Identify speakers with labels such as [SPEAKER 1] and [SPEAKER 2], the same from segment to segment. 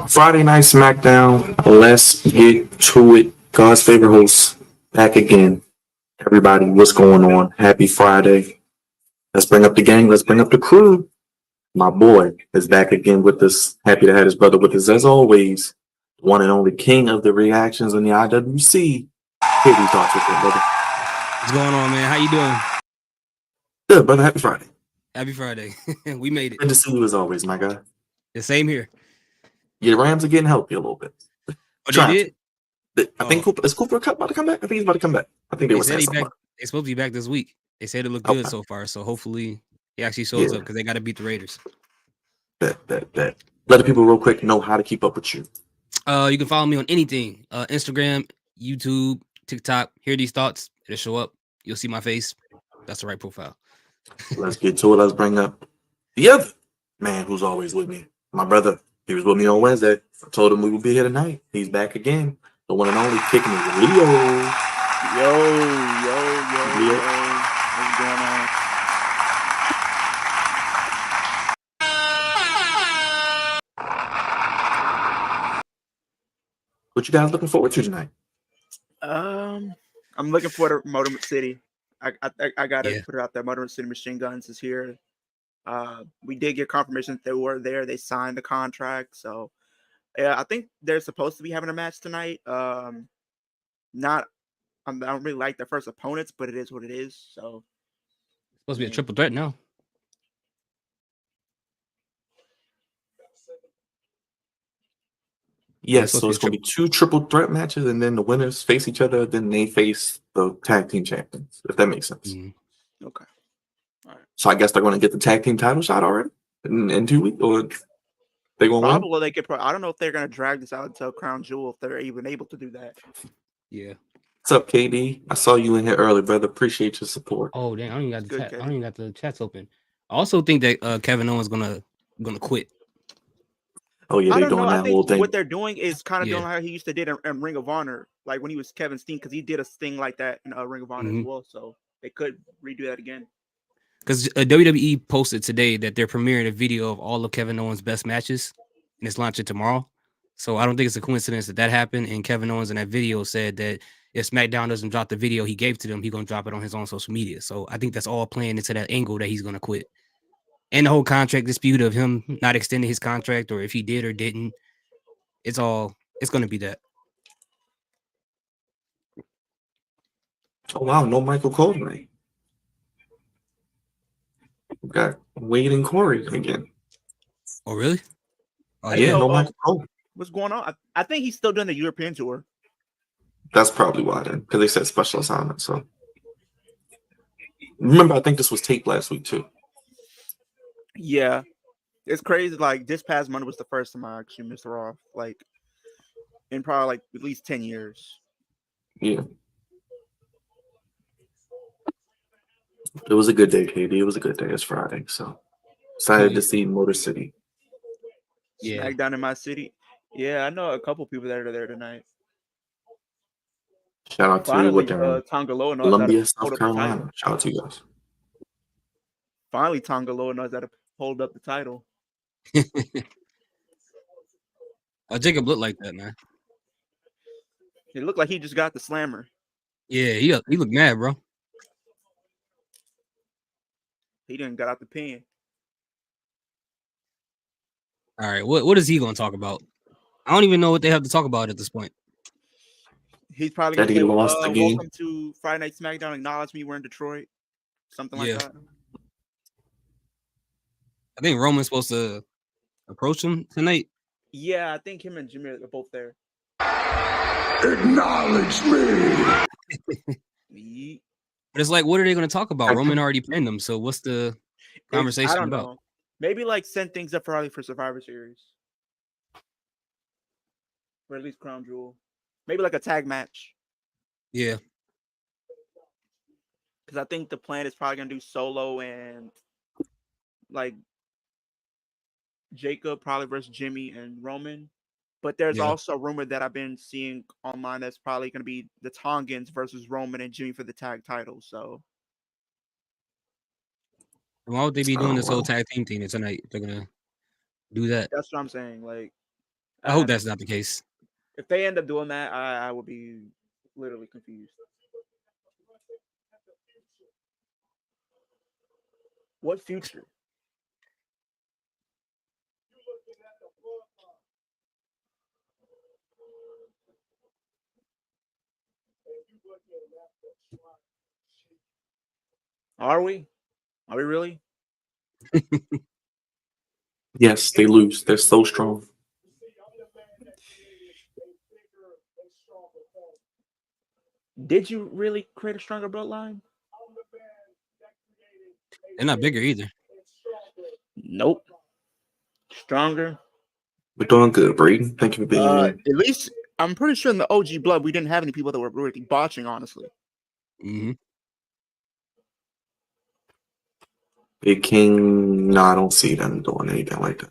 [SPEAKER 1] Friday night SmackDown. Let's get to it. God's favorite host back again. Everybody, what's going on? Happy Friday. Let's bring up the gang. Let's bring up the crew. My boy is back again with us. Happy to have his brother with us as always. One and only king of the reactions in the IWC. Here we talk with him, brother.
[SPEAKER 2] What's going on, man? How you doing?
[SPEAKER 1] Good, brother. Happy Friday.
[SPEAKER 2] Happy Friday. We made it.
[SPEAKER 1] Good to see you as always, my guy.
[SPEAKER 2] The same here.
[SPEAKER 1] Your Rams are getting healthy a little bit.
[SPEAKER 2] Oh, they did?
[SPEAKER 1] I think is Cooper Cup about to come back? I think he's about to come back. I think they were saying something.
[SPEAKER 2] They're supposed to be back this week. They said it looked good so far, so hopefully he actually shows up because they got to beat the Raiders.
[SPEAKER 1] Bet. Let the people real quick know how to keep up with you.
[SPEAKER 2] You can follow me on anything. Instagram, YouTube, TikTok. Hear these thoughts. It'll show up. You'll see my face. That's the right profile.
[SPEAKER 1] Let's get to it. Let's bring up the other man who's always with me. My brother. He was with me on Wednesday. I told him we would be here tonight. He's back again. The one and only kicking it, Leo.
[SPEAKER 3] Yo. What's going on?
[SPEAKER 1] What you guys looking forward to tonight?
[SPEAKER 3] I'm looking forward to Motor City. I gotta put it out there. Motor City Machine Guns is here. We did get confirmation that they were there. They signed the contract. So yeah, I think they're supposed to be having a match tonight. I don't really like their first opponents, but it is what it is. So
[SPEAKER 2] it's supposed to be a triple threat now.
[SPEAKER 1] Yes, so it's going to be two triple threat matches, and then the winners face each other. Then they face the tag team champions, if that makes sense.
[SPEAKER 3] Mm-hmm. Okay. All right.
[SPEAKER 1] So I guess they're going to get the tag team title shot already in 2 weeks, or they going to win?
[SPEAKER 3] Probably they could. I don't know if they're going to drag this out until Crown Jewel, if they're even able to do that.
[SPEAKER 2] Yeah.
[SPEAKER 1] What's up, KD? I saw you in here early, brother. Appreciate your support.
[SPEAKER 2] Oh, dang! I don't even got the chat. I don't even got the chats open. I also think that Kevin Owens gonna quit.
[SPEAKER 1] Oh yeah, they're doing that whole thing.
[SPEAKER 3] What they're doing is kind of doing how he used to did in Ring of Honor, like when he was Kevin Steen, because he did a thing like that in Ring of Honor as well. So they could redo that again.
[SPEAKER 2] Because WWE posted today that they're premiering a video of all of Kevin Owens' best matches, and it's launching tomorrow. So I don't think it's a coincidence that happened. And Kevin Owens in that video said that if SmackDown doesn't drop the video he gave to them, he's gonna drop it on his own social media. So I think that's all playing into that angle that he's gonna quit. And the whole contract dispute of him not extending his contract, or if he did or didn't, it's going to be that.
[SPEAKER 1] Oh, wow. No Michael Cole tonight. We got Wade and Corey again.
[SPEAKER 2] Oh, really?
[SPEAKER 1] Oh, yeah, no Michael Cole.
[SPEAKER 3] What's going on? I think he's still doing the European tour.
[SPEAKER 1] That's probably why then, because they said special assignment. So remember, I think this was taped last week, too.
[SPEAKER 3] Yeah, it's crazy. Like this past Monday was the first time I actually missed Raw, like in probably like at least 10 years.
[SPEAKER 1] Yeah, it was a good day, KD. It was a good day. It's Friday, so excited to see Motor City.
[SPEAKER 3] Yeah, SmackDown in my city. Yeah, I know a couple people that are there tonight.
[SPEAKER 1] Shout out
[SPEAKER 3] finally,
[SPEAKER 1] to
[SPEAKER 3] Tongaloa knows
[SPEAKER 1] Columbia, South Carolina. Shout out to you guys.
[SPEAKER 3] Finally, Tongaloa knows how to hold up the title.
[SPEAKER 2] Jacob looked like that, man.
[SPEAKER 3] It looked like he just got the slammer.
[SPEAKER 2] Yeah, he looked mad, bro.
[SPEAKER 3] He didn't got out the pen.
[SPEAKER 2] All right, what is he going to talk about? I don't even know what they have to talk about at this point.
[SPEAKER 3] He's probably going to say, welcome to Friday Night SmackDown. Acknowledge me. We're in Detroit. Something like that.
[SPEAKER 2] I think Roman's supposed to approach him tonight.
[SPEAKER 3] Yeah, I think him and Jimmy are both there.
[SPEAKER 4] Acknowledge
[SPEAKER 3] me.
[SPEAKER 2] But it's like, what are they going to talk about? Roman already pinned them, so what's the conversation
[SPEAKER 3] I don't
[SPEAKER 2] about?
[SPEAKER 3] know. Maybe like send things up for Survivor Series. Or at least Crown Jewel. Maybe like a tag match.
[SPEAKER 2] Yeah.
[SPEAKER 3] Because I think the plan is probably going to do Solo and like Jacob probably versus Jimmy and Roman. But there's also a rumor that I've been seeing online that's probably going to be the Tongans versus Roman and Jimmy for the tag title. So
[SPEAKER 2] why would they be doing this whole tag team thing tonight? They're going to do that.
[SPEAKER 3] That's what I'm saying. Like,
[SPEAKER 2] I hope that's not the case.
[SPEAKER 3] If they end up doing that, I will be literally confused. What future? Are we? Are we really?
[SPEAKER 1] Yes, they lose. They're so strong.
[SPEAKER 3] Did you really create a stronger bloodline?
[SPEAKER 2] They're not bigger either.
[SPEAKER 3] Nope. Stronger.
[SPEAKER 1] We're doing good, Braden. Thank you for being here.
[SPEAKER 3] At least I'm pretty sure in the OG blood we didn't have any people that were really botching, honestly.
[SPEAKER 2] Mm-hmm.
[SPEAKER 1] Big King, no, I don't see them doing anything like that.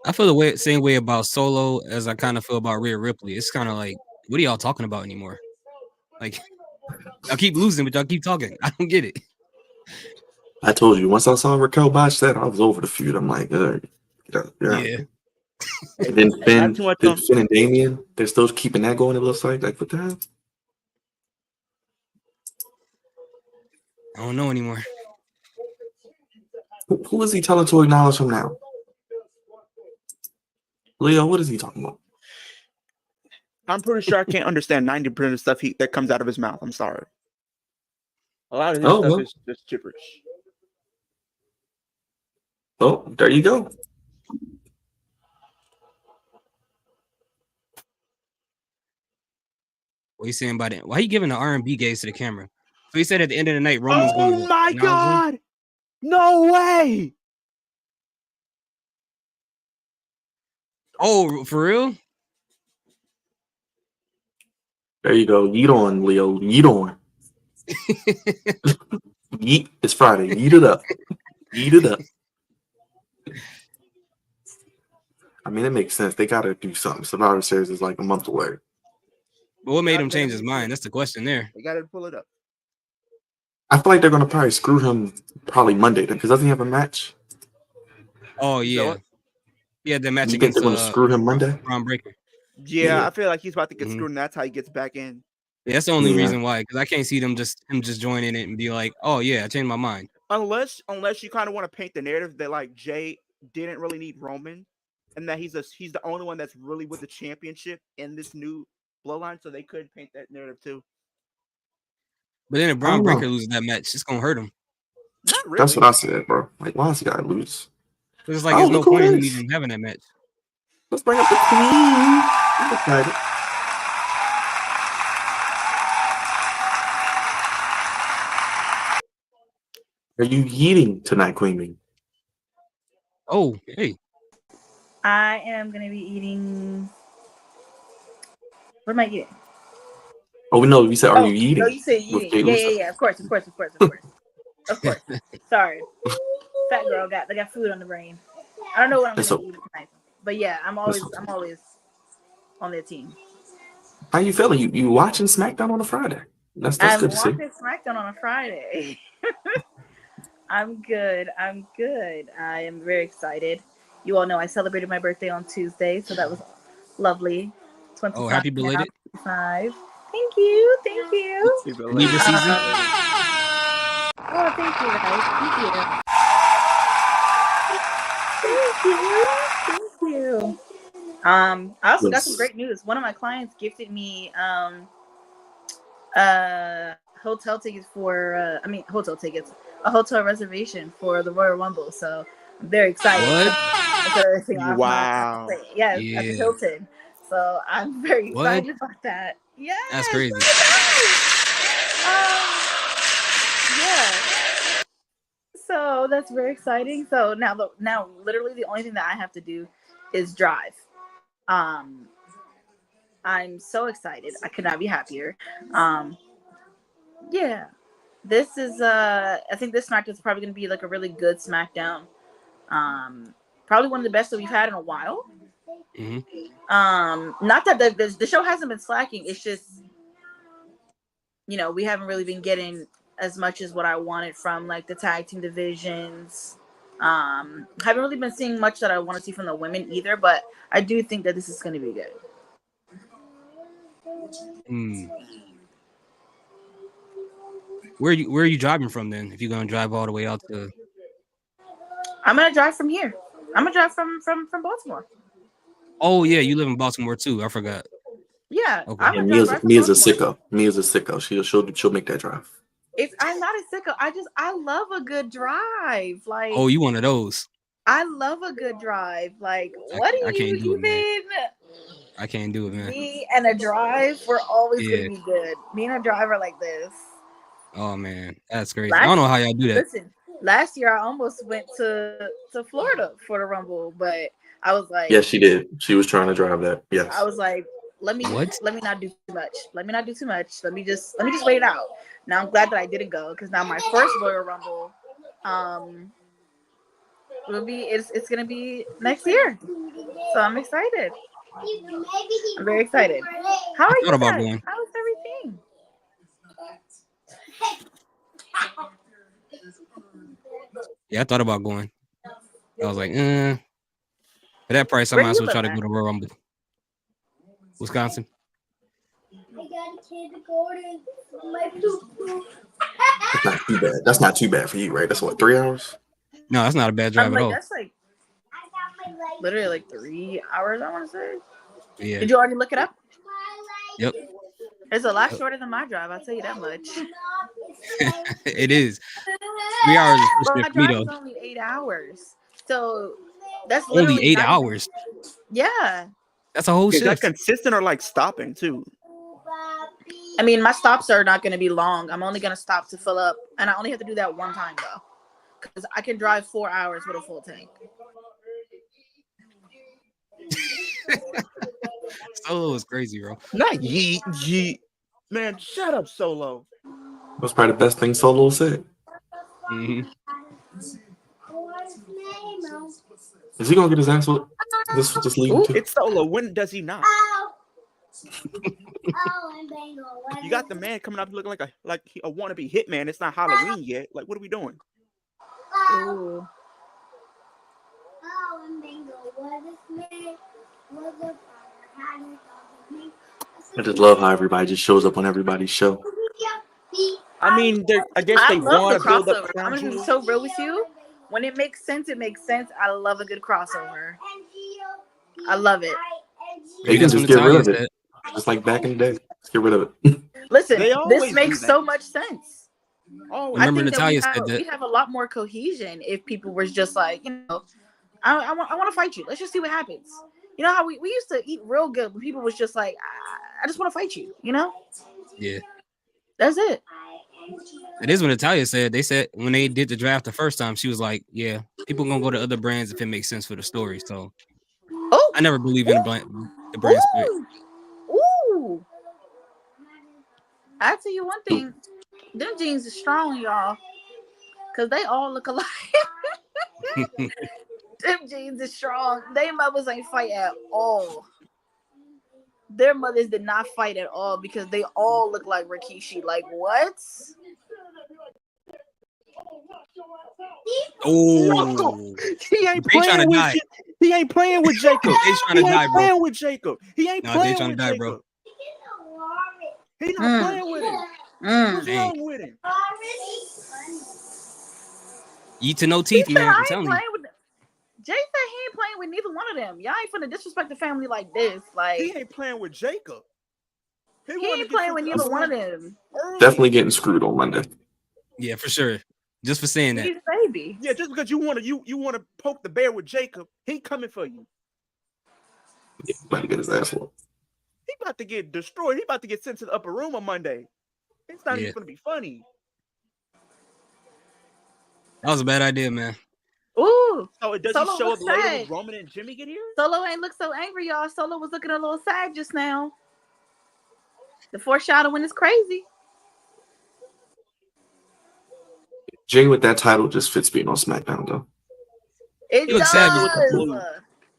[SPEAKER 2] I feel the same way about Solo as I kind of feel about Rhea Ripley. It's kind of like, what are y'all talking about anymore? Like, y'all keep losing, but y'all keep talking. I don't get it.
[SPEAKER 1] I told you, once I saw Raquel botch that, I was over the feud. I'm like,
[SPEAKER 2] Yeah.
[SPEAKER 1] And then Finn,
[SPEAKER 3] too much
[SPEAKER 1] Finn and Damien, they're still keeping that going, it looks like. Like, what the hell?
[SPEAKER 2] I don't know anymore.
[SPEAKER 1] Who is he telling to acknowledge him now? Leo, what is he talking about?
[SPEAKER 3] I'm pretty sure I can't understand 90% of stuff that comes out of his mouth. I'm sorry. A lot of his stuff is just gibberish.
[SPEAKER 1] Oh, there you go.
[SPEAKER 2] What are you saying about it? Why are you giving the R&B gaze to the camera? So he said at the end of the night, Roman's
[SPEAKER 3] Oh
[SPEAKER 2] going to
[SPEAKER 3] my God! No way!
[SPEAKER 2] Oh, for real?
[SPEAKER 1] There you go. Yeet on, Leo. Yeet on. Yeet. It's Friday. Yeet it up. Yeet it up. I mean, it makes sense. They got to do something. Survivor Series is like a month away.
[SPEAKER 2] But what made him change his mind? That's the question there.
[SPEAKER 3] They got to pull it up.
[SPEAKER 1] I feel like they're going to probably screw him probably Monday because doesn't he have a match?
[SPEAKER 2] Oh, yeah. Yeah, the match
[SPEAKER 1] You think
[SPEAKER 2] against
[SPEAKER 1] they're going to screw him Monday?
[SPEAKER 2] Braun Breaker.
[SPEAKER 3] Yeah, I feel like he's about to get screwed, and that's how he gets back in.
[SPEAKER 2] Yeah, that's the only reason why, because I can't see him just joining it and be like, oh yeah, I changed my mind.
[SPEAKER 3] Unless you kind of want to paint the narrative that like Jay didn't really need Roman, and that he's the only one that's really with the championship in this new bloodline, so they could paint that narrative too.
[SPEAKER 2] But then if Braun Breaker loses that match, it's gonna hurt him.
[SPEAKER 3] Not really.
[SPEAKER 1] That's what I said, bro. Like, why does he gotta lose?
[SPEAKER 2] It's like there's no point in even having that match.
[SPEAKER 1] Let's bring up the queen. I'm excited. Are you eating tonight, Queen Bee?
[SPEAKER 2] Oh, hey.
[SPEAKER 4] I am going to be eating. What am I eating?
[SPEAKER 1] Oh, no, you said, are you eating?
[SPEAKER 4] No, you said eating. Yeah. Of course. Of course. Sorry. Fat girl got food on the brain. I don't know what I'm going to eat tonight. But yeah, I'm always on their team.
[SPEAKER 1] How you feeling? You watching SmackDown on a Friday? That's good to see.
[SPEAKER 4] I'm watching SmackDown on a Friday. I'm good. I am very excited. You all know I celebrated my birthday on Tuesday, so that was lovely. 25.
[SPEAKER 2] Oh, happy belated.
[SPEAKER 4] 25. Thank you.
[SPEAKER 2] Libra season.
[SPEAKER 4] Oh, thank you, guys. Thank you. I also got some great news. One of my clients gifted me hotel tickets a hotel reservation for the Royal Rumble. So I'm very excited.
[SPEAKER 2] What?
[SPEAKER 3] Wow.
[SPEAKER 4] Yes, at the Hilton. So I'm very excited about that. Yes.
[SPEAKER 2] That's crazy.
[SPEAKER 4] Yeah. So that's very exciting. So now literally the only thing that I have to do is drive. I'm so excited. I could not be happier. Yeah. This is I think this SmackDown is probably going to be like a really good SmackDown. Probably one of the best that we've had in a while.
[SPEAKER 2] Mm-hmm.
[SPEAKER 4] Not that the show hasn't been slacking. It's just, we haven't really been getting as much as what I wanted from like the tag team divisions. Haven't really been seeing much that I want to see from the women either, but I do think that this is going to be good.
[SPEAKER 2] Where are you driving from then? If you're gonna drive all the way out to,
[SPEAKER 4] I'm gonna drive from here. I'm gonna drive from Baltimore.
[SPEAKER 2] oh yeah, you live in Baltimore too. I forgot.
[SPEAKER 4] Yeah,
[SPEAKER 2] Okay.
[SPEAKER 4] I'm
[SPEAKER 1] Yeah,
[SPEAKER 4] gonna drive right from
[SPEAKER 1] Mia's a
[SPEAKER 4] Baltimore.
[SPEAKER 1] sicko. Mia's a sicko. She'll make that drive.
[SPEAKER 4] I'm not a sicko. I love a good drive. Like,
[SPEAKER 2] Oh, you one of those?
[SPEAKER 4] I love a good drive. Like, what do
[SPEAKER 2] I
[SPEAKER 4] you
[SPEAKER 2] can't do it, man.
[SPEAKER 4] even?
[SPEAKER 2] I can't do it, man.
[SPEAKER 4] Me and a drive, we're always
[SPEAKER 2] Yeah.
[SPEAKER 4] gonna be good. Me and a driver like this.
[SPEAKER 2] Oh man, that's crazy. I don't know how y'all do that.
[SPEAKER 4] Listen, last year I almost went to Florida for the Rumble, but I was like,
[SPEAKER 1] Yes, she did. She was trying to drive that. Yes.
[SPEAKER 4] I was like, let me
[SPEAKER 2] What?
[SPEAKER 4] not do too much. Let me not do too much. Let me just wait it out. Now I'm glad that I didn't go because now my first Royal Rumble, it's gonna be next year. So I'm excited. I'm very excited. How are you
[SPEAKER 2] thought about
[SPEAKER 4] guys?
[SPEAKER 2] going.
[SPEAKER 4] How's everything?
[SPEAKER 2] Yeah, I thought about going. I was like, for that price, I
[SPEAKER 4] Where
[SPEAKER 2] might
[SPEAKER 4] do
[SPEAKER 2] as
[SPEAKER 4] you
[SPEAKER 2] well try to
[SPEAKER 4] live
[SPEAKER 2] go to Royal Rumble. Wisconsin.
[SPEAKER 1] That's not too bad. That's not too bad for you, right? That's what, 3 hours?
[SPEAKER 2] No, that's not a bad drive
[SPEAKER 4] I'm
[SPEAKER 2] at
[SPEAKER 4] like,
[SPEAKER 2] all.
[SPEAKER 4] that's like literally like 3 hours, I want to say.
[SPEAKER 2] Yeah.
[SPEAKER 4] Did you already look it up?
[SPEAKER 2] Yep.
[SPEAKER 4] It's a lot shorter than my drive, I'll tell you that much.
[SPEAKER 2] It is. 3 hours is
[SPEAKER 4] But
[SPEAKER 2] for
[SPEAKER 4] my
[SPEAKER 2] sure for me
[SPEAKER 4] drive
[SPEAKER 2] though.
[SPEAKER 4] is only 8 hours. So that's
[SPEAKER 2] Only
[SPEAKER 4] literally
[SPEAKER 2] 8
[SPEAKER 4] not even-
[SPEAKER 2] hours.
[SPEAKER 4] Yeah.
[SPEAKER 2] That's a whole
[SPEAKER 3] Is that
[SPEAKER 2] shift.
[SPEAKER 3] consistent or like stopping too?
[SPEAKER 4] I mean, my stops are not going to be long. I'm only going to stop to fill up. And I only have to do that one time, though. Because I can drive 4 hours with a full tank.
[SPEAKER 2] Solo is crazy, bro.
[SPEAKER 3] Not yeet. Man, shut up, Solo.
[SPEAKER 1] That's probably the best thing Solo said.
[SPEAKER 2] Mm-hmm.
[SPEAKER 1] Is he gonna get his ass whooped? Just leave him too?
[SPEAKER 3] It's Solo. When does he not? You got the man coming up looking like a wannabe hitman. It's not Halloween yet. Like, what are we doing?
[SPEAKER 4] Ooh.
[SPEAKER 1] I just love how everybody just shows up on everybody's show.
[SPEAKER 3] I mean, I guess
[SPEAKER 4] I
[SPEAKER 3] they
[SPEAKER 4] love
[SPEAKER 3] want
[SPEAKER 4] the
[SPEAKER 3] to build up
[SPEAKER 4] crossover. I'm
[SPEAKER 3] Crown
[SPEAKER 4] going to be
[SPEAKER 3] Jewel.
[SPEAKER 4] so real with you. When it makes sense, it makes sense. I love a good crossover. I love it.
[SPEAKER 1] You can just get rid of it. Just like back in the day. Just get rid of it.
[SPEAKER 4] Listen,
[SPEAKER 3] They always
[SPEAKER 4] this
[SPEAKER 3] do
[SPEAKER 4] makes
[SPEAKER 3] that.
[SPEAKER 4] so much sense.
[SPEAKER 3] Oh,
[SPEAKER 2] Remember
[SPEAKER 4] I think
[SPEAKER 2] Natalia
[SPEAKER 4] that
[SPEAKER 2] said that.
[SPEAKER 4] we'd have a lot more cohesion if people were just like, I want to fight you. Let's just see what happens. You know how we used to eat real good when people was just like, I just want to fight you,
[SPEAKER 2] Yeah.
[SPEAKER 4] That's it.
[SPEAKER 2] It is what Natalia said. They said when they did the draft the first time, she was like, yeah, people gonna go to other brands if it makes sense for the story. So I never believe in the brand split.
[SPEAKER 4] Ooh. I tell you one thing, them jeans are strong, y'all. Cause they all look alike. Them jeans are strong. They mothers ain't fight at all. Their mothers did not fight at all because they all look like Rikishi. Like what?
[SPEAKER 2] Oh,
[SPEAKER 3] he ain't
[SPEAKER 2] they trying
[SPEAKER 3] playing
[SPEAKER 2] to
[SPEAKER 3] with
[SPEAKER 2] die.
[SPEAKER 3] He ain't playing with Jacob.
[SPEAKER 2] They trying to die, bro.
[SPEAKER 3] Playing with Jacob. He ain't
[SPEAKER 2] Nah, they
[SPEAKER 3] playing
[SPEAKER 2] trying
[SPEAKER 3] with
[SPEAKER 2] to die,
[SPEAKER 3] Jacob.
[SPEAKER 2] bro.
[SPEAKER 3] He not playing with him. What's
[SPEAKER 2] Dang.
[SPEAKER 3] wrong with him?
[SPEAKER 2] Eat to no teeth,
[SPEAKER 4] He said,
[SPEAKER 2] man.
[SPEAKER 4] I
[SPEAKER 2] I'm
[SPEAKER 4] ain't
[SPEAKER 2] telling you.
[SPEAKER 4] playing with them. Jay said he ain't playing with neither one of them. Y'all ain't finna disrespect the family like this. Like
[SPEAKER 3] He ain't playing with Jacob.
[SPEAKER 4] he ain't playing with neither one of them.
[SPEAKER 1] Definitely getting screwed on Monday.
[SPEAKER 2] Yeah, for sure. Just for saying that.
[SPEAKER 4] He's a baby.
[SPEAKER 3] Yeah, just because you want to poke the bear with Jacob, he coming for you.
[SPEAKER 1] Yeah, about to get his ass whooped.
[SPEAKER 3] He about to get destroyed. He about to get sent to the upper room on Monday. It's not even going to be funny.
[SPEAKER 2] That was a bad idea, man.
[SPEAKER 4] Ooh.
[SPEAKER 3] So does
[SPEAKER 4] Solo
[SPEAKER 3] he show up
[SPEAKER 4] looks
[SPEAKER 3] later
[SPEAKER 4] sad.
[SPEAKER 3] when Roman and Jimmy get here?
[SPEAKER 4] Solo ain't look so angry, y'all. Solo was looking a little sad just now. The foreshadowing is crazy.
[SPEAKER 1] Jay with that title just fits being on SmackDown though.
[SPEAKER 4] It
[SPEAKER 2] He looks
[SPEAKER 4] does.
[SPEAKER 2] savage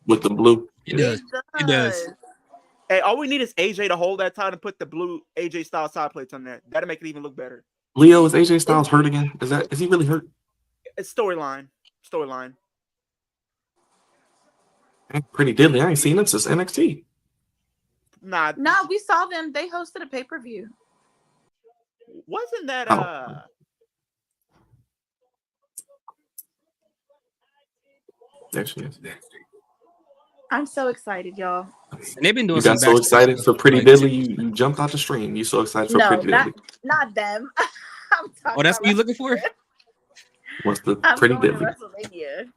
[SPEAKER 1] with the blue.
[SPEAKER 2] It does. It does.
[SPEAKER 3] Hey, all we need is AJ to hold that title and put the blue AJ style side plates on there. That'll make it even look better.
[SPEAKER 1] Leo, is AJ Styles hurt again? Is he really hurt?
[SPEAKER 3] It's storyline.
[SPEAKER 1] Pretty diddly. I ain't seen it since NXT.
[SPEAKER 3] Nah,
[SPEAKER 4] we saw them. They hosted a pay-per-view.
[SPEAKER 3] wasn't that
[SPEAKER 1] There she is.
[SPEAKER 4] I'm so excited, y'all.
[SPEAKER 2] And they've been doing
[SPEAKER 1] You got
[SPEAKER 2] some
[SPEAKER 1] so excited for Pretty Diddly, you jumped out the stream. You so excited for Pretty Diddly.
[SPEAKER 4] Not them. I'm talking
[SPEAKER 2] that's
[SPEAKER 4] about
[SPEAKER 2] what you looking for?
[SPEAKER 1] What's the
[SPEAKER 4] I'm
[SPEAKER 1] Pretty
[SPEAKER 4] going
[SPEAKER 1] Diddly?
[SPEAKER 4] to WrestleMania.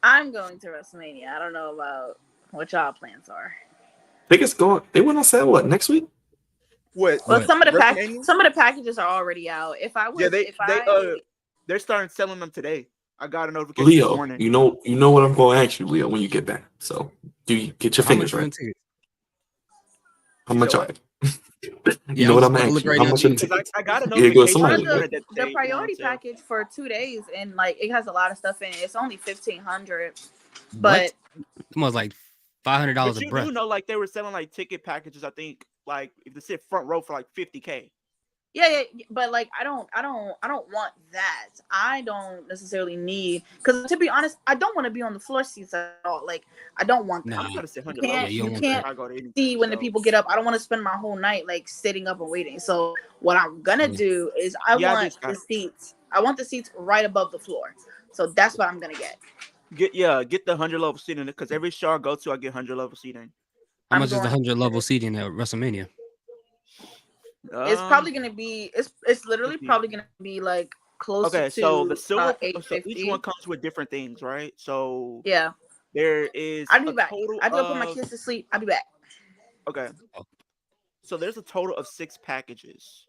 [SPEAKER 4] I'm going to WrestleMania. I don't know about what y'all plans are.
[SPEAKER 1] Tickets going. They went on sale what next week?
[SPEAKER 3] what?
[SPEAKER 4] Well, some of the
[SPEAKER 3] WrestleMania?
[SPEAKER 4] packages are already out. If I was,
[SPEAKER 3] They're starting selling them today. I got a notification this
[SPEAKER 1] Leo,
[SPEAKER 3] morning.
[SPEAKER 1] you know what I'm going to ask you, Leo, when you get back. So do you get your fingers right? How much are it? You know what I'm asking?
[SPEAKER 2] Right
[SPEAKER 1] How
[SPEAKER 2] now,
[SPEAKER 1] much?
[SPEAKER 3] I got a
[SPEAKER 1] Here goes
[SPEAKER 3] notification.
[SPEAKER 1] somebody.
[SPEAKER 4] The priority package for 2 days, and like it has a lot of stuff in it. It's only $1,500, but
[SPEAKER 2] almost like $500
[SPEAKER 3] But
[SPEAKER 2] a
[SPEAKER 3] you
[SPEAKER 2] breath.
[SPEAKER 3] do know, like they were selling like ticket packages. I think like if they sit front row for like $50K.
[SPEAKER 4] yeah, but like I don't want that. I don't necessarily need, because to be honest, I don't want to be on the floor seats at all. Like I don't want that.
[SPEAKER 2] Nah.
[SPEAKER 3] I'm trying to sit 100
[SPEAKER 4] You can't,
[SPEAKER 3] levels.
[SPEAKER 4] you can't see when the people get up. I don't want to spend my whole night like sitting up and waiting. So what I'm gonna do is I want the seats. I want the seats right above the floor. So that's what I'm gonna get.
[SPEAKER 3] Get the 100 level seating, because every show I go to, I get 100 level seating.
[SPEAKER 2] How much is the 100 level seating at WrestleMania?
[SPEAKER 4] It's probably gonna be. It's literally probably gonna be like close to.
[SPEAKER 3] So the silver. So
[SPEAKER 4] 850.
[SPEAKER 3] each one comes with different things, right? So
[SPEAKER 4] yeah,
[SPEAKER 3] there is.
[SPEAKER 4] I'll be back.
[SPEAKER 3] Total
[SPEAKER 4] I have to put my kids to sleep. I'll be back.
[SPEAKER 3] Okay. So there's a total of 6 packages.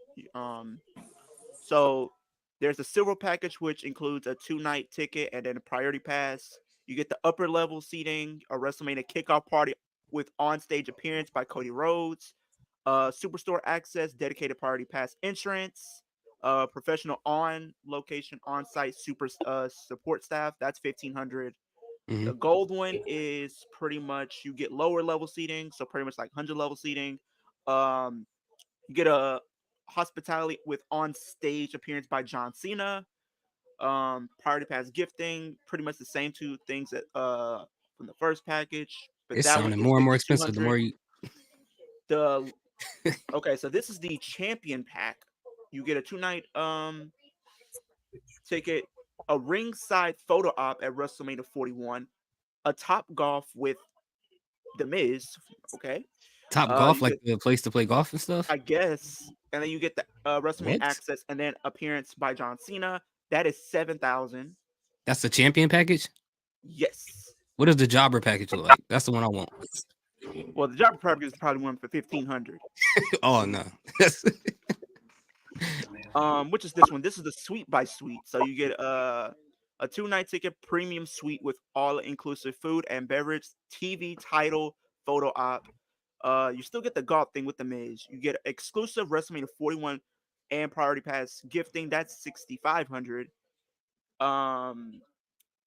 [SPEAKER 3] So there's a silver package, which includes a 2-night ticket and then a priority pass. You get the upper level seating, a WrestleMania kickoff party with on-stage appearance by Cody Rhodes, Superstore access, dedicated priority pass insurance, professional on-location, on-site super support staff. That's $1,500.
[SPEAKER 2] Mm-hmm.
[SPEAKER 3] The gold one is pretty much you get lower level seating, so pretty much like 100 level seating. You get a hospitality with on-stage appearance by John Cena. Priority pass gifting, pretty much the same 2 things that from the first package. But
[SPEAKER 2] it's
[SPEAKER 3] that
[SPEAKER 2] sounding more and more expensive the more you.
[SPEAKER 3] Okay, so this is the champion pack. You get a 2-night ticket, a ringside photo op at WrestleMania 41, a Top Golf with The Miz. Okay.
[SPEAKER 2] Top Golf, like the place to play golf and stuff?
[SPEAKER 3] I guess. And then you get the WrestleMania access and then appearance by John Cena. That is $7,000.
[SPEAKER 2] That's the champion package?
[SPEAKER 3] Yes.
[SPEAKER 2] What does the jobber package look like? That's the one I want.
[SPEAKER 3] Well, the jobber package is probably one for $1,500.
[SPEAKER 2] Oh no.
[SPEAKER 3] Which is this one? This is the suite by suite. So you get a 2-night ticket premium suite with all inclusive food and beverage, TV title, photo op. You still get the golf thing with the Miz. You get exclusive WrestleMania 41 and priority pass gifting. That's $6,500.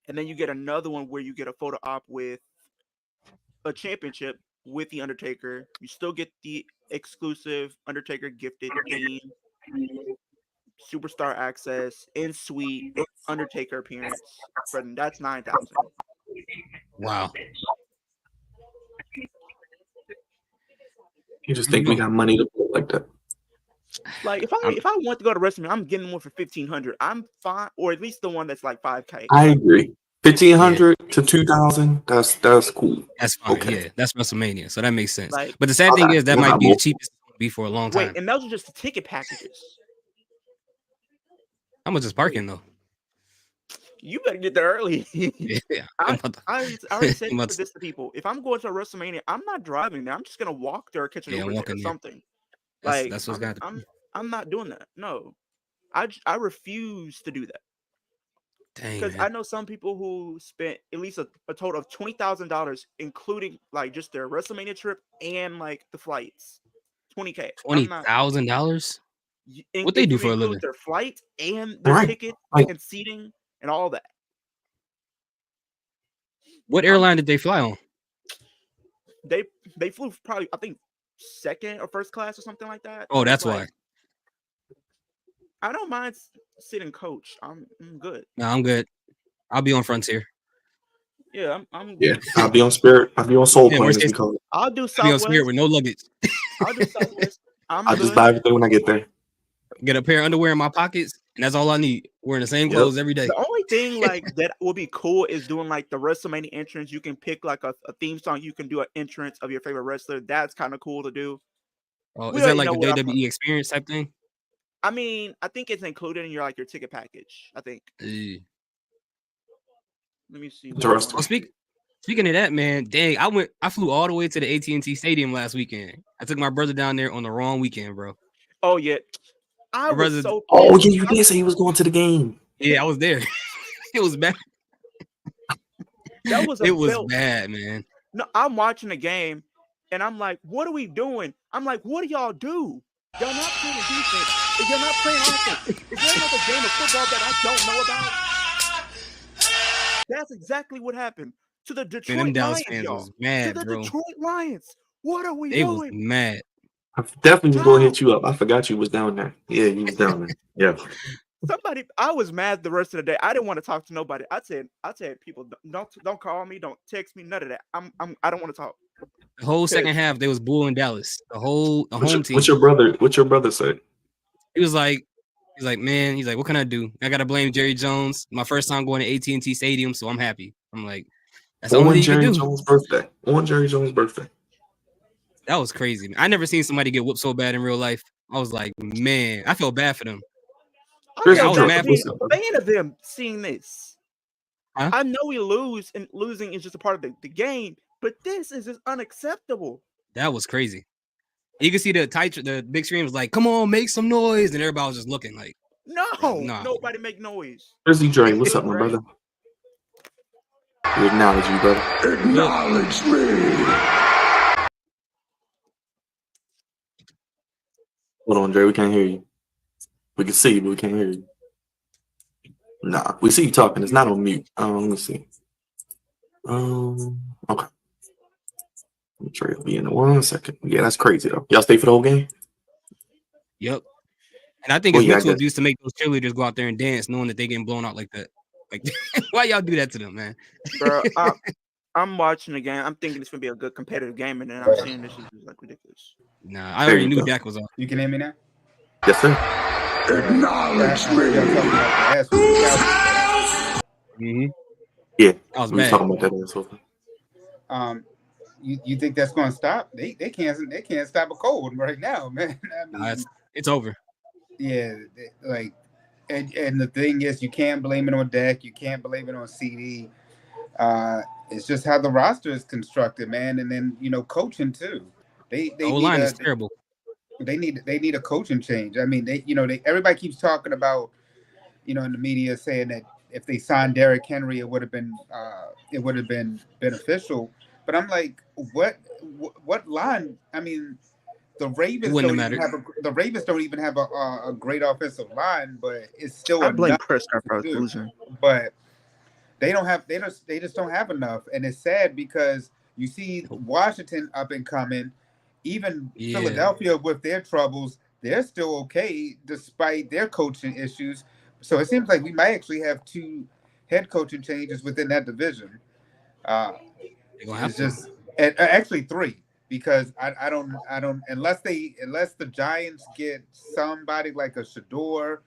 [SPEAKER 3] And then you get another one where you get a photo op with a championship with the Undertaker. You still get the exclusive Undertaker gifted theme, superstar access, in suite, Undertaker appearance. But that's $9,000.
[SPEAKER 2] Wow.
[SPEAKER 1] You just think we got money to put like that?
[SPEAKER 3] Like if I want to go to WrestleMania, I'm getting one for $1,500. I'm fine, or at least the one that's like $5K.
[SPEAKER 1] I agree. $1,500 to $2,000. That's cool.
[SPEAKER 2] That's fine.
[SPEAKER 1] Okay.
[SPEAKER 2] Yeah, that's WrestleMania, so that makes sense.
[SPEAKER 3] Like,
[SPEAKER 2] but the sad thing is that might be the cheapest be for a long time.
[SPEAKER 3] Wait, and those are just the ticket packages.
[SPEAKER 2] How much is parking though?
[SPEAKER 3] You better get there early.
[SPEAKER 2] Yeah,
[SPEAKER 3] I already said this to people. If I'm going to a WrestleMania, I'm not driving there. I'm just gonna walk there, catch an Uber or something.
[SPEAKER 2] That's what's got to.
[SPEAKER 3] I'm not doing that. No, I refuse to do that. Because I know some people who spent at least a total of $20,000, including like just their WrestleMania trip and like the flights. $20K.
[SPEAKER 2] $20,000. What they do for a living?
[SPEAKER 3] Their flight and their ticket and seating and all that.
[SPEAKER 2] What airline did they fly on?
[SPEAKER 3] They flew probably, I think, second or first class or something like that.
[SPEAKER 2] Oh,
[SPEAKER 3] I was
[SPEAKER 2] that's
[SPEAKER 3] like,
[SPEAKER 2] why.
[SPEAKER 3] I don't mind sitting coach. I'm good.
[SPEAKER 2] No, I'm good. I'll be on Frontier.
[SPEAKER 3] Yeah, I'm
[SPEAKER 1] Yeah,
[SPEAKER 3] good.
[SPEAKER 1] I'll be on Spirit. I'll be on Soul
[SPEAKER 2] Yeah,
[SPEAKER 1] Plane
[SPEAKER 2] worst
[SPEAKER 1] as
[SPEAKER 2] case,
[SPEAKER 1] we call it.
[SPEAKER 3] I'll do
[SPEAKER 2] I'll be on Spirit
[SPEAKER 3] Southwest.
[SPEAKER 2] with no luggage.
[SPEAKER 3] I'll do Southwest. I'm
[SPEAKER 1] I
[SPEAKER 3] good.
[SPEAKER 1] just buy everything when I get there.
[SPEAKER 2] Get a pair of underwear in my pockets, and that's all I need. Wearing the same
[SPEAKER 1] Yep.
[SPEAKER 2] clothes every day.
[SPEAKER 3] The only thing like that would be cool is doing like the WrestleMania entrance. You can pick like a theme song. You can do an entrance of your favorite wrestler. That's kind of cool to do.
[SPEAKER 2] Oh,
[SPEAKER 3] We
[SPEAKER 2] is that
[SPEAKER 3] already
[SPEAKER 2] like
[SPEAKER 3] know
[SPEAKER 2] the
[SPEAKER 3] what I'm.
[SPEAKER 2] WWE experience type thing?
[SPEAKER 3] I mean, I think it's included in your like your ticket package. I think.
[SPEAKER 2] Eh.
[SPEAKER 3] Let me see.
[SPEAKER 1] Interesting.
[SPEAKER 2] Oh, speaking of that, man, dang, I flew all the way to the AT&T Stadium last weekend. I took my brother down there on the wrong weekend, bro.
[SPEAKER 3] Oh yeah, I
[SPEAKER 2] My
[SPEAKER 3] was
[SPEAKER 2] brother,
[SPEAKER 3] so.
[SPEAKER 1] Oh yeah, you did say he was going to the game.
[SPEAKER 2] yeah, I was there. It was bad.
[SPEAKER 3] That was a
[SPEAKER 2] It was
[SPEAKER 3] belt.
[SPEAKER 2] bad, man.
[SPEAKER 3] No, I'm watching the game, and I'm like, "What are we doing?" I'm like, "What do y'all do? Y'all not playing defense. If you're not playing offense, is there another game of football that I don't know about?" That's exactly what happened to the
[SPEAKER 2] Man, them
[SPEAKER 3] Detroit
[SPEAKER 2] Dallas
[SPEAKER 3] Lions,
[SPEAKER 2] fans
[SPEAKER 3] y'all.
[SPEAKER 2] was
[SPEAKER 3] To
[SPEAKER 2] mad,
[SPEAKER 3] the
[SPEAKER 2] bro.
[SPEAKER 3] Detroit Lions. What are we
[SPEAKER 2] They was
[SPEAKER 3] doing?
[SPEAKER 2] mad.
[SPEAKER 1] I definitely was going to
[SPEAKER 3] How?
[SPEAKER 1] hit you up. I forgot you was down there. Yeah, you was down there. Yeah.
[SPEAKER 3] Somebody, I was mad the rest of the day. I didn't want to talk to nobody. I said, people, don't call me, don't text me, none of that. I don't want to talk.
[SPEAKER 2] The whole second
[SPEAKER 3] Because
[SPEAKER 2] half, they was booing Dallas. The home
[SPEAKER 1] What's
[SPEAKER 2] team.
[SPEAKER 1] your brother? What's your brother say?
[SPEAKER 2] He was like, man, he's like, what can I do? I gotta blame Jerry Jones. My first time going to AT&T Stadium, so I'm happy. I'm like, that's the only
[SPEAKER 1] On
[SPEAKER 2] thing you can
[SPEAKER 1] Jerry
[SPEAKER 2] do.
[SPEAKER 1] Jones' birthday. On Jerry Jones' birthday.
[SPEAKER 2] That was crazy. Man. I never seen somebody get whooped so bad in real life. I was like, man, I felt bad for them.
[SPEAKER 3] I
[SPEAKER 1] Chris,
[SPEAKER 2] I
[SPEAKER 3] feel
[SPEAKER 2] was
[SPEAKER 3] bad
[SPEAKER 2] mad
[SPEAKER 3] for
[SPEAKER 2] for
[SPEAKER 3] being
[SPEAKER 1] what's up,
[SPEAKER 3] a
[SPEAKER 1] brother?
[SPEAKER 3] fan of them seeing this.
[SPEAKER 2] Huh?
[SPEAKER 3] I know we lose, and losing is just a part of the game, but this is just unacceptable.
[SPEAKER 2] That was crazy. You can see the big screen was like, come on, make some noise. And everybody was just looking like,
[SPEAKER 3] No,
[SPEAKER 2] bro, nah.
[SPEAKER 3] nobody make noise.
[SPEAKER 1] Drizzy Dre, what's
[SPEAKER 3] Big
[SPEAKER 1] up, my
[SPEAKER 3] Dre.
[SPEAKER 1] brother? We acknowledge you, brother.
[SPEAKER 5] Acknowledge me.
[SPEAKER 1] Hold on, Dre. We can't hear you. We can see you, but we can't hear you. Nah, we see you talking. It's not on mute. Let me see. Okay. Dre will be in 1 second. Yeah, that's crazy though. Y'all stay for the whole game?
[SPEAKER 2] Yep. And I think
[SPEAKER 1] Well,
[SPEAKER 2] it's
[SPEAKER 1] yeah, I
[SPEAKER 2] mental
[SPEAKER 1] guess.
[SPEAKER 2] abuse to make those cheerleaders go out there and dance knowing that they getting blown out like that. Like, why y'all do that to them, man?
[SPEAKER 3] Bro, I'm watching the game. I'm thinking it's gonna be a good competitive game, and then I'm seeing this is like ridiculous.
[SPEAKER 2] Nah, I
[SPEAKER 1] There
[SPEAKER 2] already
[SPEAKER 1] you
[SPEAKER 2] knew
[SPEAKER 1] go.
[SPEAKER 2] Dak was off.
[SPEAKER 5] You can hear me now?
[SPEAKER 1] Yes, sir.
[SPEAKER 5] Acknowledge me.
[SPEAKER 2] Mm-hmm.
[SPEAKER 1] Yeah,
[SPEAKER 2] I was
[SPEAKER 1] we was
[SPEAKER 2] mad.
[SPEAKER 1] talking about that also.
[SPEAKER 5] You think that's going to stop? They can't stop a cold right now, man. I mean,
[SPEAKER 2] Nah, it's over.
[SPEAKER 5] yeah, like, and the thing is, you can't blame it on Dak. You can't blame it on CD. It's just how the roster is constructed, man, and then coaching too. They
[SPEAKER 2] The whole
[SPEAKER 5] need
[SPEAKER 2] line is terrible.
[SPEAKER 5] they need a coaching change. I mean, everybody keeps talking about in the media saying that if they signed Derrick Henry, it would have been beneficial. But I'm like, what line? I mean, the Ravens
[SPEAKER 2] wouldn't
[SPEAKER 5] don't
[SPEAKER 2] have
[SPEAKER 5] even have a great offensive line, but it's still
[SPEAKER 3] I blame
[SPEAKER 5] enough
[SPEAKER 3] Prescott
[SPEAKER 5] to
[SPEAKER 3] for
[SPEAKER 5] do.
[SPEAKER 3] losing.
[SPEAKER 5] But they just don't have enough, and it's sad because you see Washington up and coming, even Philadelphia with their troubles, they're still okay despite their coaching issues. So it seems like we might actually have 2 head coaching changes within that division.
[SPEAKER 2] They're gonna have
[SPEAKER 5] It's
[SPEAKER 2] to.
[SPEAKER 5] just actually 3 because I don't unless the Giants get somebody like a Shador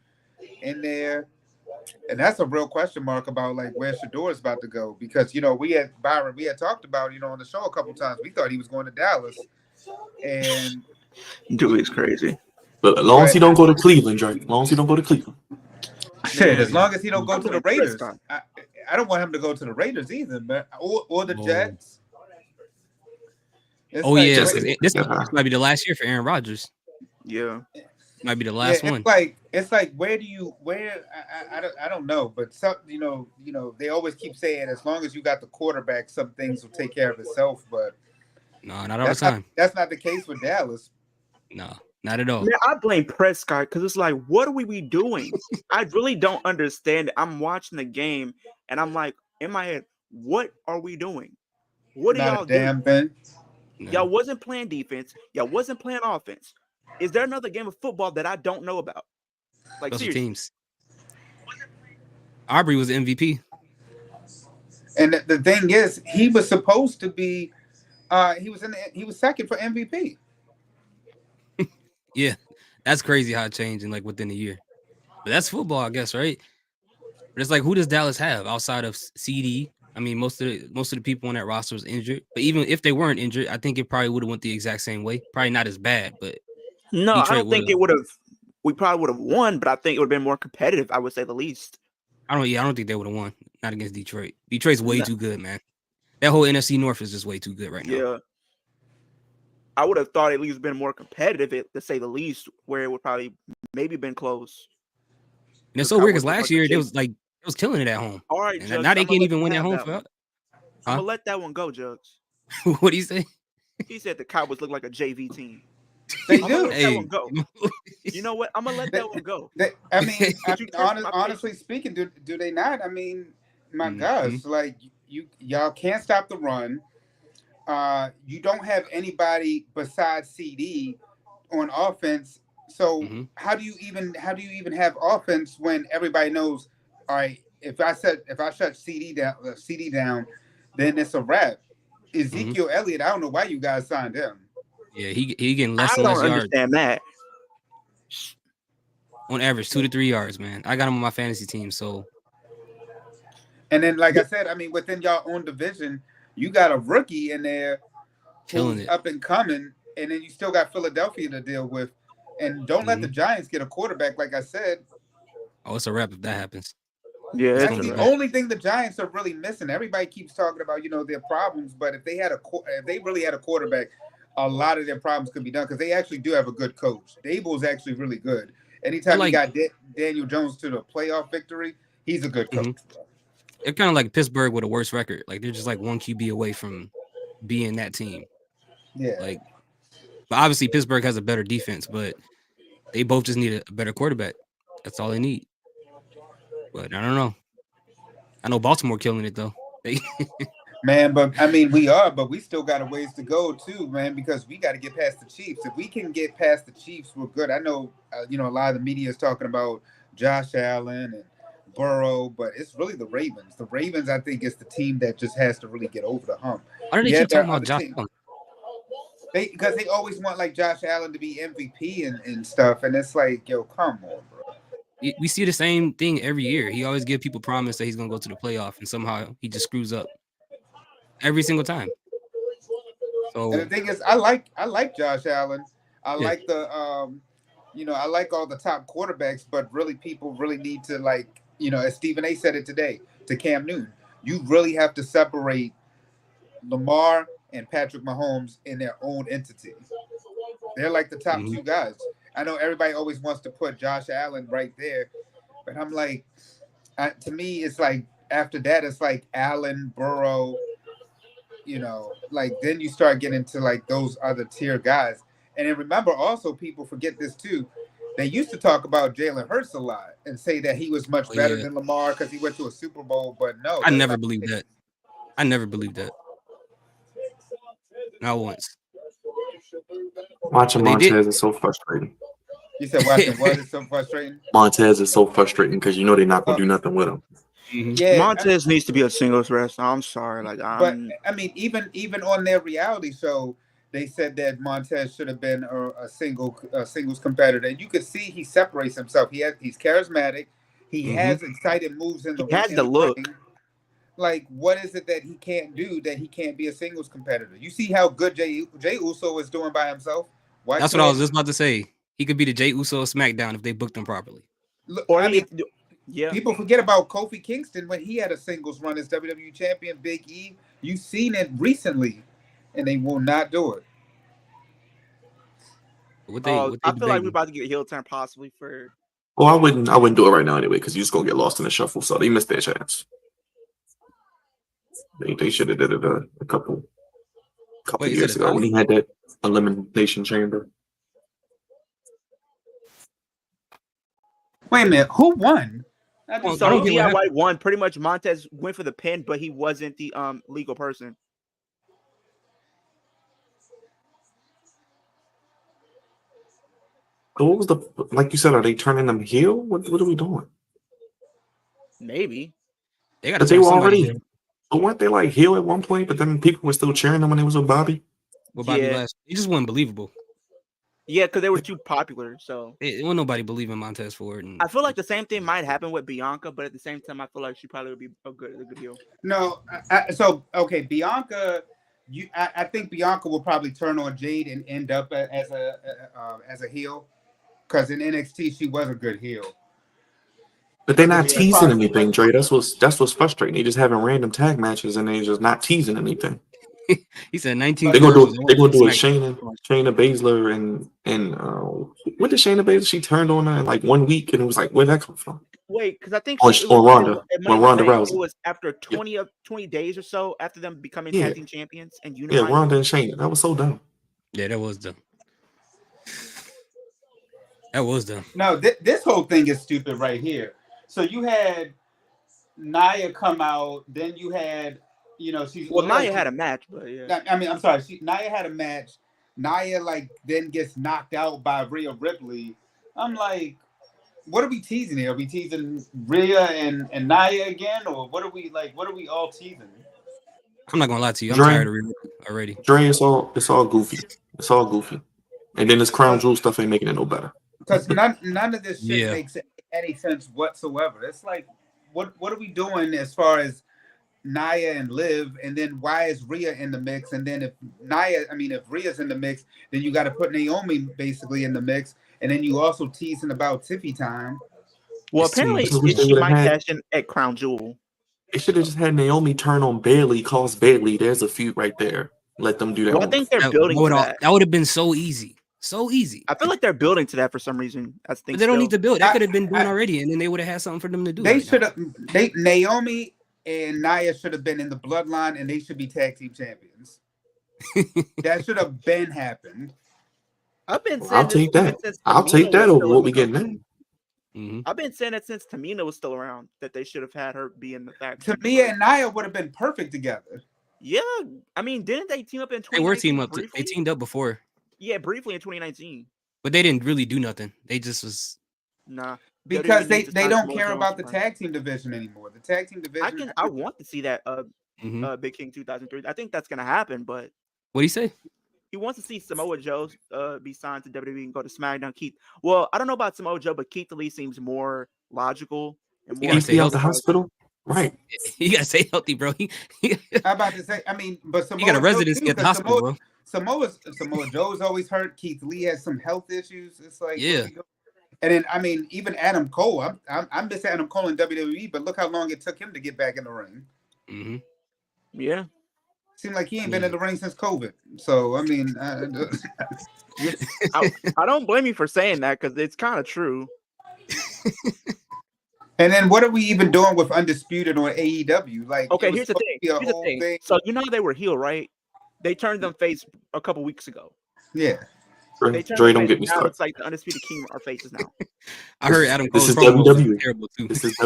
[SPEAKER 5] in there. And that's a real question mark about like where Shador is about to go because we had talked about on the show a couple times. We thought he was going to Dallas, and
[SPEAKER 3] Dude is crazy.
[SPEAKER 1] But as long as he don't go to Cleveland, Drake. As long as he don't go to Cleveland.
[SPEAKER 5] Shit, as long as he don't go
[SPEAKER 3] I'm
[SPEAKER 5] to the
[SPEAKER 3] blaming
[SPEAKER 5] Raiders,
[SPEAKER 3] Prescott.
[SPEAKER 5] I don't want him to go to the Raiders either, but or the Jets. It's
[SPEAKER 2] Oh
[SPEAKER 5] like,
[SPEAKER 2] yes,
[SPEAKER 1] Just-
[SPEAKER 2] because this might be the last year for Aaron Rodgers.
[SPEAKER 3] Yeah.
[SPEAKER 2] Might be the last
[SPEAKER 5] yeah,
[SPEAKER 2] one.
[SPEAKER 5] it's like where I don't know, but some they always keep saying as long as you got the quarterback, some things will take care of itself, but
[SPEAKER 2] No, not all the time.
[SPEAKER 5] That's not the case with Dallas.
[SPEAKER 2] No, not at all.
[SPEAKER 3] Man, I blame Prescott because it's like, what are we doing? I really don't understand it. I'm watching the game and I'm like, in my head, what are we doing? What do
[SPEAKER 5] Not
[SPEAKER 3] y'all
[SPEAKER 5] a damn
[SPEAKER 3] do?
[SPEAKER 5] thing.
[SPEAKER 2] No.
[SPEAKER 3] Y'all wasn't playing defense. Y'all wasn't playing offense. Is there another game of football that I don't know about? Like
[SPEAKER 2] Special
[SPEAKER 3] seriously.
[SPEAKER 2] teams. Aubrey was the MVP.
[SPEAKER 5] And the thing is, he was supposed to be. He was second for MVP.
[SPEAKER 2] Yeah, that's crazy how it changed in like within a year. But that's football, I guess, right? But it's like, who does Dallas have outside of CD? I mean, most of the people on that roster was injured. But even if they weren't injured, I think it probably would have went the exact same way. Probably not as bad, but
[SPEAKER 3] No, I
[SPEAKER 2] Detroit
[SPEAKER 3] don't think
[SPEAKER 2] would've-
[SPEAKER 3] it would have. We probably would have won, but I think it would have been more competitive. I would say the least.
[SPEAKER 2] I don't think they would have won. Not against Detroit. Detroit's way
[SPEAKER 3] No.
[SPEAKER 2] too good, man. That whole NFC North is just way too good right now.
[SPEAKER 3] Yeah. I would have thought at least been more competitive, to say the least, where it would probably maybe been close.
[SPEAKER 2] And it's so weird because last year it was killing it at home.
[SPEAKER 3] All right,
[SPEAKER 2] And
[SPEAKER 3] Jugs,
[SPEAKER 2] now they
[SPEAKER 3] I'ma
[SPEAKER 2] can't
[SPEAKER 3] let
[SPEAKER 2] even
[SPEAKER 3] you
[SPEAKER 2] win at
[SPEAKER 3] have
[SPEAKER 2] home
[SPEAKER 3] that
[SPEAKER 2] for
[SPEAKER 3] one. I'm gonna let that one go, Jugs.
[SPEAKER 2] what do you say?
[SPEAKER 3] He said the Cowboys look like a JV team.
[SPEAKER 5] They
[SPEAKER 3] I'm gonna
[SPEAKER 5] do.
[SPEAKER 3] let that one go. You know what? I'm gonna let that one go.
[SPEAKER 5] I mean,
[SPEAKER 3] You touched my
[SPEAKER 5] honestly speaking, do they not? I mean, my
[SPEAKER 2] Mhm.
[SPEAKER 5] gosh, like y'all can't stop the run. You don't have anybody besides CD on offense. So
[SPEAKER 2] Mhm.
[SPEAKER 5] how do you even have offense when everybody knows? All right, if I shut CD down, then it's a wrap. Ezekiel Elliott, I don't know why you guys signed him.
[SPEAKER 2] Yeah, he getting less
[SPEAKER 3] I
[SPEAKER 2] and
[SPEAKER 3] don't
[SPEAKER 2] less yards
[SPEAKER 3] understand that.
[SPEAKER 2] on average, 2 to 3 yards, man. I got him on my fantasy team, so
[SPEAKER 5] And then, like I said, I mean, within y'all own division, you got a rookie in there
[SPEAKER 2] killing
[SPEAKER 5] who's
[SPEAKER 2] it.
[SPEAKER 5] up and coming, and then you still got Philadelphia to deal with. And don't let the Giants get a quarterback, like I said.
[SPEAKER 2] Oh, it's a wrap if that happens.
[SPEAKER 3] Yeah,
[SPEAKER 2] It's
[SPEAKER 5] That's
[SPEAKER 2] gonna
[SPEAKER 5] the
[SPEAKER 2] be
[SPEAKER 5] only thing the Giants are really missing. Everybody keeps talking about, their problems, but if they really had a quarterback, a lot of their problems could be done because they actually do have a good coach. Dable's actually really good. Anytime
[SPEAKER 2] like-
[SPEAKER 5] you got Daniel Jones to the playoff victory, he's a good coach.
[SPEAKER 2] They're kind of like Pittsburgh with a worse record. Like they're just like one QB away from being that team.
[SPEAKER 5] Yeah.
[SPEAKER 2] Like, but obviously Pittsburgh has a better defense, but they both just need a better quarterback. That's all they need. But I don't know. I know Baltimore killing it though.
[SPEAKER 5] Man, but I mean, but we still got a ways to go too, man, because we got to get past the Chiefs. If we can get past the Chiefs, we're good. I know, a lot of the media is talking about Josh Allen and Burrow, but it's really the Ravens. The Ravens, I think, is the team that just has to really get over the hump.
[SPEAKER 2] Why do they keep talking about Josh Allen?
[SPEAKER 5] Because they always want like Josh Allen to be MVP and stuff, and it's like, yo, come on, bro.
[SPEAKER 2] We see the same thing every year. He always give people promise that he's gonna go to the playoff, and somehow he just screws up every single time. So,
[SPEAKER 5] and the thing is, I like Josh Allen. I like the I like all the top quarterbacks, but really people really need to like, as Stephen A said it today to Cam Newton, you really have to separate Lamar and Patrick Mahomes in their own entity. They're like the top two guys. I know everybody always wants to put Josh Allen right there, but I'm like, to me, it's like after that, it's like Allen, Burrow, like then you start getting to like those other tier guys. And then remember, also people forget this too. They used to talk about Jalen Hurts a lot and say that he was much better than Lamar because he went to a Super Bowl, but no.
[SPEAKER 2] I never believed that. I never believed that. Not once.
[SPEAKER 1] Watching Montez is so frustrating.
[SPEAKER 5] You said watching what is so frustrating?
[SPEAKER 1] Montez is so frustrating because they're not gonna do nothing with him.
[SPEAKER 5] Yeah,
[SPEAKER 3] Montez needs to be a singles wrestler. I'm sorry,
[SPEAKER 5] but I mean, even on their reality show, they said that Montez should have been a singles competitor. And you could see he separates himself. He's charismatic. He has exciting moves in the
[SPEAKER 3] He has the look.
[SPEAKER 5] ring. Like, what is it that he can't do that he can't be a singles competitor? You see how good Jay Uso is doing by himself?
[SPEAKER 2] That's what I was just about to say. He could be the Jay Uso of SmackDown if they booked him properly.
[SPEAKER 5] Look,
[SPEAKER 3] Or
[SPEAKER 5] I mean,
[SPEAKER 3] yeah.
[SPEAKER 5] people forget about Kofi Kingston when he had a singles run as WWE champion. Big E, you've seen it recently, and they will not do it.
[SPEAKER 3] I feel like we're about to get a heel turn possibly for.
[SPEAKER 1] Well, I wouldn't do it right now anyway because you're just gonna get lost in the shuffle. So they missed their chance. They should have did it a couple years ago when he had that elimination chamber.
[SPEAKER 5] Wait a minute, who won?
[SPEAKER 3] So DIY won. Pretty much Montez went for the pin, but he wasn't the legal person.
[SPEAKER 1] So what was the like you said? Are they turning them heel? What are we doing?
[SPEAKER 3] Maybe.
[SPEAKER 2] They got to
[SPEAKER 1] But they
[SPEAKER 2] turn
[SPEAKER 1] were
[SPEAKER 2] somebody
[SPEAKER 1] already.
[SPEAKER 2] heel.
[SPEAKER 1] But weren't they like heel at one point? But then people were still cheering them when it was with Bobby.
[SPEAKER 2] With Bobby
[SPEAKER 3] Yeah.
[SPEAKER 2] Lashley. He just wasn't believable.
[SPEAKER 3] Yeah, because they were too popular. So
[SPEAKER 2] It wasn't nobody believing Montez Ford. And
[SPEAKER 3] I feel like the same thing might happen with Bianca, but at the same time, I feel like she probably would be a good heel.
[SPEAKER 5] No, so okay, Bianca. I think Bianca will probably turn on Jade and end up as a heel, because in NXT she was a good heel.
[SPEAKER 1] But they're not
[SPEAKER 5] Yeah.
[SPEAKER 1] teasing anything, Dre. That's what's frustrating. They just having random tag matches and they just not teasing anything.
[SPEAKER 2] he said 19.
[SPEAKER 1] They're gonna do a
[SPEAKER 2] SmackDown.
[SPEAKER 1] Shayna Baszler and what did Shayna Baszler? She turned on her in like 1 week and it was like, where'd that come from?
[SPEAKER 3] Wait, because I think
[SPEAKER 1] Or Ronda.
[SPEAKER 3] it
[SPEAKER 1] Or Ronda Rousey.
[SPEAKER 3] It was after 20 days or so after them becoming
[SPEAKER 1] Yeah.
[SPEAKER 3] tag team champions and
[SPEAKER 1] Yeah,
[SPEAKER 3] unifying.
[SPEAKER 1] Ronda and Shayna. That was so dumb.
[SPEAKER 2] Yeah, that was dumb. That was dumb.
[SPEAKER 5] No, this whole thing is stupid right here. So you had Nia come out, then you had, she's
[SPEAKER 3] Nia had a match, but yeah.
[SPEAKER 5] I mean, I'm sorry, Nia had a match. Nia then gets knocked out by Rhea Ripley. I'm like, what are we teasing here? Are we teasing Rhea and Nia again, or what are we all teasing?
[SPEAKER 2] I'm not gonna lie to you. I'm
[SPEAKER 1] Dre,
[SPEAKER 2] tired of Rhea already.
[SPEAKER 1] Dre, it's all goofy. It's all goofy. And then this Crown Jewel stuff ain't making it no better.
[SPEAKER 5] Because none of this shit
[SPEAKER 2] Yeah.
[SPEAKER 5] makes any sense whatsoever. It's like, what are we doing as far as Nia and Liv, and then why is Rhea in the mix? And then if Rhea's in the mix, then you got to put Naomi basically in the mix, and then you also teasing about Tiffy time.
[SPEAKER 3] Well,
[SPEAKER 2] It's
[SPEAKER 3] apparently
[SPEAKER 1] too much.
[SPEAKER 3] she might cash in at Crown Jewel.
[SPEAKER 1] They should have just had Naomi turn on Bailey, cost Bailey. There's a feud right there. Let them do that.
[SPEAKER 3] Well, I think they're building to that.
[SPEAKER 2] That would have been so easy. So easy.
[SPEAKER 3] I feel like they're building to that for some reason.
[SPEAKER 2] But they don't need to build. That could have been done
[SPEAKER 5] I-
[SPEAKER 2] already, and then they would have had something for them to do.
[SPEAKER 5] They
[SPEAKER 2] right
[SPEAKER 5] should have. Naomi and Nia should have been in the bloodline, and they should be tag team champions. That should have been happened.
[SPEAKER 3] I've been saying
[SPEAKER 1] I'll take that. I'll take that over what we get now.
[SPEAKER 2] Mm-hmm.
[SPEAKER 3] I've been saying that since Tamina was still around, that they should have had her be in the fact.
[SPEAKER 5] Tamina and Nia would have been perfect together.
[SPEAKER 3] Yeah, I mean, didn't they team up in 2019?
[SPEAKER 2] They were teamed up.
[SPEAKER 3] Briefly?
[SPEAKER 2] They teamed up before,
[SPEAKER 3] Yeah, briefly in 2019.
[SPEAKER 2] but they didn't really do nothing. They just was.
[SPEAKER 3] Nah,
[SPEAKER 5] Because
[SPEAKER 3] WWE
[SPEAKER 5] they
[SPEAKER 3] needs to sign
[SPEAKER 5] don't
[SPEAKER 3] Samoa
[SPEAKER 5] care
[SPEAKER 3] Joe
[SPEAKER 5] about the
[SPEAKER 3] somewhere.
[SPEAKER 5] tag team division anymore. The tag team division.
[SPEAKER 3] I want to see that
[SPEAKER 2] Mhm.
[SPEAKER 3] Big King 2003. I think that's gonna happen, but
[SPEAKER 2] What do you say?
[SPEAKER 3] he wants to see Samoa Joe be signed to WWE and go to SmackDown. Well, I don't know about Samoa Joe, but Keith Lee seems more logical and more.
[SPEAKER 2] gotta
[SPEAKER 1] He's
[SPEAKER 2] stay
[SPEAKER 1] out the
[SPEAKER 2] healthy.
[SPEAKER 1] hospital, right?
[SPEAKER 2] You gotta stay healthy, bro.
[SPEAKER 5] I'm about to say. I mean, but Samoa
[SPEAKER 2] You got a
[SPEAKER 5] Joe
[SPEAKER 2] residency
[SPEAKER 5] too,
[SPEAKER 2] at the
[SPEAKER 5] 'cause
[SPEAKER 2] hospital, bro.
[SPEAKER 5] Samoa Joe's always hurt. Keith Lee has some health issues. It's like,
[SPEAKER 2] Yeah.
[SPEAKER 5] what are we doing? And then I mean, even Adam Cole. I'm missing Adam Cole in WWE, but look how long it took him to get back in the ring.
[SPEAKER 2] Mm-hmm.
[SPEAKER 3] Yeah,
[SPEAKER 5] Seemed like he ain't been in the ring since COVID. So I mean,
[SPEAKER 3] I don't blame you for saying that because it's kind of true.
[SPEAKER 5] and then what are we even doing with Undisputed on AEW? Like,
[SPEAKER 3] Okay,
[SPEAKER 5] it was
[SPEAKER 3] here's the
[SPEAKER 5] supposed
[SPEAKER 3] thing.
[SPEAKER 5] to be a whole thing.
[SPEAKER 3] So you know how they were heel, right? They turned them face a couple weeks ago.
[SPEAKER 5] Yeah.
[SPEAKER 3] They turned
[SPEAKER 1] Dre,
[SPEAKER 3] them
[SPEAKER 1] don't
[SPEAKER 3] face.
[SPEAKER 1] get me
[SPEAKER 3] Now
[SPEAKER 1] started.
[SPEAKER 3] it's like the Undisputed King are faces now.
[SPEAKER 2] I heard Adam
[SPEAKER 1] This
[SPEAKER 2] Cole's
[SPEAKER 1] is
[SPEAKER 2] promo was
[SPEAKER 1] WWE.
[SPEAKER 2] terrible too.
[SPEAKER 1] This is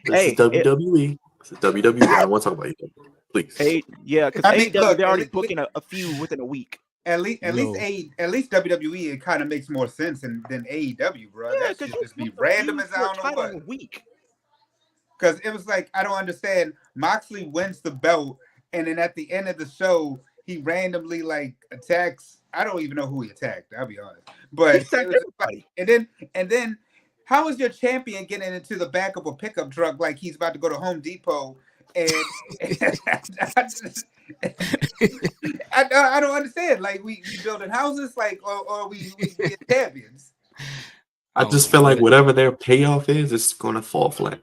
[SPEAKER 3] Hey,
[SPEAKER 1] WWE. This is WWE. I don't want to talk about it. Please.
[SPEAKER 3] Yeah, because
[SPEAKER 5] I mean,
[SPEAKER 3] AEW
[SPEAKER 5] look,
[SPEAKER 3] they're already
[SPEAKER 5] at least-
[SPEAKER 3] booking a few within a week.
[SPEAKER 5] At least
[SPEAKER 2] No.
[SPEAKER 5] WWE, it kind of makes more sense than AEW, bro.
[SPEAKER 3] Yeah,
[SPEAKER 5] That should
[SPEAKER 3] because
[SPEAKER 5] just be random as I don't know what.
[SPEAKER 3] A week.
[SPEAKER 5] Because it was like, I don't understand. Moxley wins the belt, and then at the end of the show, he randomly like attacks. I don't even know who he attacked. I'll be honest. But
[SPEAKER 3] He attacked
[SPEAKER 5] it was like, and then how is your champion getting into the back of a pickup truck like he's about to go to Home Depot? And I don't understand. Like we building houses, like or we get champions.
[SPEAKER 1] I just feel like whatever their payoff is, it's gonna fall flat.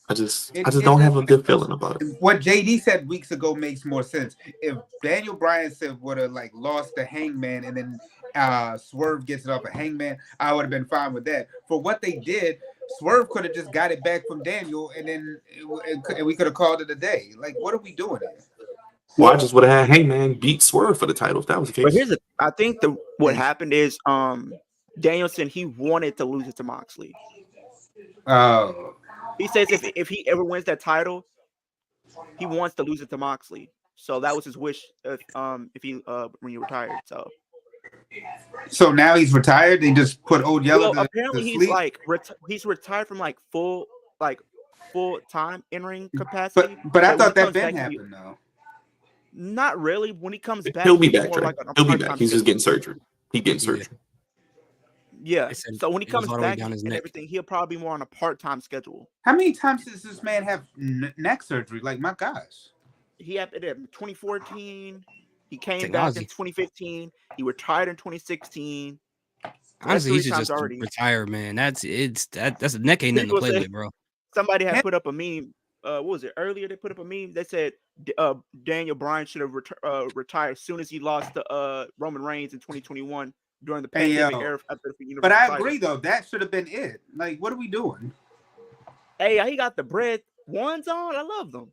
[SPEAKER 1] I just don't have a good feeling about it.
[SPEAKER 5] What JD said weeks ago makes more sense. If Daniel Bryan said would have like lost the Hangman and then Swerve gets it off a Hangman, I would have been fine with that. For what they did, Swerve could have just got it back from Daniel, and then we could have called it a day. Like, what are we doing here?
[SPEAKER 1] Well, I just would have had Hangman beat Swerve for the title if that was the case.
[SPEAKER 3] But I think what happened is Danielson, he wanted to lose it to Moxley.
[SPEAKER 5] Oh.
[SPEAKER 3] He says if he ever wins that title, he wants to lose it to Moxley. So that was his wish if he when he retired. So
[SPEAKER 5] So now he's retired. They just put Old Yeller
[SPEAKER 3] Well,
[SPEAKER 5] to
[SPEAKER 3] apparently he's
[SPEAKER 5] sleep.
[SPEAKER 3] like he's retired from like full time in ring capacity.
[SPEAKER 5] But I
[SPEAKER 3] when
[SPEAKER 5] thought
[SPEAKER 3] he
[SPEAKER 5] that
[SPEAKER 3] comes
[SPEAKER 5] been
[SPEAKER 3] back,
[SPEAKER 5] happened though.
[SPEAKER 3] Not really. When he comes back,
[SPEAKER 1] He'll be
[SPEAKER 3] be
[SPEAKER 1] back,
[SPEAKER 3] more
[SPEAKER 1] Dre.
[SPEAKER 3] like on a
[SPEAKER 1] He'll be
[SPEAKER 3] part-time
[SPEAKER 1] back. He's just
[SPEAKER 3] schedule.
[SPEAKER 1] getting surgery. He getting
[SPEAKER 2] Yeah.
[SPEAKER 1] surgery.
[SPEAKER 3] Yeah.
[SPEAKER 2] They said
[SPEAKER 3] So when he
[SPEAKER 2] it goes
[SPEAKER 3] comes
[SPEAKER 2] all the way
[SPEAKER 3] back
[SPEAKER 2] down his
[SPEAKER 3] and
[SPEAKER 2] neck.
[SPEAKER 3] everything, he'll probably be more on a part-time schedule.
[SPEAKER 5] How many times does this man have neck surgery? Like, my gosh.
[SPEAKER 3] He had it in 2014. He came
[SPEAKER 2] Technology.
[SPEAKER 3] back in 2015. He retired in 2016.
[SPEAKER 2] Honestly, he
[SPEAKER 3] That's 3
[SPEAKER 2] should
[SPEAKER 3] times
[SPEAKER 2] just
[SPEAKER 3] already.
[SPEAKER 2] retire, man. That's a neck ain't nothing to
[SPEAKER 3] People
[SPEAKER 2] play
[SPEAKER 3] say-
[SPEAKER 2] with, bro.
[SPEAKER 3] Somebody had put up a meme. What was it earlier? They put up a meme. They said Daniel Bryan should have retired as soon as he lost to Roman Reigns in 2021 during the pandemic era after the Universal
[SPEAKER 5] But I
[SPEAKER 3] title.
[SPEAKER 5] agree though. That should have been it. Like, what are we doing?
[SPEAKER 3] Hey, he got the bread ones on. I love them.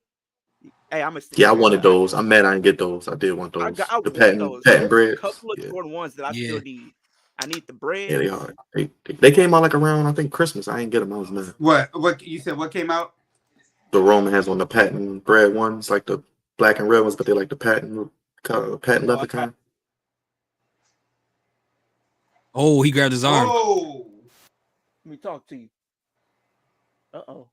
[SPEAKER 3] Hey, I'm a
[SPEAKER 1] Yeah, I wanted those. I'm mad I didn't get those. I did want those.
[SPEAKER 3] I
[SPEAKER 1] The
[SPEAKER 3] want
[SPEAKER 1] patent
[SPEAKER 3] those.
[SPEAKER 1] bread.
[SPEAKER 3] A couple of
[SPEAKER 1] Yeah.
[SPEAKER 3] Jordan ones that I
[SPEAKER 2] Yeah.
[SPEAKER 3] still need. I need the bread.
[SPEAKER 1] Yeah, they are. They came out like around, I think, Christmas. I didn't get them. I was mad.
[SPEAKER 5] What you said? What came out?
[SPEAKER 1] The Roman has on the patent bread ones, like the black and red ones, but they like the patent leather kind.
[SPEAKER 2] Oh, he grabbed his arm.
[SPEAKER 5] Oh,
[SPEAKER 3] Let me talk to you. Uh-oh.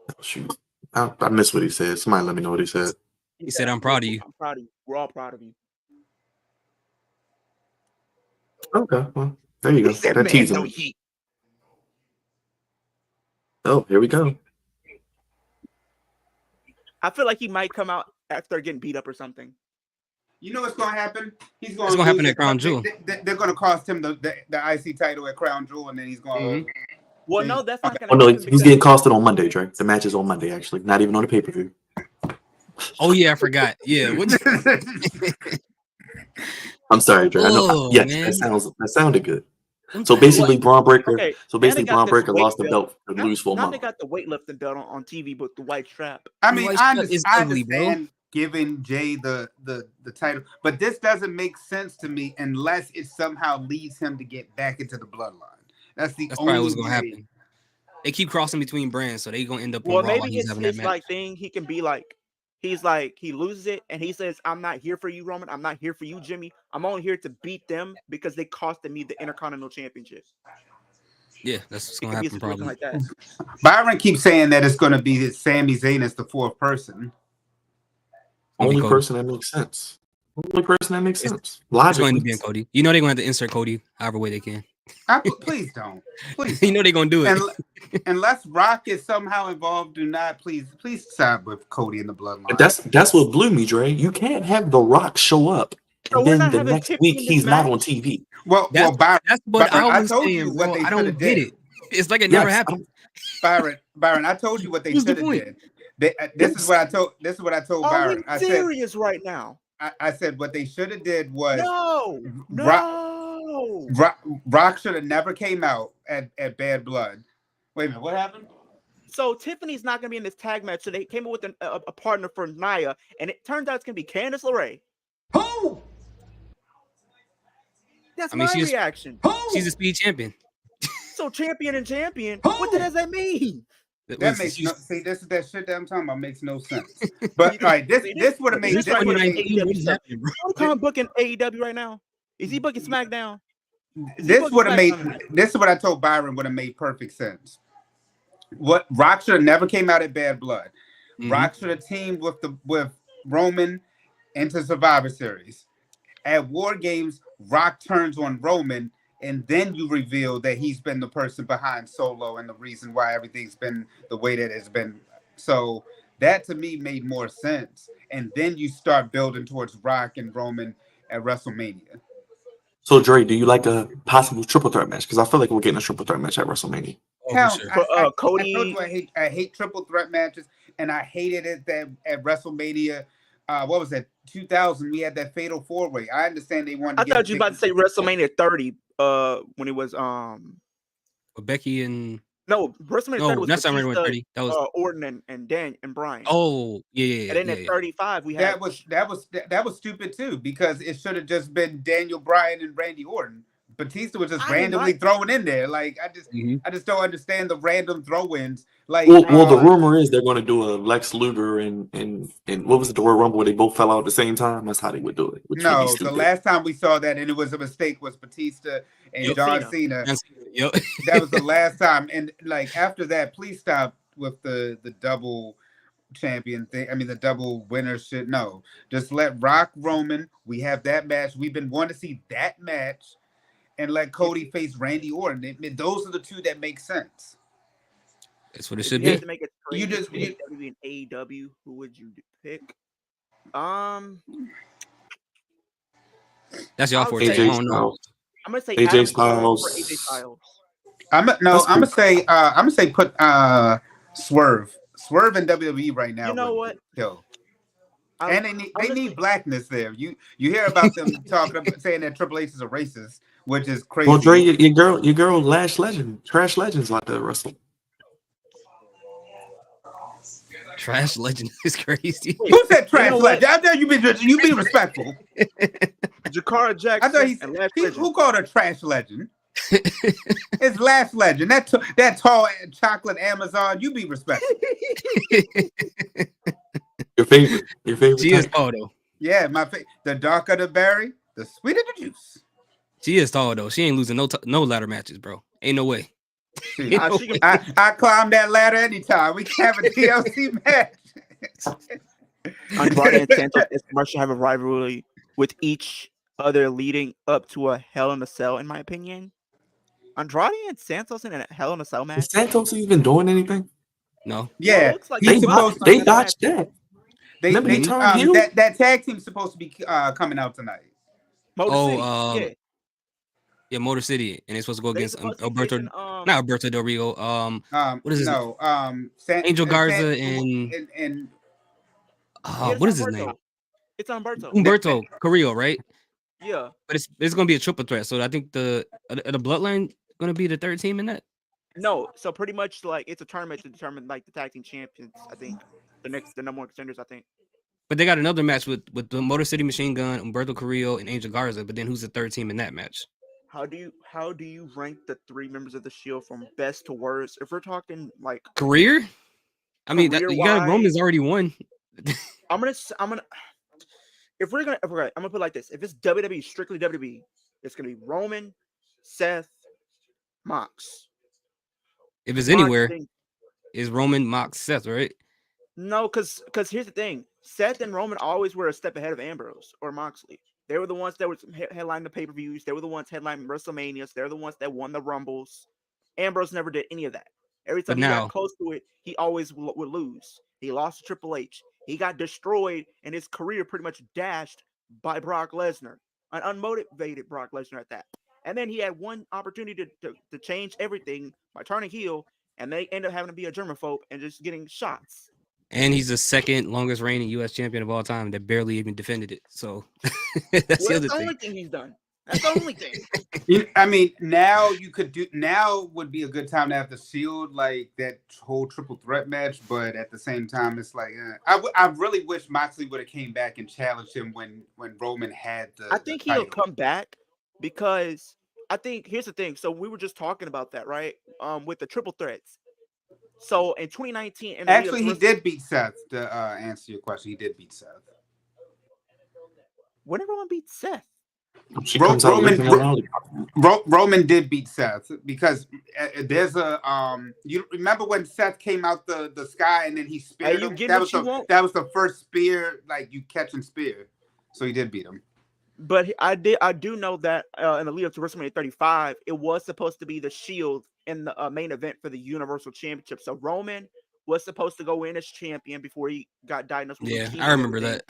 [SPEAKER 1] Oh, shoot. I missed what he said. Somebody let me know what he said.
[SPEAKER 2] He said, "I'm proud of you."
[SPEAKER 3] I'm proud of you. We're all proud of you.
[SPEAKER 1] Okay, well, there you go.
[SPEAKER 3] He said,
[SPEAKER 1] That
[SPEAKER 3] "Man,
[SPEAKER 1] teasing
[SPEAKER 3] no
[SPEAKER 1] me.
[SPEAKER 3] heat."
[SPEAKER 1] Oh, here we go.
[SPEAKER 3] I feel like he might come out after getting beat up or something.
[SPEAKER 5] you know what's going to happen? He's going.
[SPEAKER 2] It's gonna happen at Crown Jewel.
[SPEAKER 5] They're going to cost him the IC title at Crown Jewel, and then he's going.
[SPEAKER 2] Mhm.
[SPEAKER 3] Well, no, that's not going
[SPEAKER 1] Oh
[SPEAKER 3] to
[SPEAKER 1] no,
[SPEAKER 3] happen.
[SPEAKER 1] he's getting costed on Monday, Drake. The match is on Monday, actually. Not even on the pay-per-view.
[SPEAKER 2] Oh yeah, I forgot. Yeah.
[SPEAKER 1] I'm sorry, Drake. I know.
[SPEAKER 2] Oh,
[SPEAKER 1] Yes,
[SPEAKER 2] man.
[SPEAKER 1] that sounded good. So basically, Braun Breaker.
[SPEAKER 3] Okay,
[SPEAKER 1] So
[SPEAKER 3] now they
[SPEAKER 1] basically,
[SPEAKER 3] got
[SPEAKER 1] Braun
[SPEAKER 3] this
[SPEAKER 1] Breaker
[SPEAKER 3] weight
[SPEAKER 1] lost the
[SPEAKER 3] belt.
[SPEAKER 1] belt to lose for a
[SPEAKER 3] Now they
[SPEAKER 1] month.
[SPEAKER 3] got the weightlifting belt on TV with the white strap.
[SPEAKER 5] I mean,
[SPEAKER 2] White
[SPEAKER 5] I
[SPEAKER 2] strap is
[SPEAKER 5] understand
[SPEAKER 2] ugly,
[SPEAKER 5] giving Jay the title, but this doesn't make sense to me unless it somehow leads him to get back into the bloodline. That's
[SPEAKER 2] probably
[SPEAKER 5] only
[SPEAKER 2] what's gonna
[SPEAKER 5] way.
[SPEAKER 2] happen. They keep crossing between brands, so they gonna end up on
[SPEAKER 3] Well,
[SPEAKER 2] Raw while
[SPEAKER 3] maybe
[SPEAKER 2] he's having that
[SPEAKER 3] his
[SPEAKER 2] match.
[SPEAKER 3] like thing. He can be like, he loses it and he says, "I'm not here for you, Roman. I'm not here for you, Jimmy. I'm only here to beat them because they costed me the Intercontinental Championship."
[SPEAKER 2] Yeah, that's what's
[SPEAKER 3] It
[SPEAKER 2] gonna
[SPEAKER 3] could be a
[SPEAKER 2] happen
[SPEAKER 3] situation
[SPEAKER 2] probably.
[SPEAKER 3] like that.
[SPEAKER 5] Byron keeps saying that it's going to be Sami Zayn as the fourth person.
[SPEAKER 2] Gonna be
[SPEAKER 1] Only
[SPEAKER 2] Cody.
[SPEAKER 1] person that makes sense. Only person that makes sense.
[SPEAKER 2] It's going to
[SPEAKER 1] Logically.
[SPEAKER 2] be in Cody. You know they're gonna have to insert Cody however way they can.
[SPEAKER 5] Please don't. Please.
[SPEAKER 2] You know they're gonna do it.
[SPEAKER 5] Unless Rock is somehow involved, do not please side with Cody in the bloodline.
[SPEAKER 1] That's what blew me, Dre. You can't have The Rock show up
[SPEAKER 3] So
[SPEAKER 1] and
[SPEAKER 3] we're
[SPEAKER 1] then
[SPEAKER 3] not
[SPEAKER 1] the
[SPEAKER 3] having
[SPEAKER 1] next
[SPEAKER 3] Tiffany
[SPEAKER 1] week
[SPEAKER 3] in this
[SPEAKER 1] he's not
[SPEAKER 3] match?
[SPEAKER 1] on TV.
[SPEAKER 5] Well,
[SPEAKER 2] That's
[SPEAKER 5] Byron,
[SPEAKER 2] what
[SPEAKER 5] Byron,
[SPEAKER 2] I was
[SPEAKER 5] told
[SPEAKER 2] saying,
[SPEAKER 5] you
[SPEAKER 2] bro.
[SPEAKER 5] what they
[SPEAKER 2] I
[SPEAKER 5] should
[SPEAKER 2] don't
[SPEAKER 5] have
[SPEAKER 2] get
[SPEAKER 5] did.
[SPEAKER 2] it. It's like it never happened.
[SPEAKER 5] Byron, I told you what they
[SPEAKER 2] What's the
[SPEAKER 5] should have
[SPEAKER 2] point?
[SPEAKER 5] did. This is what I told
[SPEAKER 3] Are
[SPEAKER 5] Byron.
[SPEAKER 3] we
[SPEAKER 5] I said
[SPEAKER 3] serious right now?
[SPEAKER 5] I said what they should have did was
[SPEAKER 3] No.
[SPEAKER 5] Rock should have never came out at Bad Blood. Wait a minute, what happened?
[SPEAKER 3] So Tiffany's not going to be in this tag match. So they came up with a partner for Nia, and it turns out it's going to be Candice LeRae.
[SPEAKER 5] Who?
[SPEAKER 3] That's
[SPEAKER 2] I mean,
[SPEAKER 3] my
[SPEAKER 2] she's-
[SPEAKER 3] reaction.
[SPEAKER 2] She's a speed champion.
[SPEAKER 3] So champion and champion.
[SPEAKER 5] Who?
[SPEAKER 3] What does that mean?
[SPEAKER 5] That makes no see. This is that shit that I'm talking about makes no sense. But all right, this would have made
[SPEAKER 3] This
[SPEAKER 5] this would have made
[SPEAKER 2] 2019, what is happening, bro?
[SPEAKER 3] Tom booking AEW right now. Is he booking SmackDown?
[SPEAKER 5] this would have made this is what I told Byron would have made perfect sense. What Rock should have never came out at Bad Blood.
[SPEAKER 2] Mhm.
[SPEAKER 5] Rock should have teamed with Roman into Survivor Series. At War Games, Rock turns on Roman, and then you reveal that he's been the person behind Solo and the reason why everything's been the way that it's been. So that to me made more sense. And then you start building towards Rock and Roman at WrestleMania.
[SPEAKER 1] So Dre, do you like a possible triple threat match? Because I feel like we're getting a triple threat match at WrestleMania.
[SPEAKER 2] Oh,
[SPEAKER 5] Hell,
[SPEAKER 2] for sure.
[SPEAKER 3] Cody.
[SPEAKER 5] I told you I hate triple threat matches, and I hated it that at WrestleMania. What was that? 2000. We had that fatal four way. I understand they wanted.
[SPEAKER 3] I thought you were about to say WrestleMania 30. When it was
[SPEAKER 2] With Becky and
[SPEAKER 3] no WrestleMania 30
[SPEAKER 2] no,
[SPEAKER 3] was
[SPEAKER 2] that's not
[SPEAKER 3] Batista,
[SPEAKER 2] 30. That was
[SPEAKER 3] Orton and Dan and Brian.
[SPEAKER 2] oh yeah.
[SPEAKER 3] And then at 35 we had
[SPEAKER 5] that was stupid too, because it should have just been Daniel Bryan and Randy Orton. Batista was just
[SPEAKER 3] I did
[SPEAKER 5] randomly
[SPEAKER 3] not-
[SPEAKER 5] thrown in there. Like I just don't understand the random throw-ins. Like
[SPEAKER 1] Well, the rumor is they're going to do a Lex Luger and what was it, the Royal Rumble where they both fell out at the same time? That's how they would do it. Which would be
[SPEAKER 5] no,
[SPEAKER 1] stupid.
[SPEAKER 5] the last time we saw that and it was a mistake was Batista and John Cena.
[SPEAKER 2] Yep.
[SPEAKER 5] That was the last time. And like after that, please stop with the double champion thing. I mean the double winner shit. No, just let Rock Roman. We have that match. We've been wanting to see that match, and let Cody face Randy Orton. Those are the two that make sense.
[SPEAKER 2] That's what it should
[SPEAKER 3] You
[SPEAKER 2] be.
[SPEAKER 3] have to make it
[SPEAKER 5] You
[SPEAKER 3] straight
[SPEAKER 5] just-
[SPEAKER 3] between WWE and AEW. Who would you pick?
[SPEAKER 2] That's y'all
[SPEAKER 3] I would
[SPEAKER 2] forte.
[SPEAKER 3] say-
[SPEAKER 2] I don't know.
[SPEAKER 3] I'm gonna say
[SPEAKER 1] AJ
[SPEAKER 3] Adam Cole for
[SPEAKER 1] Styles.
[SPEAKER 3] AJ Styles.
[SPEAKER 5] I'm
[SPEAKER 1] That's
[SPEAKER 5] gonna say put Swerve in WWE right now.
[SPEAKER 3] You know
[SPEAKER 5] would
[SPEAKER 3] what?
[SPEAKER 5] kill.
[SPEAKER 3] I'm-
[SPEAKER 5] And they need blackness there. You hear about them saying that Triple H is a racist, which is crazy.
[SPEAKER 1] Well, Dre, your girl, Lash Legend, Trash Legend's about to wrestle.
[SPEAKER 2] Trash Legend is crazy.
[SPEAKER 5] Who said trash
[SPEAKER 3] know what?
[SPEAKER 5] legend? I thought you be respectful.
[SPEAKER 3] Jakara
[SPEAKER 5] I
[SPEAKER 3] Jackson
[SPEAKER 5] thought
[SPEAKER 3] and Lash Legend.
[SPEAKER 5] who called her trash legend? It's Lash Legend. That tall chocolate Amazon. You be respectful.
[SPEAKER 1] Your favorite
[SPEAKER 2] She is
[SPEAKER 1] type.
[SPEAKER 2] tall though.
[SPEAKER 5] Yeah, the darker the berry, the sweeter the juice.
[SPEAKER 2] She is tall though. She ain't losing no ladder matches, bro. Ain't no way.
[SPEAKER 3] She can-
[SPEAKER 5] I climb that ladder anytime. We can have a TLC match.
[SPEAKER 3] Andrade and Santos and Marshall have a rivalry with each other leading up to a Hell in a Cell, in my opinion. Andrade and Santos in a Hell in a Cell
[SPEAKER 1] Is
[SPEAKER 3] match.
[SPEAKER 1] Santos even doing anything?
[SPEAKER 2] No.
[SPEAKER 5] Yeah,
[SPEAKER 3] looks like
[SPEAKER 5] he's
[SPEAKER 3] he
[SPEAKER 5] supposed
[SPEAKER 1] They
[SPEAKER 5] to.
[SPEAKER 1] dodged that.
[SPEAKER 5] They,
[SPEAKER 1] Remember he turned heel?
[SPEAKER 5] that tag team's supposed to be coming out tonight.
[SPEAKER 3] Motor City.
[SPEAKER 2] Yeah, Motor City, and it's supposed to go
[SPEAKER 3] They
[SPEAKER 2] against
[SPEAKER 3] supposed to be
[SPEAKER 2] Alberto,
[SPEAKER 3] facing,
[SPEAKER 2] not Alberto Del Rio. What is his
[SPEAKER 5] no,
[SPEAKER 2] Angel Garza and
[SPEAKER 3] Yeah, it's
[SPEAKER 2] what is his
[SPEAKER 3] Humberto.
[SPEAKER 2] name?
[SPEAKER 3] It's Humberto.
[SPEAKER 2] Humberto Carrillo, right?
[SPEAKER 3] Yeah.
[SPEAKER 2] But it's gonna be a triple threat. So I think the Bloodline gonna be the third team in that.
[SPEAKER 3] No, so pretty much like it's a tournament to determine like the tag team champions. I think the number one contenders. I think.
[SPEAKER 2] But they got another match with the Motor City Machine Gun, Humberto Carrillo, and Angel Garza. But then who's the third team in that match?
[SPEAKER 3] How do you rank the three members of the Shield from best to worst? If we're talking like
[SPEAKER 2] Career? I mean, you got
[SPEAKER 3] Career-wise-
[SPEAKER 2] Roman's already won.
[SPEAKER 3] I'm gonna if we're gonna I'm gonna put it like this. If it's WWE, strictly WWE, it's gonna be Roman, Seth, Mox.
[SPEAKER 2] If it's
[SPEAKER 3] Mox
[SPEAKER 2] anywhere,
[SPEAKER 3] thing-
[SPEAKER 2] is Roman, Mox, Seth, right?
[SPEAKER 3] No, because here's the thing: Seth and Roman always were a step ahead of Ambrose or Moxley. They were the ones that were headlining the pay-per-views. They were the ones headlining WrestleManias. They're the ones that won the Rumbles. Ambrose never did any of that. Every time he got close to it, he always would lose. He lost to Triple H. He got destroyed, and his career pretty much dashed by Brock Lesnar, an unmotivated Brock Lesnar at that. And then he had one opportunity to change everything by turning heel, and they end up having to be a germaphobe and just getting shots.
[SPEAKER 2] And he's the second longest reigning U.S. champion of all time that barely even defended it. So that's the other
[SPEAKER 3] the
[SPEAKER 2] thing.
[SPEAKER 3] only thing he's done. That's the only thing.
[SPEAKER 5] I mean, now would be a good time to have the Shield like that whole triple threat match, but at the same time, it's like I really wish Moxley would have came back and challenged him when Roman had the.
[SPEAKER 3] I think
[SPEAKER 5] the
[SPEAKER 3] he'll
[SPEAKER 5] title.
[SPEAKER 3] come back because I think here's the thing. So we were just talking about that, right? With the triple threats. So in 2019,
[SPEAKER 5] Actually, he did beat Seth. To answer your question, he did beat Seth.
[SPEAKER 3] When everyone beat Seth.
[SPEAKER 1] She comes out looking around.
[SPEAKER 5] Roman did beat Seth because there's a you remember when Seth came out the sky and then he speared him? That was the first spear, like you catch and spear. So he did beat him.
[SPEAKER 3] But I do know that in the lead up to WrestleMania 35, it was supposed to be the Shield in the main event for the Universal Championship. So Roman was supposed to go in as champion before he got diagnosed with leukemia.
[SPEAKER 2] I remember that.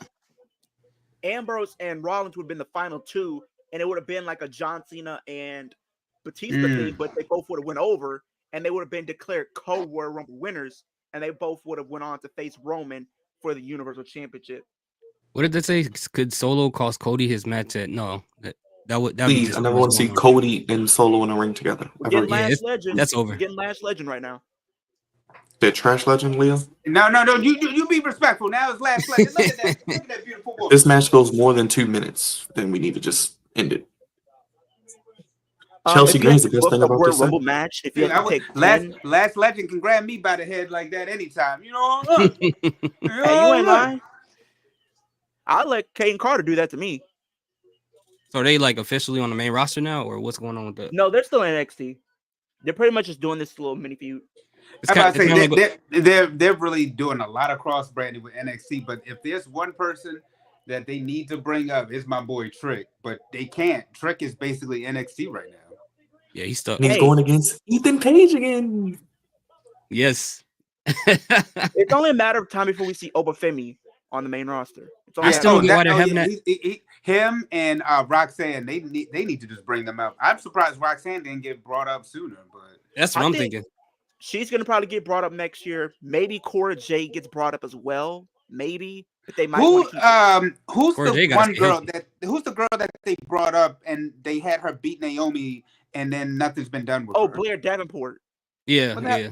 [SPEAKER 3] Ambrose and Rollins would have been the final two, and it would have been like a John Cena and Batista thing, but they both would have went over, and they would have been declared co-Royal Rumble winners, and they both would have went on to face Roman for the Universal Championship.
[SPEAKER 2] What did they say? Could Solo cost Cody his match at no? That would
[SPEAKER 1] please. I never want to see Cody and Solo in a ring together.
[SPEAKER 2] That's over.
[SPEAKER 3] Getting Lash Legend right now.
[SPEAKER 1] That Trash Legend, Leo.
[SPEAKER 5] No. You be respectful. Now it's Lash Legend. Look at that. Look at that beautiful woman.
[SPEAKER 1] This match goes more than 2 minutes. Then we need to just end it. Chelsea
[SPEAKER 3] if you had
[SPEAKER 1] Green's the
[SPEAKER 3] to
[SPEAKER 1] best
[SPEAKER 3] book
[SPEAKER 1] thing
[SPEAKER 3] a
[SPEAKER 1] about
[SPEAKER 3] Royal
[SPEAKER 1] this set.
[SPEAKER 3] Rumble match, if you
[SPEAKER 5] Dude,
[SPEAKER 3] had
[SPEAKER 5] I
[SPEAKER 3] to
[SPEAKER 5] would,
[SPEAKER 3] pick
[SPEAKER 5] last
[SPEAKER 3] 10,
[SPEAKER 5] last legend can grab me by the head like that anytime. You know, look. You
[SPEAKER 3] hey, you
[SPEAKER 5] know,
[SPEAKER 3] ain't
[SPEAKER 5] look.
[SPEAKER 3] lying. I'll let Caden Carter do that to me.
[SPEAKER 2] So are they like officially on the main roster now, or what's going on with that?
[SPEAKER 3] No, they're still in NXT. They're pretty much just doing this little mini feud.
[SPEAKER 2] It's
[SPEAKER 5] I'm about to
[SPEAKER 2] it's
[SPEAKER 5] say
[SPEAKER 2] kinda like
[SPEAKER 5] they're really doing a lot of cross branding with NXT. But if there's one person that they need to bring up, it's my boy Trick. But they can't. Trick is basically NXT right now.
[SPEAKER 2] yeah, he's stuck.
[SPEAKER 1] And he's
[SPEAKER 3] Hey.
[SPEAKER 1] going against Ethan Page again.
[SPEAKER 2] Yes.
[SPEAKER 3] It's only a matter of time before we see Obafemi on the main roster. It's only
[SPEAKER 2] I
[SPEAKER 3] a
[SPEAKER 2] still
[SPEAKER 3] matter
[SPEAKER 2] don't
[SPEAKER 3] of
[SPEAKER 2] get why they're having that.
[SPEAKER 5] Him and Roxanne, they need to just bring them up. I'm surprised Roxanne didn't get brought up sooner, but
[SPEAKER 2] That's what
[SPEAKER 3] I
[SPEAKER 2] I'm
[SPEAKER 3] think-
[SPEAKER 2] thinking.
[SPEAKER 3] She's gonna probably get brought up next year. Maybe Cora Jade gets brought up as well. Maybe, but they might want to keep it.
[SPEAKER 5] who's
[SPEAKER 2] Corey J
[SPEAKER 5] the
[SPEAKER 2] gotta
[SPEAKER 5] one
[SPEAKER 2] stay
[SPEAKER 5] girl
[SPEAKER 2] healthy.
[SPEAKER 5] who's the girl that they brought up and they had her beat Naomi and then nothing's been done with
[SPEAKER 3] Oh,
[SPEAKER 5] her?
[SPEAKER 3] Blair Davenport.
[SPEAKER 2] Yeah,
[SPEAKER 5] What the-
[SPEAKER 2] yeah.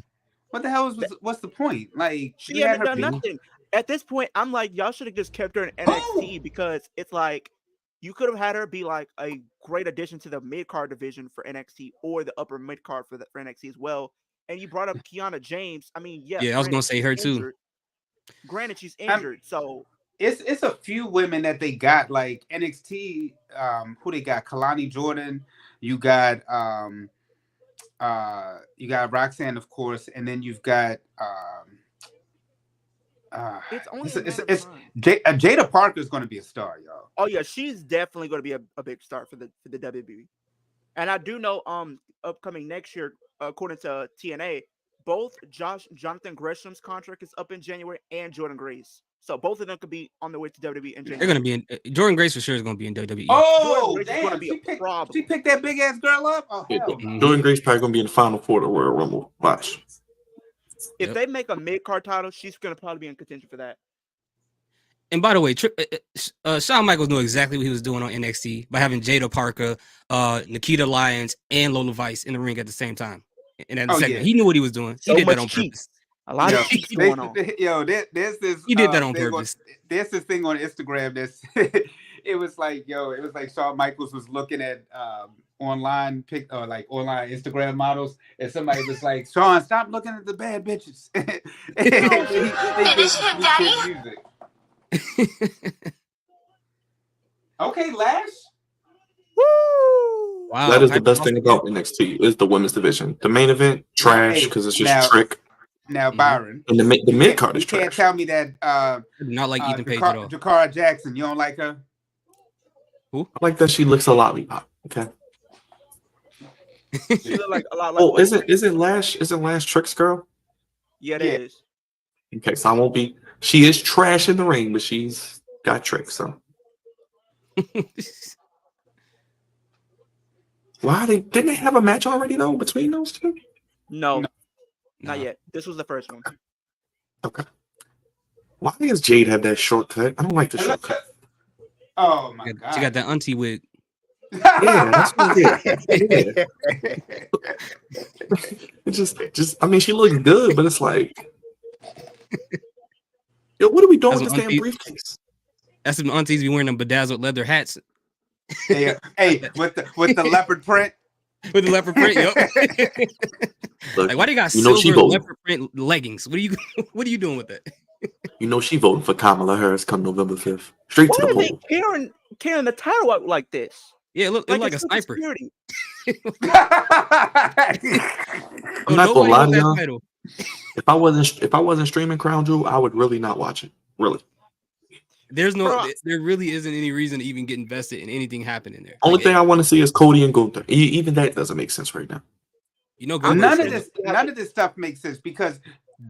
[SPEAKER 5] What the hell what's the point? Like
[SPEAKER 3] She
[SPEAKER 5] we had
[SPEAKER 3] hasn't
[SPEAKER 5] her
[SPEAKER 3] done
[SPEAKER 5] beat.
[SPEAKER 3] nothing. At this point, I'm like, y'all should have just kept her in NXT because it's like you could have had her be like a great addition to the mid card division for NXT or the upper mid card for NXT as well. And you brought up Kiana James. I mean, yeah,
[SPEAKER 2] Yeah, I was gonna say her too.
[SPEAKER 3] injured. Granted, she's injured, so
[SPEAKER 5] It's a few women that they got like NXT. Who they got? Kalani Jordan. You got Roxanne, of course, and then you've got
[SPEAKER 3] it's only
[SPEAKER 5] it's
[SPEAKER 3] a matter of
[SPEAKER 5] it's
[SPEAKER 3] time.
[SPEAKER 5] Jada Parker is going to be a star, y'all.
[SPEAKER 3] Oh yeah, she's definitely going to be a big star for the WWE. And I do know upcoming next year, according to TNA, both Jonathan Gresham's contract is up in January and Jordan Grace. So both of them could be on their way to WWE in January.
[SPEAKER 2] They're gonna be in Jordan Grace for sure is gonna be in WWE.
[SPEAKER 5] Oh,
[SPEAKER 3] Jordan Grace is gonna
[SPEAKER 5] damn!
[SPEAKER 3] be a problem.
[SPEAKER 5] She picked that big ass girl up. Oh
[SPEAKER 1] Yeah,
[SPEAKER 5] hell no!
[SPEAKER 1] Jordan Grace probably gonna be in the final four of the Royal Rumble. Watch.
[SPEAKER 3] If
[SPEAKER 2] Yep.
[SPEAKER 3] they make a mid card title, she's gonna probably be in contention for that.
[SPEAKER 2] And by the way, Shawn Michaels knew exactly what he was doing on NXT by having Jada Parker, Nikita Lyons, and Lola Vice in the ring at the same time. In that segment,
[SPEAKER 5] yeah.
[SPEAKER 2] he knew what he was doing. He
[SPEAKER 3] So
[SPEAKER 2] did that
[SPEAKER 3] much
[SPEAKER 2] on
[SPEAKER 3] cheat.
[SPEAKER 2] purpose.
[SPEAKER 3] A lot of cheats going on.
[SPEAKER 5] There's this.
[SPEAKER 2] He did that on
[SPEAKER 5] thing
[SPEAKER 2] purpose.
[SPEAKER 5] There's this thing on Instagram that's it was like Shawn Michaels was looking at online online Instagram models, and somebody was like, Shawn, stop looking at the bad bitches. Okay, Lash.
[SPEAKER 3] Woo!
[SPEAKER 2] Wow,
[SPEAKER 1] That is the
[SPEAKER 2] Piper
[SPEAKER 1] best
[SPEAKER 2] lost
[SPEAKER 1] thing
[SPEAKER 2] again.
[SPEAKER 1] about NXT is the women's division. The main event trash
[SPEAKER 5] Hey,
[SPEAKER 1] because it's just
[SPEAKER 5] now-
[SPEAKER 1] Trick,
[SPEAKER 5] Now,
[SPEAKER 2] Mhm.
[SPEAKER 5] Byron,
[SPEAKER 1] and the mid card is
[SPEAKER 5] you can't
[SPEAKER 1] trash.
[SPEAKER 5] tell me that
[SPEAKER 2] Not like Ethan Page at all.
[SPEAKER 5] Jakara Jackson, you don't like her?
[SPEAKER 1] I like that she licks a lollipop. Okay.
[SPEAKER 3] She look like a lot like.
[SPEAKER 1] Oh,
[SPEAKER 3] what-
[SPEAKER 1] isn't Lash Trick's girl?
[SPEAKER 3] Yeah, it
[SPEAKER 5] Yeah.
[SPEAKER 3] is.
[SPEAKER 1] Okay, so I won't be. She is trash in the ring, but she's got Trick. So why didn't they have a match already though between those two?
[SPEAKER 3] No,
[SPEAKER 5] No.
[SPEAKER 3] not
[SPEAKER 2] No.
[SPEAKER 3] yet. This was the first one.
[SPEAKER 1] Okay. Why does Jade have that shortcut? I don't like the shortcut.
[SPEAKER 5] Oh my
[SPEAKER 2] She
[SPEAKER 5] god!
[SPEAKER 2] got that auntie wig.
[SPEAKER 1] Yeah, that's what it It's just I mean she looks good, but it's like yo, what are we doing
[SPEAKER 2] That's
[SPEAKER 1] with this
[SPEAKER 2] what
[SPEAKER 1] damn
[SPEAKER 2] auntie-
[SPEAKER 1] briefcase?
[SPEAKER 2] That's some aunties be wearing them bedazzled leather hats
[SPEAKER 5] hey, with the leopard print.
[SPEAKER 2] with the leopard print. Yup.
[SPEAKER 1] Look,
[SPEAKER 2] Like, why they got
[SPEAKER 1] you know she
[SPEAKER 2] silver
[SPEAKER 1] voting.
[SPEAKER 2] leopard print leggings? What are you doing with that?
[SPEAKER 1] You know she voting for Kamala Harris come November 5th. Straight
[SPEAKER 3] Why
[SPEAKER 1] to the
[SPEAKER 3] are they
[SPEAKER 1] poll.
[SPEAKER 3] carrying the title out like this?
[SPEAKER 2] Yeah, it looked like a
[SPEAKER 3] it's
[SPEAKER 2] sniper.
[SPEAKER 3] security.
[SPEAKER 1] I'm not
[SPEAKER 2] Nobody
[SPEAKER 1] gonna lie
[SPEAKER 2] wants
[SPEAKER 1] to
[SPEAKER 2] that
[SPEAKER 1] y'all.
[SPEAKER 2] title.
[SPEAKER 1] If I wasn't streaming Crown Jewel, I would really not watch it. Really.
[SPEAKER 3] Bro.
[SPEAKER 2] There really isn't any reason to even get invested in anything happening there.
[SPEAKER 1] Only
[SPEAKER 2] Like,
[SPEAKER 1] thing I want to see is Cody and Gunther. Even that doesn't make sense right now.
[SPEAKER 2] you know,
[SPEAKER 3] I'm
[SPEAKER 2] Goldberg's
[SPEAKER 5] None of this stuff makes sense because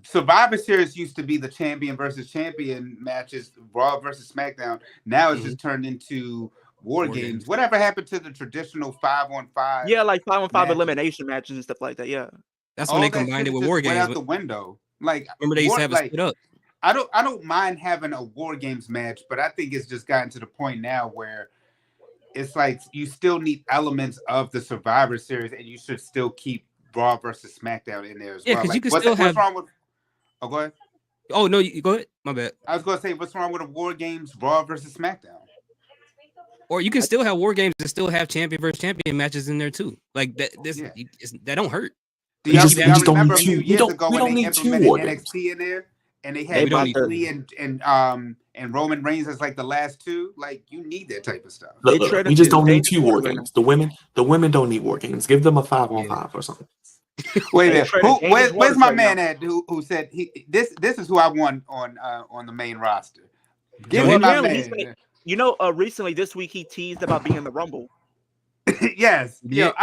[SPEAKER 5] Survivor Series used to be the champion versus champion matches, Raw versus SmackDown. Now it's just turned into War
[SPEAKER 2] War
[SPEAKER 5] Games.
[SPEAKER 2] Games.
[SPEAKER 5] Whatever happened to the traditional 5-on-5?
[SPEAKER 3] Yeah, like 5-on-5
[SPEAKER 5] Matches.
[SPEAKER 3] elimination matches and stuff like that. Yeah.
[SPEAKER 2] That's
[SPEAKER 5] All
[SPEAKER 2] when they
[SPEAKER 5] that
[SPEAKER 2] combined
[SPEAKER 5] shit
[SPEAKER 2] it with
[SPEAKER 5] just
[SPEAKER 2] War
[SPEAKER 5] went
[SPEAKER 2] Games.
[SPEAKER 5] out the window. Like
[SPEAKER 2] Remember they used to have it
[SPEAKER 5] like,
[SPEAKER 2] split up.
[SPEAKER 5] I don't mind having a War Games match, but I think it's just gotten to the point now where it's like you still need elements of the Survivor Series, and you should still keep Raw versus SmackDown in there as
[SPEAKER 2] Yeah,
[SPEAKER 5] well.
[SPEAKER 2] 'cause
[SPEAKER 5] Like,
[SPEAKER 2] you can
[SPEAKER 5] what's
[SPEAKER 2] still have-
[SPEAKER 5] wrong with? Oh, go ahead.
[SPEAKER 2] Oh no, you go ahead. My bad.
[SPEAKER 5] I was going to say, what's wrong with a War Games Raw versus SmackDown?
[SPEAKER 2] Or you can still have war games and still have champion versus champion matches in there too. Like that. That don't hurt.
[SPEAKER 5] Do
[SPEAKER 1] We
[SPEAKER 5] y'all,
[SPEAKER 1] just
[SPEAKER 5] do y'all
[SPEAKER 1] don't
[SPEAKER 5] remember
[SPEAKER 1] need
[SPEAKER 5] a few
[SPEAKER 1] two.
[SPEAKER 5] years ago
[SPEAKER 1] We
[SPEAKER 5] when
[SPEAKER 1] don't
[SPEAKER 5] they
[SPEAKER 1] need two
[SPEAKER 5] implemented
[SPEAKER 1] war games.
[SPEAKER 5] NXT in there and they
[SPEAKER 3] They
[SPEAKER 5] had
[SPEAKER 3] about to-
[SPEAKER 5] Lee and Roman Reigns as like the last two? Like you need that type of stuff.
[SPEAKER 1] Look,
[SPEAKER 3] They traded
[SPEAKER 1] we just
[SPEAKER 3] to
[SPEAKER 1] don't need
[SPEAKER 3] Dave
[SPEAKER 1] two war
[SPEAKER 3] Portland.
[SPEAKER 1] games. The women don't need war games. Give them a 5-on-5 or something.
[SPEAKER 5] Wait a
[SPEAKER 3] They
[SPEAKER 5] minute.
[SPEAKER 3] traded James
[SPEAKER 5] Where's
[SPEAKER 3] Waters
[SPEAKER 5] my
[SPEAKER 3] right
[SPEAKER 5] man
[SPEAKER 3] now.
[SPEAKER 5] at who said this is who I want on the main roster? Give
[SPEAKER 2] Well,
[SPEAKER 5] me my
[SPEAKER 3] apparently he's
[SPEAKER 5] man.
[SPEAKER 3] recently this week he teased about being in the Rumble.
[SPEAKER 5] Yes.
[SPEAKER 2] Yeah.
[SPEAKER 5] Yo,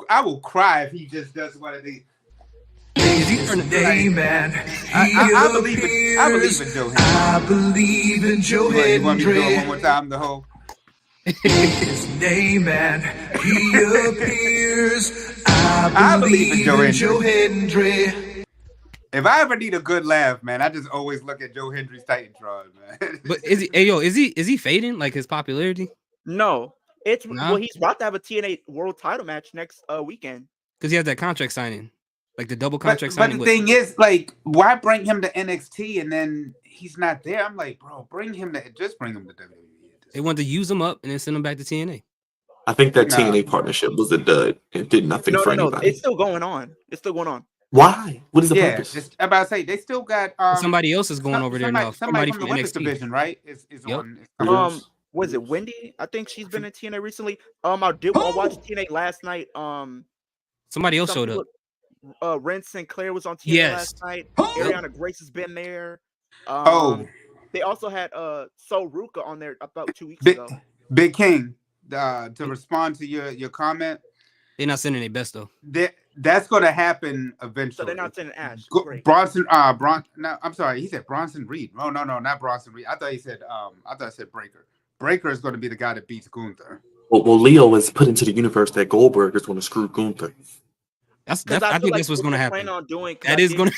[SPEAKER 5] I will cry if he just does one of these.
[SPEAKER 6] Man,
[SPEAKER 5] I believe in Joe Hendry.
[SPEAKER 6] I believe in Joe
[SPEAKER 5] You want me to do it one
[SPEAKER 6] Hendry.
[SPEAKER 5] more time? The whole.
[SPEAKER 6] His name, man, he appears.
[SPEAKER 5] I believe in Joe
[SPEAKER 6] Joe Hendry.
[SPEAKER 5] If I ever need a good laugh, man, I just always look at Joe Hendry's Titantron, man.
[SPEAKER 2] But is he fading like his popularity?
[SPEAKER 3] No, it's
[SPEAKER 2] No?
[SPEAKER 3] well he's about to have a TNA World Title match next weekend.
[SPEAKER 2] Because he has that contract signing, like the double
[SPEAKER 5] But
[SPEAKER 2] contract
[SPEAKER 5] the
[SPEAKER 2] signing.
[SPEAKER 5] thing is, like, why bring him to NXT and then he's not there? I'm like, bro, bring him to WWE.
[SPEAKER 2] They wanted to use him up and then send him back to TNA.
[SPEAKER 1] I think that
[SPEAKER 5] Nah.
[SPEAKER 1] TNA partnership was a dud. It did nothing for
[SPEAKER 3] No,
[SPEAKER 1] anybody.
[SPEAKER 3] it's still going on.
[SPEAKER 1] Why? What is the
[SPEAKER 5] Yeah,
[SPEAKER 1] purpose?
[SPEAKER 5] I'm about to say they still got
[SPEAKER 2] Somebody else is going over there now.
[SPEAKER 5] Somebody
[SPEAKER 2] Somebody
[SPEAKER 5] from the
[SPEAKER 2] from
[SPEAKER 5] women's
[SPEAKER 2] NXT.
[SPEAKER 5] division, right? Is
[SPEAKER 2] Yep.
[SPEAKER 5] on.
[SPEAKER 3] Was it Wendy? I think she's been in TNA recently. I watched TNA last night.
[SPEAKER 2] Somebody else showed up.
[SPEAKER 3] Ren Sinclair was on TNA
[SPEAKER 2] Yes.
[SPEAKER 3] last night. Ariana Grace has been there. They also had Sol Ruka on there about 2 weeks ago.
[SPEAKER 5] Big King. To respond to your comment,
[SPEAKER 2] They're not sending their best though.
[SPEAKER 5] that's going to happen eventually.
[SPEAKER 3] So they're not sending Ash. Great.
[SPEAKER 5] Bronson. No, I'm sorry. He said Bronson Reed. No, not Bronson Reed. I thought he said Breaker. Breaker is going to be the guy that beats Gunther.
[SPEAKER 1] Well, Leo has put into the universe that Goldberg is going to screw Gunther.
[SPEAKER 2] I think that's what's going to happen. That is going to.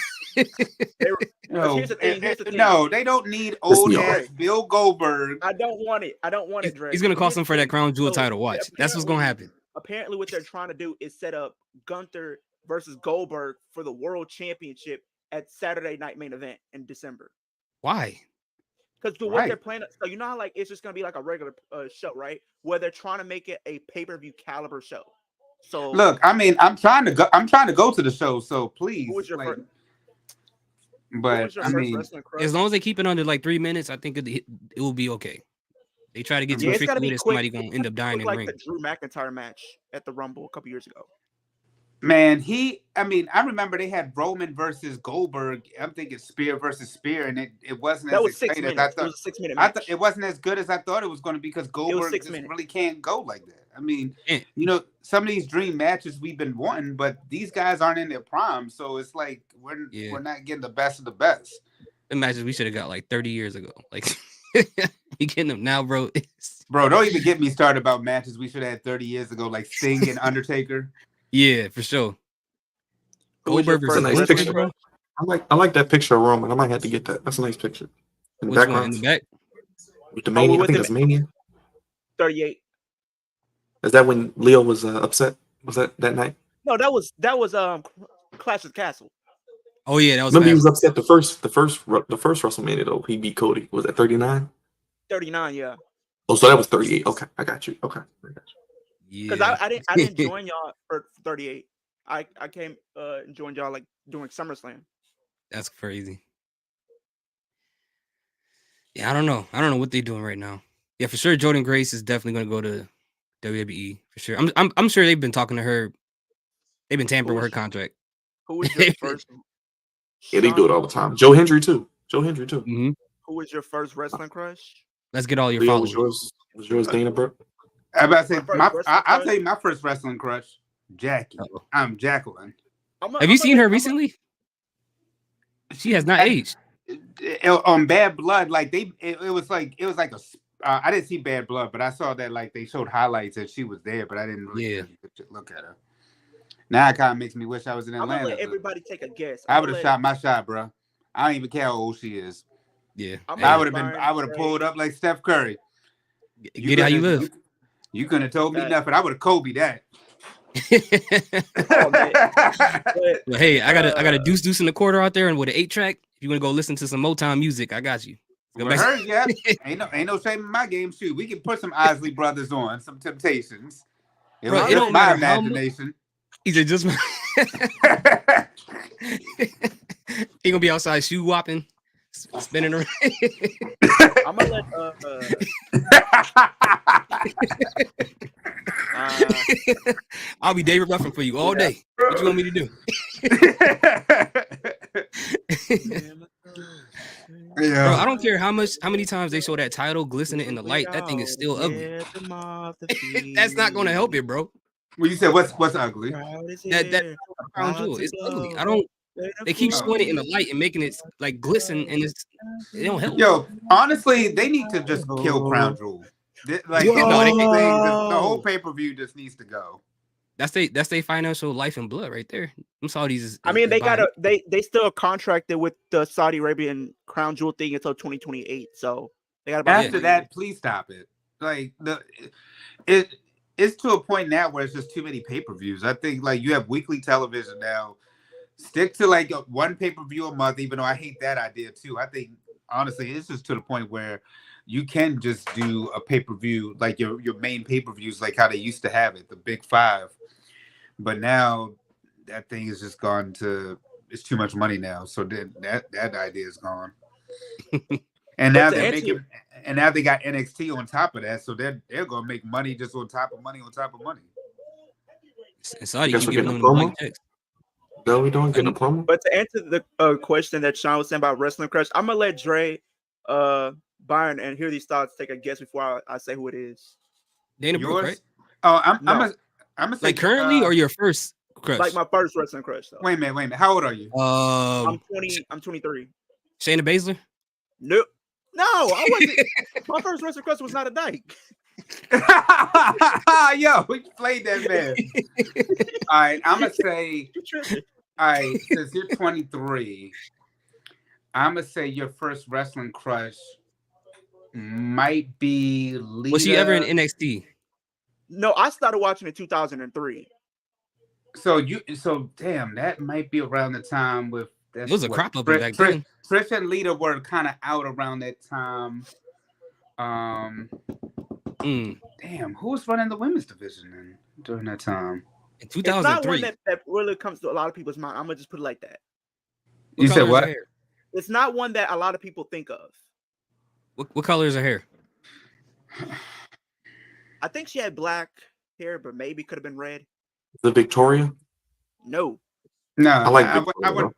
[SPEAKER 3] Here's the thing.
[SPEAKER 5] No, they don't need old ass Bill Goldberg.
[SPEAKER 3] I don't want it, Dre.
[SPEAKER 2] He's going to cost him for that crown jewel title. Watch. That's what's going to happen.
[SPEAKER 3] Apparently, what they're trying to do is set up Gunther versus Goldberg for the World Championship at Saturday Night Main Event in December.
[SPEAKER 2] Why?
[SPEAKER 3] Because what they're planning, so you know how like it's just gonna be like a regular show, right? Where they're trying to make it a pay-per-view caliber show. So
[SPEAKER 5] look, I mean, I'm trying to go to the show, so please.
[SPEAKER 3] Who was your first?
[SPEAKER 5] But I mean,
[SPEAKER 2] as long as they keep it under like 3 minutes, I think it will be okay. They try to get too strict with it, somebody gonna end up dying in the ring.
[SPEAKER 3] Like the Drew McIntyre match at the Rumble a couple years ago.
[SPEAKER 5] Man, I remember they had Roman versus Goldberg. I'm thinking Spear versus Spear, and it wasn't as exciting as I thought.
[SPEAKER 3] It was a 6 minute match.
[SPEAKER 5] It wasn't as good as I thought it was going to be because Goldberg just really can't go like that. I mean, some of these dream matches we've been wanting, but these guys aren't in their prime, so it's like we're not getting the best of the best.
[SPEAKER 2] The matches we should have got like 30 years ago. Like we getting them now, bro.
[SPEAKER 5] Bro, don't even get me started about matches we should have had 30 years ago, like Sting and Undertaker.
[SPEAKER 2] Yeah, for sure.
[SPEAKER 1] Goldberg is a nice picture, bro. I like that picture of Roman. I might have to get that. That's a nice picture. In the background.
[SPEAKER 2] In the back?
[SPEAKER 1] With the Mania. I think that's Mania.
[SPEAKER 3] 38.
[SPEAKER 1] Is that when Leo was upset? Was that night?
[SPEAKER 3] No, that was Clash of the Castle.
[SPEAKER 2] Oh yeah, that was.
[SPEAKER 1] Remember he was upset the first WrestleMania though. He beat Cody. Was that 39?
[SPEAKER 3] 39, yeah.
[SPEAKER 1] Oh, so that was 38. Okay, I got you. Okay, I got
[SPEAKER 3] you. Because I didn't join y'all for 38. I came and joined y'all like during SummerSlam.
[SPEAKER 2] That's crazy. Yeah, I don't know what they're doing right now. Yeah, for sure, Jordan Grace is definitely going to go to WWE for sure. I'm sure they've been talking to her. They've been tampering with her contract.
[SPEAKER 3] Who was your first?
[SPEAKER 1] Yeah, they do it all the time. Joe Hendry too.
[SPEAKER 2] Mm-hmm.
[SPEAKER 3] Who was your first wrestling crush?
[SPEAKER 2] Let's get all your followers.
[SPEAKER 1] Was yours Dana Brooke?
[SPEAKER 5] I about to say I'll tell you my first wrestling crush, Jackie. I'm Jacqueline.
[SPEAKER 2] Have you seen her recently? She has not aged.
[SPEAKER 5] On Bad Blood, like it was like a. I didn't see Bad Blood, but I saw that like they showed highlights and she was there, but I didn't really look at her. Now it kind of makes me wish I was in Atlanta.
[SPEAKER 3] I'm gonna let everybody take a guess.
[SPEAKER 5] I would have shot my shot, bro. I don't even care how old she is.
[SPEAKER 2] Yeah,
[SPEAKER 5] I would have pulled up like Steph Curry.
[SPEAKER 2] Get how you live.
[SPEAKER 5] You couldn't have told me nothing. I would have Kobe that.
[SPEAKER 2] Hey, I got a deuce in the quarter out there, and with an 8-track. If you want to go listen to some Motown music, I got you. Go
[SPEAKER 5] Well,
[SPEAKER 2] back-
[SPEAKER 5] her, yeah. Ain't no shame in my game. Shoot, we can put some Isley Brothers on, some Temptations.
[SPEAKER 2] Bro,
[SPEAKER 5] was
[SPEAKER 2] it don't
[SPEAKER 5] just my
[SPEAKER 2] matter how much-
[SPEAKER 5] imagination.
[SPEAKER 2] He said just he gonna be outside shoe whopping, spinning around.
[SPEAKER 3] I'm gonna let
[SPEAKER 2] I'll be David Ruffin for you all day. What you want me to do? Bro,
[SPEAKER 5] yeah.
[SPEAKER 2] I don't care how many times they show that title glistening in the light. That thing is still ugly. That's not gonna help it, bro.
[SPEAKER 5] Well, you said what's ugly?
[SPEAKER 2] That crown jewel is ugly. I don't. They keep showing it in the light and making it like glisten, and it don't help.
[SPEAKER 5] Yo, honestly, they need to just kill Crown Jewel. Like
[SPEAKER 2] Yo.
[SPEAKER 5] the whole pay-per-view just needs to go.
[SPEAKER 2] That's they financial life and blood right there. Them Saudis is
[SPEAKER 3] I mean, they
[SPEAKER 2] buying-
[SPEAKER 3] gotta they still contracted with the Saudi Arabian crown jewel thing until 2028. So they got about
[SPEAKER 5] After that, please stop it. Like it's to a point now where it's just too many pay-per-views. I think like you have weekly television now. Stick to like one pay-per-view a month, even though I hate that idea too. I think honestly, it's just to the point where you can just do a pay-per-view like your main pay-per-views, like how they used to have it, the Big Five. But now that thing is just gone to it's too much money now. So then that idea is gone. And now they're making and now they got NXT on top of that. So they're gonna make money just on top of money on top of money.
[SPEAKER 2] And Saudi
[SPEAKER 1] Guess
[SPEAKER 2] keep
[SPEAKER 1] we're
[SPEAKER 2] giving
[SPEAKER 1] getting
[SPEAKER 2] them
[SPEAKER 1] a
[SPEAKER 2] the
[SPEAKER 1] promo?
[SPEAKER 2] white checks.
[SPEAKER 1] No, we don't get a promo.
[SPEAKER 3] But to answer the question that Sean was saying about Wrestling Crush, I'm gonna let Dre, Byron, and hear these thoughts. Take a guess before I say who it is.
[SPEAKER 2] Dana Brooke,
[SPEAKER 5] Yours?
[SPEAKER 2] right?
[SPEAKER 5] Oh, I'm
[SPEAKER 3] No.
[SPEAKER 5] gonna say
[SPEAKER 2] Like currently or your first crush?
[SPEAKER 3] Like my first Wrestling Crush. Though.
[SPEAKER 5] wait a minute. How old are you?
[SPEAKER 3] I'm 20. I'm 23.
[SPEAKER 2] Shayna Baszler.
[SPEAKER 3] No, I wasn't. My first Wrestling Crush was not a dyke.
[SPEAKER 5] Yo, we played that man. All right, I'm gonna say. All right, since you're 23, I'm gonna say your first wrestling crush might be Lita.
[SPEAKER 2] Was she ever in NXT?
[SPEAKER 3] No, I started watching in 2003.
[SPEAKER 5] So damn, that might be around the time with.
[SPEAKER 2] It was a crop up back then.
[SPEAKER 5] Trish and Lita were kind of out around that time. Damn, who was running the women's division during that time?
[SPEAKER 2] In
[SPEAKER 3] It's not
[SPEAKER 2] 2003.
[SPEAKER 3] one that really comes to a lot of people's mind. I'm gonna just put it like that.
[SPEAKER 5] You said
[SPEAKER 2] color is
[SPEAKER 5] what?
[SPEAKER 2] her hair?
[SPEAKER 3] It's not one that a lot of people think of.
[SPEAKER 2] What color is her hair?
[SPEAKER 3] I think she had black hair, but maybe could have been red.
[SPEAKER 1] The Victoria.
[SPEAKER 3] No,
[SPEAKER 5] No,
[SPEAKER 1] I like
[SPEAKER 5] I
[SPEAKER 1] Victoria,
[SPEAKER 5] would.
[SPEAKER 1] though.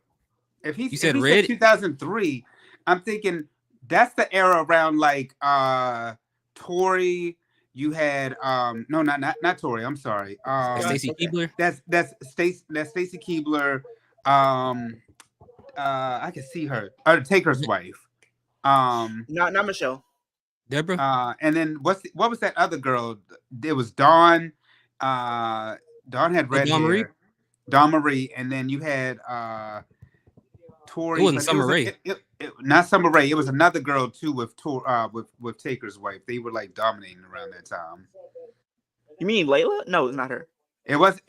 [SPEAKER 5] If he
[SPEAKER 2] You said
[SPEAKER 5] if he
[SPEAKER 2] red?
[SPEAKER 5] 2003, I'm thinking that's the era around like Tori. You had no, not Tori. I'm sorry.
[SPEAKER 2] Stacy Keibler.
[SPEAKER 5] That's Stacy Keibler. I can see her. Or Taker's wife.
[SPEAKER 3] not Michelle.
[SPEAKER 2] Deborah.
[SPEAKER 5] And then what was that other girl? It was Dawn. Dawn had red
[SPEAKER 2] Dawn
[SPEAKER 5] hair.
[SPEAKER 2] Marie?
[SPEAKER 5] Dawn Marie, and then you had Tori.
[SPEAKER 2] It wasn't
[SPEAKER 5] but
[SPEAKER 2] Summer Rae.
[SPEAKER 5] Not Summer Rae. It was another girl too with Taker's wife. They were like dominating around that time.
[SPEAKER 3] You mean Layla? No, it's not her.
[SPEAKER 5] It was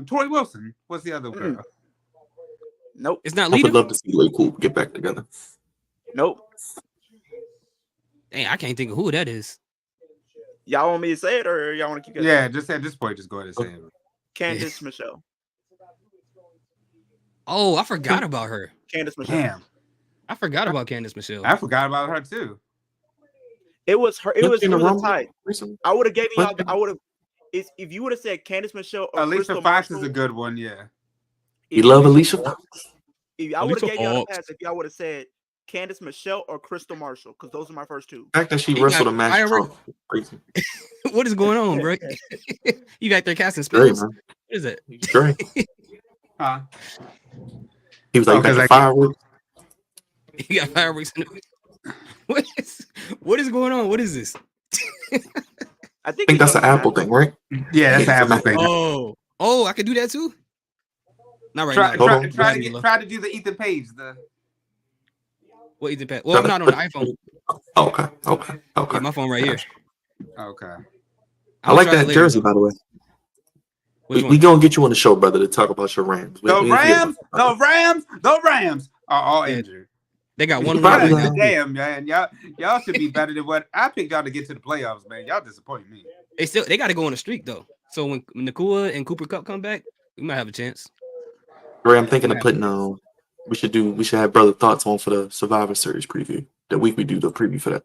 [SPEAKER 5] Tori Wilson was the other girl.
[SPEAKER 3] Nope.
[SPEAKER 2] It's not
[SPEAKER 1] I would
[SPEAKER 2] Lita.
[SPEAKER 1] love to see Lay Cool get back together.
[SPEAKER 3] Nope.
[SPEAKER 2] Dang, I can't think of who that is.
[SPEAKER 3] Y'all want me to say it or y'all want to keep it?
[SPEAKER 5] Yeah, just at this point, just go ahead and say it.
[SPEAKER 3] Candice Michelle.
[SPEAKER 2] Oh, I forgot about her.
[SPEAKER 3] Candice Michelle.
[SPEAKER 5] Damn,
[SPEAKER 2] I forgot about Candice Michelle.
[SPEAKER 5] I forgot about her too.
[SPEAKER 3] It was her. It was
[SPEAKER 1] in the
[SPEAKER 3] a
[SPEAKER 1] Rumble
[SPEAKER 3] tie.
[SPEAKER 1] recently.
[SPEAKER 3] I would have given y'all.
[SPEAKER 1] What?
[SPEAKER 3] I would have. If you would have said Candice Michelle or
[SPEAKER 5] Alicia
[SPEAKER 3] Crystal
[SPEAKER 5] Fox
[SPEAKER 3] Marshall,
[SPEAKER 5] is a good one. Yeah.
[SPEAKER 1] You love Alicia Fox?
[SPEAKER 3] If I would have
[SPEAKER 2] Alicia
[SPEAKER 3] gave y'all the
[SPEAKER 2] Fox.
[SPEAKER 3] pass if y'all would have said Candice Michelle or Crystal Marshall, because those are my first two.
[SPEAKER 1] The fact that she
[SPEAKER 2] You
[SPEAKER 1] wrestled
[SPEAKER 2] got
[SPEAKER 1] a match.
[SPEAKER 2] fire-
[SPEAKER 1] Trump, crazy.
[SPEAKER 2] What is going on, bro? You back there casting
[SPEAKER 1] Great,
[SPEAKER 2] spells? What
[SPEAKER 1] man.
[SPEAKER 2] is that?
[SPEAKER 1] Great.
[SPEAKER 5] Huh?
[SPEAKER 1] He was like,
[SPEAKER 5] Oh,
[SPEAKER 1] you got
[SPEAKER 5] 'cause
[SPEAKER 1] the
[SPEAKER 5] I-
[SPEAKER 1] fireworks.
[SPEAKER 2] You got fireworks in the what is going on? What is this?
[SPEAKER 3] I
[SPEAKER 1] I think that's an
[SPEAKER 3] an
[SPEAKER 1] Apple thing, right?
[SPEAKER 5] Yeah, that's an Apple thing.
[SPEAKER 2] Oh, I can do that too? Not right
[SPEAKER 5] Try,
[SPEAKER 2] now.
[SPEAKER 1] Hold on.
[SPEAKER 5] try to do the Ethan Page.
[SPEAKER 2] What is it? Well, I'm not on the iPhone.
[SPEAKER 1] Okay.
[SPEAKER 2] Yeah, my phone right here.
[SPEAKER 5] Okay.
[SPEAKER 1] I like that jersey, by the way. We gonna get you on the show, brother, to talk about your Rams.
[SPEAKER 5] The Rams are all
[SPEAKER 2] Yeah.
[SPEAKER 5] injured.
[SPEAKER 2] They got one win
[SPEAKER 1] Probably
[SPEAKER 2] right
[SPEAKER 1] not.
[SPEAKER 2] now.
[SPEAKER 5] Damn, man, y'all should be better than what I picked y'all to get to the playoffs, man. Y'all disappoint me.
[SPEAKER 2] They got to go on a streak though. So when Nakua and Cooper Cup come back, we might have a chance.
[SPEAKER 1] Ray, I'm thinking of putting we should have brother thoughts on for the Survivor Series preview. That week we do the preview for that.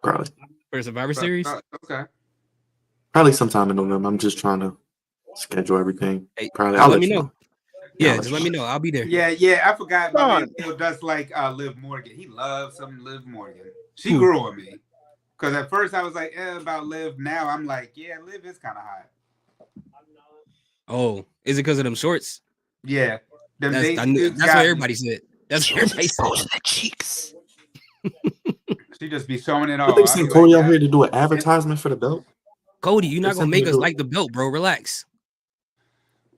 [SPEAKER 1] Probably.
[SPEAKER 2] For Survivor Series.
[SPEAKER 5] Okay.
[SPEAKER 1] Probably sometime in November. I'm just trying to schedule everything.
[SPEAKER 2] Hey,
[SPEAKER 1] Probably.
[SPEAKER 2] let me know.
[SPEAKER 1] Yeah,
[SPEAKER 2] Yeah, just let me know. I'll be there.
[SPEAKER 5] Yeah. I forgot my man Bill does like Liv Morgan. He loves some Liv Morgan. She grew on me. Because at first I was like, about Liv. Now I'm like, yeah, Liv is kind of hot.
[SPEAKER 2] Oh, is it because of them shorts?
[SPEAKER 5] Yeah.
[SPEAKER 2] That's what everybody said. That's what everybody said.
[SPEAKER 4] The cheeks.
[SPEAKER 5] She just be showing it
[SPEAKER 1] I
[SPEAKER 5] all.
[SPEAKER 1] think sent Cody out here to do an advertisement for the belt.
[SPEAKER 2] Cody, you're not gonna make us like the belt, bro. Relax.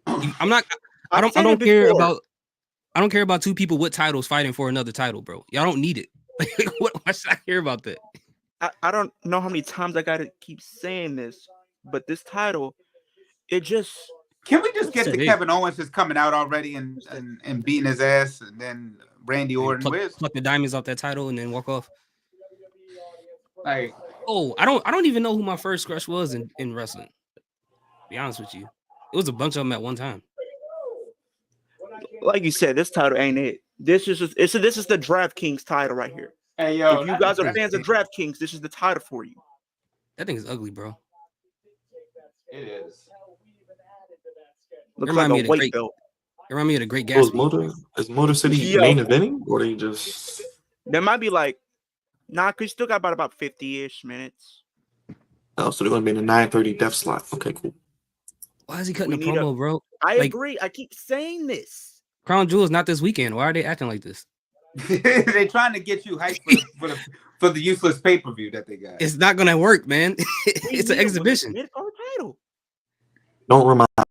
[SPEAKER 2] I'm not. I don't care about two people with titles fighting for another title, bro. Y'all don't need it. Why should I care about that?
[SPEAKER 3] I don't know how many times I gotta keep saying this, but this title, it just.
[SPEAKER 5] Can we just get to Kevin Owens just coming out already and beating his ass, and then Randy Orton
[SPEAKER 2] pluck the diamonds off that title and then walk off?
[SPEAKER 5] Like,
[SPEAKER 2] I don't even know who my first crush was in wrestling. To be honest with you, it was a bunch of them at one time.
[SPEAKER 3] Like you said, this title ain't it. This is the DraftKings title right here.
[SPEAKER 5] Hey yo,
[SPEAKER 3] if you guys are fans of DraftKings, this is the title for you.
[SPEAKER 2] That thing is ugly, bro.
[SPEAKER 5] It is.
[SPEAKER 3] Looks like a weight belt.
[SPEAKER 2] It remind me of the Great Gatsby.
[SPEAKER 1] Is Motor City main eventing, or they just?
[SPEAKER 3] There might be like, cause you still got about 50-ish minutes.
[SPEAKER 1] Oh, so they're gonna be in the 9:30 death slot. Okay, cool.
[SPEAKER 2] Why is he cutting the promo, bro?
[SPEAKER 3] I agree. I keep saying this.
[SPEAKER 2] Crown Jewel's not this weekend. Why are they acting like this?
[SPEAKER 5] They're trying to get you hyped for the useless pay-per-view that they got.
[SPEAKER 2] It's not gonna work, man. It's an exhibition.
[SPEAKER 1] Don't remind me.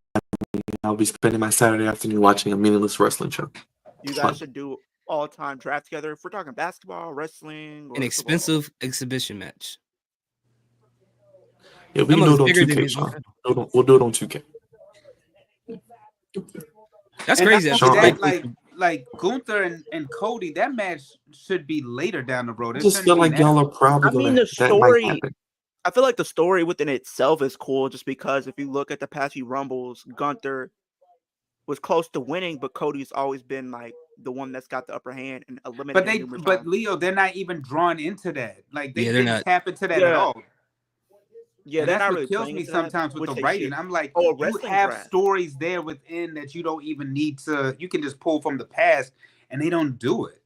[SPEAKER 1] I'll be spending my Saturday afternoon watching a meaningless wrestling show.
[SPEAKER 3] You guys should do all-time draft together. If we're talking basketball, wrestling, or
[SPEAKER 2] an expensive exhibition match.
[SPEAKER 1] Yeah, we can do it on 2K, Sean. We'll do it on 2K.
[SPEAKER 2] That's crazy.
[SPEAKER 5] Like Gunther and Cody, that match should be later down the road.
[SPEAKER 1] I just feel like y'all are probably
[SPEAKER 3] the story. I feel like the story within itself is cool, just because if you look at the past few Rumbles, Gunther was close to winning, but Cody's always been like the one that's got the upper hand and eliminated.
[SPEAKER 5] But Leo, they're not even drawn into that. Like they didn't tap into that
[SPEAKER 3] at
[SPEAKER 5] all.
[SPEAKER 3] Yeah,
[SPEAKER 5] that's
[SPEAKER 3] not
[SPEAKER 5] what
[SPEAKER 3] really
[SPEAKER 5] kills me sometimes with the writing. I'm like, you have stories there within that you don't even need to. You can just pull from the past, and they don't do it.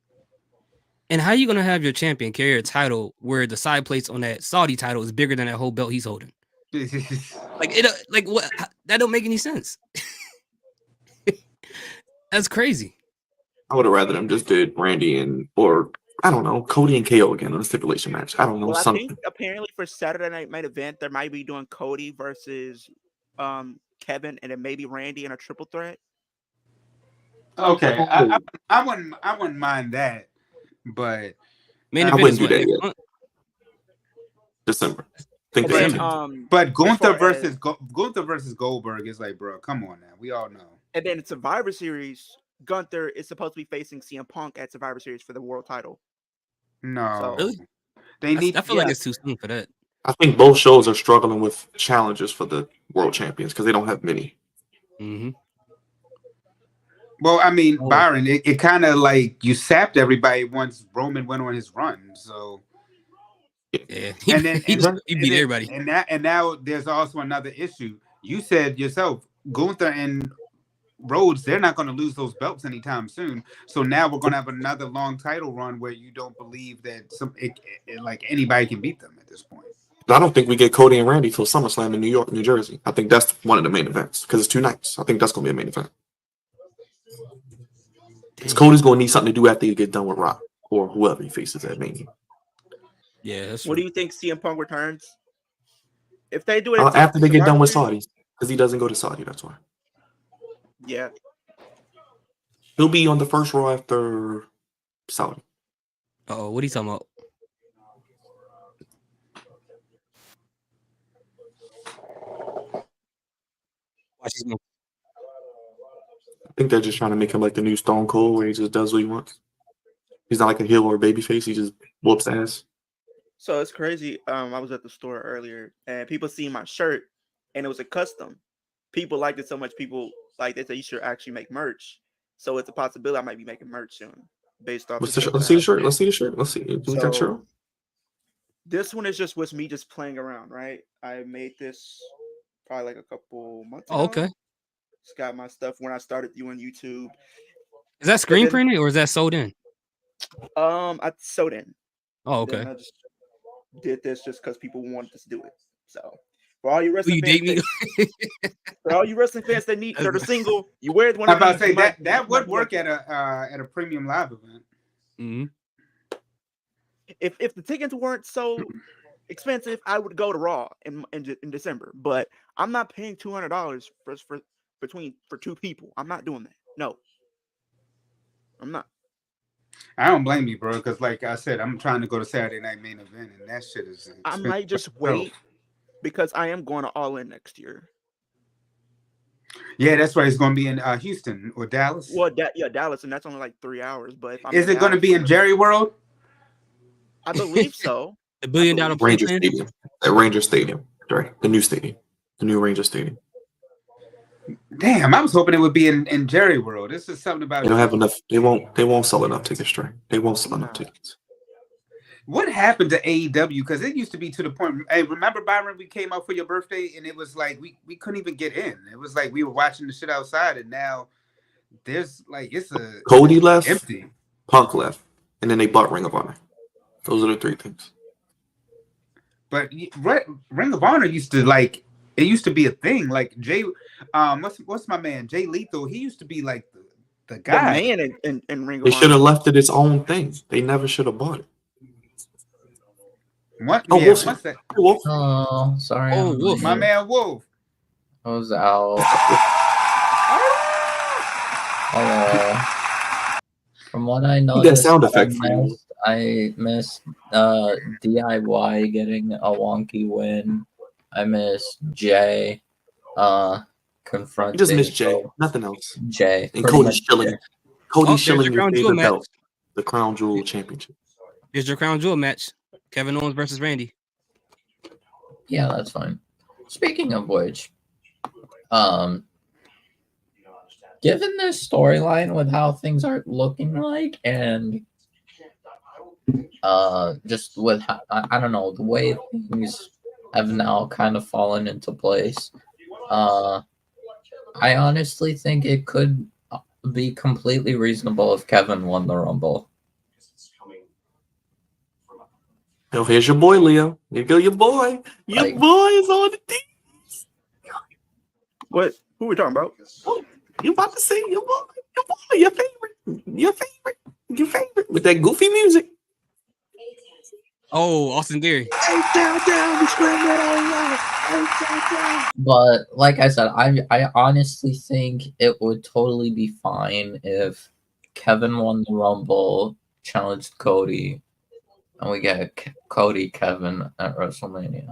[SPEAKER 2] And how are you gonna have your champion carry a title where the side plates on that Saudi title is bigger than that whole belt he's holding? Like what? That don't make any sense. That's crazy.
[SPEAKER 1] I would have rather them just did Randy or I don't know, Cody and KO again on a stipulation match. I don't know, something.
[SPEAKER 3] I think apparently for Saturday Night Main Event, there might be doing Cody versus Kevin, and then maybe Randy in a triple threat.
[SPEAKER 5] Okay, I wouldn't mind that, but
[SPEAKER 1] I wouldn't do that yet. December.
[SPEAKER 5] But Gunther versus Goldberg is like, bro, come on now. We all know.
[SPEAKER 3] And then Survivor Series, Gunther is supposed to be facing CM Punk at Survivor Series for the world title.
[SPEAKER 5] No,
[SPEAKER 2] really?
[SPEAKER 5] They need.
[SPEAKER 2] I feel like it's too soon for that.
[SPEAKER 1] I think both shows are struggling with challenges for the world champions because they don't have many.
[SPEAKER 2] Mm-hmm.
[SPEAKER 5] Well, I mean, Byron, it kind of like you sapped everybody once Roman went on his run. So
[SPEAKER 2] yeah,
[SPEAKER 5] and then
[SPEAKER 2] he beat everybody.
[SPEAKER 5] And now there's also another issue. You said yourself, Gunther and Rhodes, they're not going to lose those belts anytime soon. So now we're going to have another long title run where you don't believe that like anybody can beat them at this point.
[SPEAKER 1] I don't think we get Cody and Randy till SummerSlam in New York, New Jersey. I think that's one of the main events because it's 2 nights. I think that's going to be a main event. Because Cody's going to need something to do after you get done with Rock or whoever he faces at Mania.
[SPEAKER 2] Yeah, that's
[SPEAKER 3] what do you think CM Punk returns? If they do it
[SPEAKER 1] after they get done with Saudi, because he doesn't go to Saudi, that's why.
[SPEAKER 3] Yeah.
[SPEAKER 1] He'll be on the first Raw after Saudi.
[SPEAKER 2] Oh, what are you talking about?
[SPEAKER 1] I think they're just trying to make him like the new Stone Cold where he just does what he wants. He's not like a heel or a babyface. He just whoops ass.
[SPEAKER 3] So it's crazy. I was at the store earlier, and people see my shirt, and it was a custom. People liked it so much. People like they said you should actually make merch. So it's a possibility I might be making merch soon, based off.
[SPEAKER 1] Let's see the shirt. Let's see the shirt. Let's see. Do we got shirt?
[SPEAKER 3] So this one is just with me just playing around, right? I made this probably like a couple months ago.
[SPEAKER 2] Oh, okay.
[SPEAKER 3] It's got my stuff when I started doing YouTube.
[SPEAKER 2] Is that screen printed or is that sewed in?
[SPEAKER 3] I sewed in.
[SPEAKER 2] Oh, okay.
[SPEAKER 3] Then I just did this just because people wanted us to do it. So for all you wrestling fans, for all you wrestling fans that need that are single, you wear one.
[SPEAKER 5] I'm about to say that would work at a premium live event.
[SPEAKER 2] Mm-hmm.
[SPEAKER 3] If the tickets weren't so expensive, I would go to Raw in December. But I'm not paying $200 for two people. I'm not doing that. No, I'm not.
[SPEAKER 5] I don't blame you, bro, because like I said, I'm trying to go to Saturday Night Main Event, and that shit is expensive.
[SPEAKER 3] I might just wait because I am going to All In next year.
[SPEAKER 5] Yeah, that's right. It's going to be in Houston or Dallas.
[SPEAKER 3] Well, Dallas, and that's only like 3 hours. But if I'm
[SPEAKER 5] is it going to be in Jerry World?
[SPEAKER 3] I believe so.
[SPEAKER 2] The $1 billion
[SPEAKER 1] Ranger Stadium. At Ranger Stadium, right? The new stadium, the new Ranger Stadium.
[SPEAKER 5] Damn, I was hoping it would be in Jerry World. This is something about.
[SPEAKER 1] They don't have enough. They won't sell enough tickets, Trey. They won't sell enough tickets.
[SPEAKER 5] What happened to AEW? Because it used to be to the point. Hey, remember Byron? We came out for your birthday, and it was like we couldn't even get in. It was like we were watching the shit outside, and now there's like
[SPEAKER 1] Cody left,
[SPEAKER 5] empty.
[SPEAKER 1] Punk left, and then they bought Ring of Honor. Those are the three things.
[SPEAKER 5] But Ring of Honor used to like. It used to be a thing. Like Jay, what's my man Jay Lethal? He used to be like the guy.
[SPEAKER 3] The man in Ring of Honor.
[SPEAKER 1] They should have left it its own thing. They never should have bought it.
[SPEAKER 5] What?
[SPEAKER 1] Oh,
[SPEAKER 5] yeah,
[SPEAKER 1] Wolf.
[SPEAKER 5] what's that?
[SPEAKER 1] Wolf.
[SPEAKER 7] Oh, sorry.
[SPEAKER 2] Oh, Wolf.
[SPEAKER 5] My man Wolf.
[SPEAKER 7] I was out. From what I noticed,
[SPEAKER 1] that sound effect for you.
[SPEAKER 7] I missed DIY getting a wonky win. I missed Jay confronting.
[SPEAKER 1] You just missed Jay. Nothing else.
[SPEAKER 7] Jay.
[SPEAKER 1] And Cody Schilling. Cody Schilling, your
[SPEAKER 2] Crown Jewel
[SPEAKER 1] favorite
[SPEAKER 2] match.
[SPEAKER 1] belt. The Crown Jewel Championship.
[SPEAKER 2] Here's your Crown Jewel match. Kevin Owens versus Randy.
[SPEAKER 7] Yeah, that's fine. Speaking of which, given this storyline with how things are looking like, and just with how, I don't know, the way things have now kind of fallen into place, I honestly think it could be completely reasonable if Kevin won the Rumble.
[SPEAKER 1] Oh, here's your boy, Leo. Here go your boy. Your
[SPEAKER 7] Like-
[SPEAKER 1] boy is on the team.
[SPEAKER 3] What? Who we talking about?
[SPEAKER 1] Oh, you about to say your boy, your favorite, with that goofy music.
[SPEAKER 2] Oh, Austin Theory.
[SPEAKER 7] But like I said, I honestly think it would totally be fine if Kevin won the Rumble, challenged Cody, and we get Cody Kevin at WrestleMania.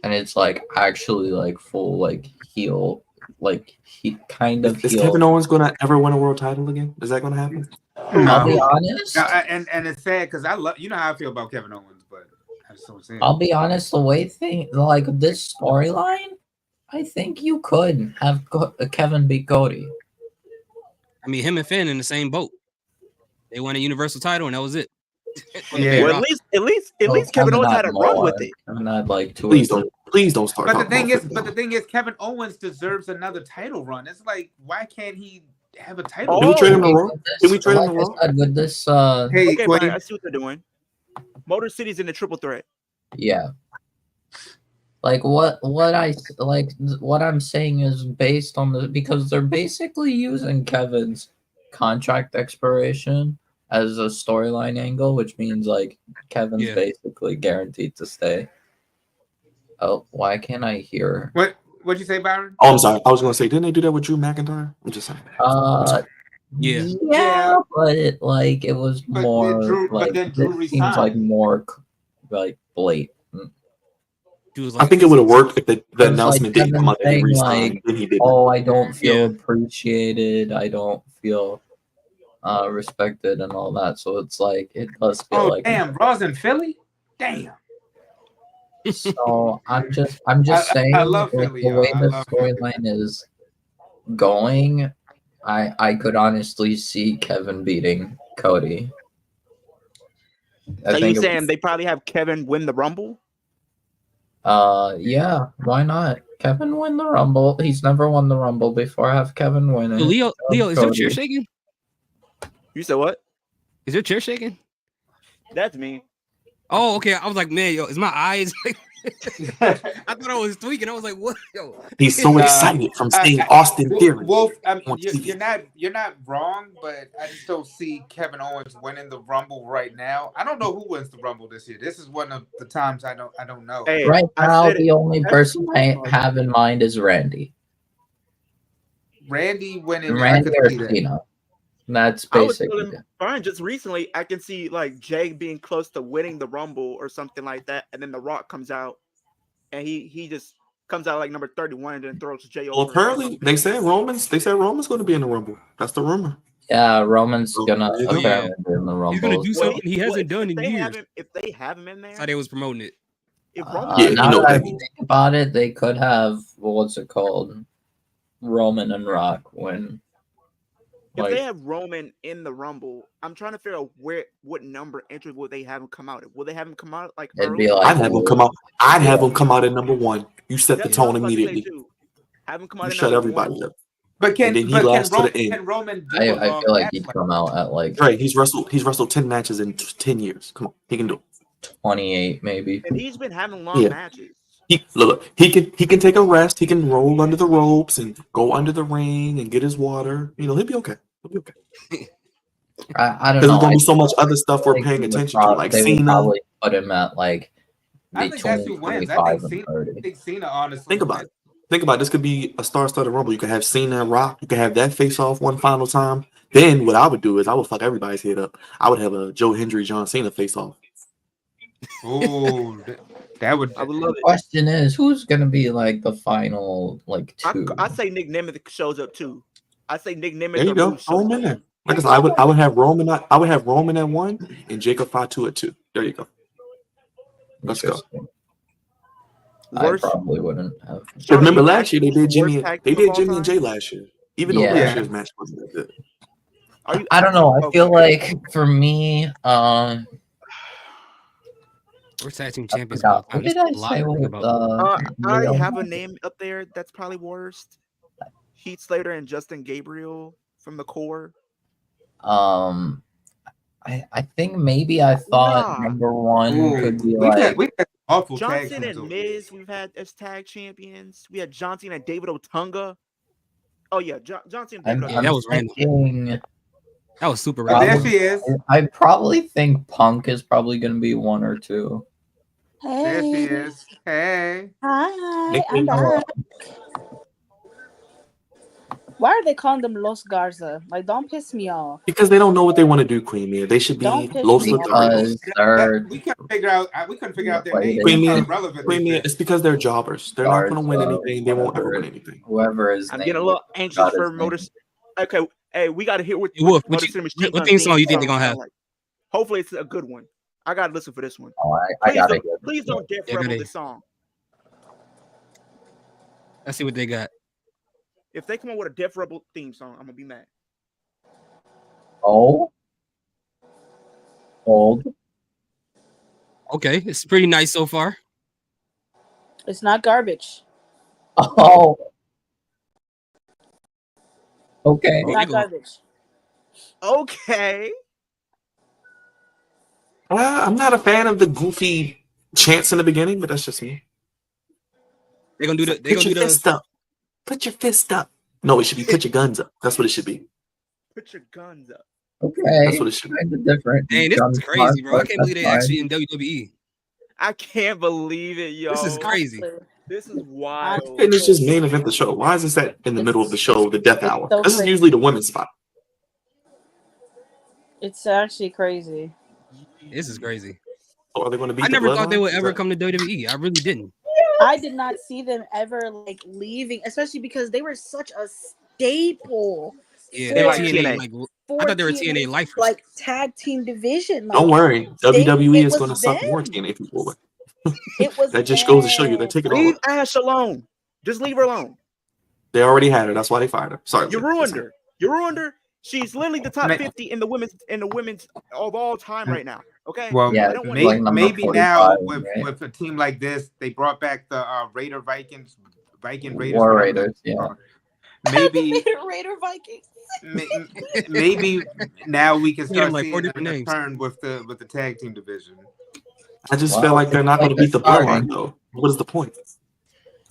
[SPEAKER 7] And it's like actually like full like heel, like he kind of
[SPEAKER 1] Is
[SPEAKER 7] heel.
[SPEAKER 1] Kevin Owens gonna ever win a world title again? Is that gonna happen?
[SPEAKER 7] I'll be honest.
[SPEAKER 5] No, and it's sad because I love how I feel about Kevin Owens, but that's so sad.
[SPEAKER 7] I'll be honest. The way like this storyline, I think you could have Kevin beat Cody.
[SPEAKER 2] I mean, him and Finn in the same boat. They won a Universal title, and that was it.
[SPEAKER 5] Yeah.
[SPEAKER 3] Well, at least Kevin Owens had a run with it.
[SPEAKER 7] I'm not like two.
[SPEAKER 1] Please don't start.
[SPEAKER 5] But the
[SPEAKER 1] talking
[SPEAKER 5] thing
[SPEAKER 1] about
[SPEAKER 5] is, Kevin Owens deserves another title run. It's like, why can't he have a title?
[SPEAKER 1] Did we trade him to
[SPEAKER 7] With
[SPEAKER 1] Raw?
[SPEAKER 7] this-
[SPEAKER 1] Did we trade him
[SPEAKER 7] like
[SPEAKER 1] to
[SPEAKER 7] I
[SPEAKER 1] Raw?
[SPEAKER 7] said, with this,
[SPEAKER 5] Hey,
[SPEAKER 3] Okay,
[SPEAKER 5] wait,
[SPEAKER 3] Brian, I see what they're doing. Motor City's in the triple threat.
[SPEAKER 7] yeah. Like what I'm saying is based on because they're basically using Kevin's contract expiration as a storyline angle, which means like Kevin's basically guaranteed to stay. Oh, why can't I hear?
[SPEAKER 5] What'd you say, Byron?
[SPEAKER 1] Oh, I'm sorry. I was gonna say, didn't they do that with Drew McIntyre? I'm just saying.
[SPEAKER 2] Yeah.
[SPEAKER 7] But it was
[SPEAKER 5] But
[SPEAKER 7] more
[SPEAKER 5] then Drew
[SPEAKER 7] it seems like
[SPEAKER 5] resigned.
[SPEAKER 7] more like blatant.
[SPEAKER 1] I think it would have worked if the
[SPEAKER 7] It's
[SPEAKER 1] announcement
[SPEAKER 7] like
[SPEAKER 1] didn't come out that he
[SPEAKER 7] Kevin
[SPEAKER 1] resigned.
[SPEAKER 7] saying,
[SPEAKER 1] Then he did.
[SPEAKER 7] Oh, I don't feel appreciated. I don't feel respected and all that. So it's like it does feel like.
[SPEAKER 5] Damn, Raw's in Philly. Damn.
[SPEAKER 7] So I'm just saying,
[SPEAKER 5] I love
[SPEAKER 7] like,
[SPEAKER 5] Philly,
[SPEAKER 7] the way
[SPEAKER 5] y'all. I
[SPEAKER 7] the
[SPEAKER 5] love Philly.
[SPEAKER 7] storyline is going, I could honestly see Kevin beating Cody.
[SPEAKER 3] So you saying they probably have Kevin win the Rumble?
[SPEAKER 7] Yeah, why not? Kevin win the Rumble. He's never won the Rumble before. Have Kevin win it.
[SPEAKER 2] Leo, is your chair
[SPEAKER 7] Cody.
[SPEAKER 2] shaking?
[SPEAKER 3] You said what?
[SPEAKER 2] Is your chair shaking?
[SPEAKER 3] That's me.
[SPEAKER 2] Oh, okay. I was like, man, yo, is my eyes? I thought I was tweaking. I was like, what? Yo,
[SPEAKER 1] He's so excited from seeing Austin Theory.
[SPEAKER 5] Wolf,
[SPEAKER 1] on TV.
[SPEAKER 5] you're not wrong, but I just don't see Kevin Owens winning the Rumble right now. I don't know who wins the Rumble this year. This is one of the times I don't know.
[SPEAKER 3] Hey,
[SPEAKER 7] Right
[SPEAKER 3] I
[SPEAKER 7] now,
[SPEAKER 3] said
[SPEAKER 7] the
[SPEAKER 3] it.
[SPEAKER 7] only person I have in mind is Randy.
[SPEAKER 5] Randy winning. I
[SPEAKER 7] Randy
[SPEAKER 5] could
[SPEAKER 7] or
[SPEAKER 5] see that.
[SPEAKER 7] Cena. That's
[SPEAKER 3] I was
[SPEAKER 7] basically
[SPEAKER 3] feeling fine just recently. I can see like Jay being close to winning the Rumble or something like that, and then The Rock comes out, and he just comes out like number 31 and then throws Jay over.
[SPEAKER 1] Well, apparently they said Roman's going to be in the Rumble. That's the rumor.
[SPEAKER 7] Yeah, Roman's gonna
[SPEAKER 1] there you go.
[SPEAKER 7] apparently be in the Rumble.
[SPEAKER 2] he's gonna do
[SPEAKER 3] Well,
[SPEAKER 2] something he hasn't done in years.
[SPEAKER 3] If they have him in there,
[SPEAKER 2] That's how they was promoting it.
[SPEAKER 3] if Roman
[SPEAKER 1] Yeah,
[SPEAKER 7] Now
[SPEAKER 1] you know
[SPEAKER 7] that I
[SPEAKER 1] that.
[SPEAKER 7] think about it, they could have what's it called, Roman and Rock win.
[SPEAKER 3] if
[SPEAKER 7] Like,
[SPEAKER 3] they have Roman in the Rumble, I'm trying to figure out what number entry will they have him come out at? Will they have him come out like
[SPEAKER 7] it'd
[SPEAKER 3] early?
[SPEAKER 7] be like
[SPEAKER 1] I'd have him come out. I'd have him come out at number 1. You set the
[SPEAKER 3] That's what I
[SPEAKER 1] tone
[SPEAKER 3] was about to say,
[SPEAKER 1] immediately.
[SPEAKER 3] too. Have him come out
[SPEAKER 1] You
[SPEAKER 3] at
[SPEAKER 1] shut
[SPEAKER 3] number
[SPEAKER 1] everybody
[SPEAKER 3] 1.
[SPEAKER 1] up.
[SPEAKER 5] But can
[SPEAKER 1] And then he lasts to the end.
[SPEAKER 5] Can Roman do
[SPEAKER 7] I
[SPEAKER 5] a long
[SPEAKER 7] feel like
[SPEAKER 5] match
[SPEAKER 7] he'd
[SPEAKER 5] like
[SPEAKER 7] come out at like
[SPEAKER 1] Right, he's wrestled 10 matches in 10 years. Come on, he can do it.
[SPEAKER 7] 28 maybe.
[SPEAKER 3] And he's been having long
[SPEAKER 1] Yeah.
[SPEAKER 3] matches.
[SPEAKER 1] He can take a rest. He can roll under the ropes and go under the ring and get his water. You know, he'll be okay. He'll be okay.
[SPEAKER 7] I don't
[SPEAKER 1] Because
[SPEAKER 7] know.
[SPEAKER 1] there's gonna
[SPEAKER 7] I
[SPEAKER 1] be so much
[SPEAKER 7] feel
[SPEAKER 1] other stuff we're
[SPEAKER 7] like
[SPEAKER 1] paying
[SPEAKER 7] they would
[SPEAKER 1] attention to, like
[SPEAKER 7] they would
[SPEAKER 1] Cena.
[SPEAKER 7] probably put him at like
[SPEAKER 5] I think that's who
[SPEAKER 7] between
[SPEAKER 5] wins.
[SPEAKER 7] 25 and 30.
[SPEAKER 5] I think Cena honestly.
[SPEAKER 1] Think about it. This could be a star-studded Rumble. You could have Cena and Rock. You could have that face-off one final time. Then what I would do is I would fuck everybody's head up. I would have a Joe Hendry, John Cena face-off.
[SPEAKER 5] Oh, that would.
[SPEAKER 3] I would love
[SPEAKER 7] The
[SPEAKER 3] it.
[SPEAKER 7] question is, who's gonna be like the final like two?
[SPEAKER 3] I say Nick Nemeth shows up too. I say Nick Nemeth.
[SPEAKER 1] There you
[SPEAKER 3] or
[SPEAKER 1] go.
[SPEAKER 3] Moose
[SPEAKER 1] Throw
[SPEAKER 3] shows
[SPEAKER 1] him in
[SPEAKER 3] up.
[SPEAKER 1] there. Like I said, I would have Roman. I would have Roman at 1 and Jacob Fatu at 2. There you go. Let's go.
[SPEAKER 7] Interesting. I
[SPEAKER 3] Worst,
[SPEAKER 7] probably wouldn't have.
[SPEAKER 1] Because remember
[SPEAKER 3] Shawn
[SPEAKER 1] last year they did Jimmy.
[SPEAKER 3] worst tag
[SPEAKER 1] They
[SPEAKER 3] team
[SPEAKER 1] did
[SPEAKER 3] of
[SPEAKER 1] Jimmy
[SPEAKER 3] all
[SPEAKER 1] and
[SPEAKER 3] time?
[SPEAKER 1] Jay last year. Even though
[SPEAKER 7] Yeah.
[SPEAKER 1] last year's match wasn't that good.
[SPEAKER 3] Are you,
[SPEAKER 7] I don't know. I
[SPEAKER 3] okay.
[SPEAKER 7] feel like for me,
[SPEAKER 2] We're tag team champions. of all
[SPEAKER 7] what
[SPEAKER 2] time.
[SPEAKER 7] did
[SPEAKER 2] There's
[SPEAKER 7] I
[SPEAKER 2] a lot to
[SPEAKER 7] say
[SPEAKER 2] think
[SPEAKER 7] with
[SPEAKER 2] about.
[SPEAKER 3] I already
[SPEAKER 7] Leo?
[SPEAKER 3] have a name up there that's probably worst. Heath Slater and Justin Gabriel from the core.
[SPEAKER 7] I think maybe I thought
[SPEAKER 3] Nah.
[SPEAKER 7] number one
[SPEAKER 5] Ooh,
[SPEAKER 7] could be
[SPEAKER 5] we
[SPEAKER 7] like
[SPEAKER 5] had awful tag
[SPEAKER 3] Johnson
[SPEAKER 5] teams
[SPEAKER 3] and
[SPEAKER 5] over
[SPEAKER 3] Miz, we've had as tag champions. We had Johnson and David Otunga. Oh yeah, Johnson and David
[SPEAKER 2] Yeah, that
[SPEAKER 3] Otunga.
[SPEAKER 2] was random.
[SPEAKER 7] thinking,
[SPEAKER 2] That was super
[SPEAKER 5] But there
[SPEAKER 2] random.
[SPEAKER 5] she is.
[SPEAKER 7] I probably think Punk is probably going to be 1 or 2.
[SPEAKER 5] There she is. Hey.
[SPEAKER 4] Hi, I'm back. Why are they calling them Los Garza? Like, don't piss me off.
[SPEAKER 1] Because they don't know what they want to do, Queen Mia. They should be
[SPEAKER 4] Don't piss
[SPEAKER 1] Los
[SPEAKER 4] me off.
[SPEAKER 1] Lotarios.
[SPEAKER 7] Because they're
[SPEAKER 5] We couldn't figure out. We couldn't figure out their
[SPEAKER 7] Wait,
[SPEAKER 5] name.
[SPEAKER 7] they-
[SPEAKER 1] Queen
[SPEAKER 5] It's
[SPEAKER 1] Mia,
[SPEAKER 5] not relevant.
[SPEAKER 1] Queen Mia, it's because they're jobbers. They're not going to win
[SPEAKER 7] Garza,
[SPEAKER 1] anything. They won't ever
[SPEAKER 7] whatever.
[SPEAKER 1] win anything.
[SPEAKER 7] whoever is.
[SPEAKER 3] I'm getting a little anxious for Motor. Okay, hey, we got to hear what
[SPEAKER 2] Hey, Wolf,
[SPEAKER 3] Motor
[SPEAKER 2] what
[SPEAKER 3] City Machine
[SPEAKER 2] what
[SPEAKER 3] Gun
[SPEAKER 2] theme song you think they're
[SPEAKER 3] song
[SPEAKER 2] gonna have?
[SPEAKER 3] sound like. Hopefully, it's a good one. I got to listen for this one.
[SPEAKER 7] Oh, I
[SPEAKER 3] Please,
[SPEAKER 7] gotta
[SPEAKER 3] don't, please don't Death
[SPEAKER 2] Yeah,
[SPEAKER 3] Rebel
[SPEAKER 2] good.
[SPEAKER 3] this song.
[SPEAKER 2] Let's see what they got.
[SPEAKER 3] If they come up with a Death Rebel theme song, I'm gonna be mad.
[SPEAKER 7] Oh, old.
[SPEAKER 2] Okay, it's pretty nice so far.
[SPEAKER 4] It's not garbage.
[SPEAKER 7] Oh. Okay.
[SPEAKER 4] It's not garbage.
[SPEAKER 3] Okay.
[SPEAKER 1] I'm not a fan of the goofy chants in the beginning, but that's just me.
[SPEAKER 2] They're gonna do the. They're
[SPEAKER 1] Put
[SPEAKER 2] gonna
[SPEAKER 1] your
[SPEAKER 2] do the.
[SPEAKER 1] fist up. Put your fist up. No, it should be put your guns up. That's what it should be.
[SPEAKER 3] Put your guns up.
[SPEAKER 7] Okay.
[SPEAKER 1] That's what it should be.
[SPEAKER 7] Kind of different.
[SPEAKER 2] Dang, this is crazy, bro. I can't believe they
[SPEAKER 7] That's
[SPEAKER 2] actually in WWE.
[SPEAKER 3] I can't believe it, yo.
[SPEAKER 2] This is crazy.
[SPEAKER 3] This is wild.
[SPEAKER 1] And it's just main event the show. Why is this at in the middle of the show, the death hour?
[SPEAKER 4] so
[SPEAKER 1] This is
[SPEAKER 4] crazy.
[SPEAKER 1] usually the women's spot.
[SPEAKER 4] It's actually crazy.
[SPEAKER 2] This is crazy.
[SPEAKER 1] So are they going to beat
[SPEAKER 2] I
[SPEAKER 1] the
[SPEAKER 2] never thought they
[SPEAKER 1] Bloodline?
[SPEAKER 2] would ever
[SPEAKER 1] Is that-
[SPEAKER 2] come to WWE. I really didn't.
[SPEAKER 4] I did not see them ever like leaving, especially because they were such a staple
[SPEAKER 2] Yeah,
[SPEAKER 3] They
[SPEAKER 2] they
[SPEAKER 3] like
[SPEAKER 2] TNA
[SPEAKER 3] TNA.
[SPEAKER 2] like
[SPEAKER 4] for
[SPEAKER 2] I thought they were
[SPEAKER 4] TNA
[SPEAKER 2] TNA lifers.
[SPEAKER 4] like tag team division. Like,
[SPEAKER 1] Don't worry,
[SPEAKER 4] they-
[SPEAKER 1] WWE
[SPEAKER 4] it
[SPEAKER 1] is
[SPEAKER 4] was
[SPEAKER 1] going to suck more
[SPEAKER 4] them.
[SPEAKER 1] TNA people away.
[SPEAKER 4] It was
[SPEAKER 1] That just goes to show you they're
[SPEAKER 4] them.
[SPEAKER 1] taking all
[SPEAKER 3] Leave
[SPEAKER 1] of it.
[SPEAKER 3] Ash alone. Just leave her alone.
[SPEAKER 1] They already had her. That's why they fired her. Sorry,
[SPEAKER 3] You
[SPEAKER 1] Lou.
[SPEAKER 3] ruined her. You ruined her. She's literally the top
[SPEAKER 5] Ma-
[SPEAKER 3] 50 in the women's of all time right now. Okay.
[SPEAKER 5] Well,
[SPEAKER 7] Yeah,
[SPEAKER 3] I don't want
[SPEAKER 7] like number
[SPEAKER 5] maybe
[SPEAKER 7] 45,
[SPEAKER 5] now
[SPEAKER 7] right?
[SPEAKER 5] with a team like this, they brought back the Viking Raiders.
[SPEAKER 7] War
[SPEAKER 5] whatever
[SPEAKER 7] Raiders,
[SPEAKER 5] they
[SPEAKER 7] yeah.
[SPEAKER 5] are. Maybe
[SPEAKER 4] Raider Vikings.
[SPEAKER 5] maybe now we can
[SPEAKER 2] Made them
[SPEAKER 5] start
[SPEAKER 2] like 4
[SPEAKER 5] seeing
[SPEAKER 2] different
[SPEAKER 5] a
[SPEAKER 2] names.
[SPEAKER 5] turn with the tag team division.
[SPEAKER 1] I just
[SPEAKER 7] Well,
[SPEAKER 1] feel like they're not going to beat the
[SPEAKER 7] starting.
[SPEAKER 1] bloodline, though. What is the point?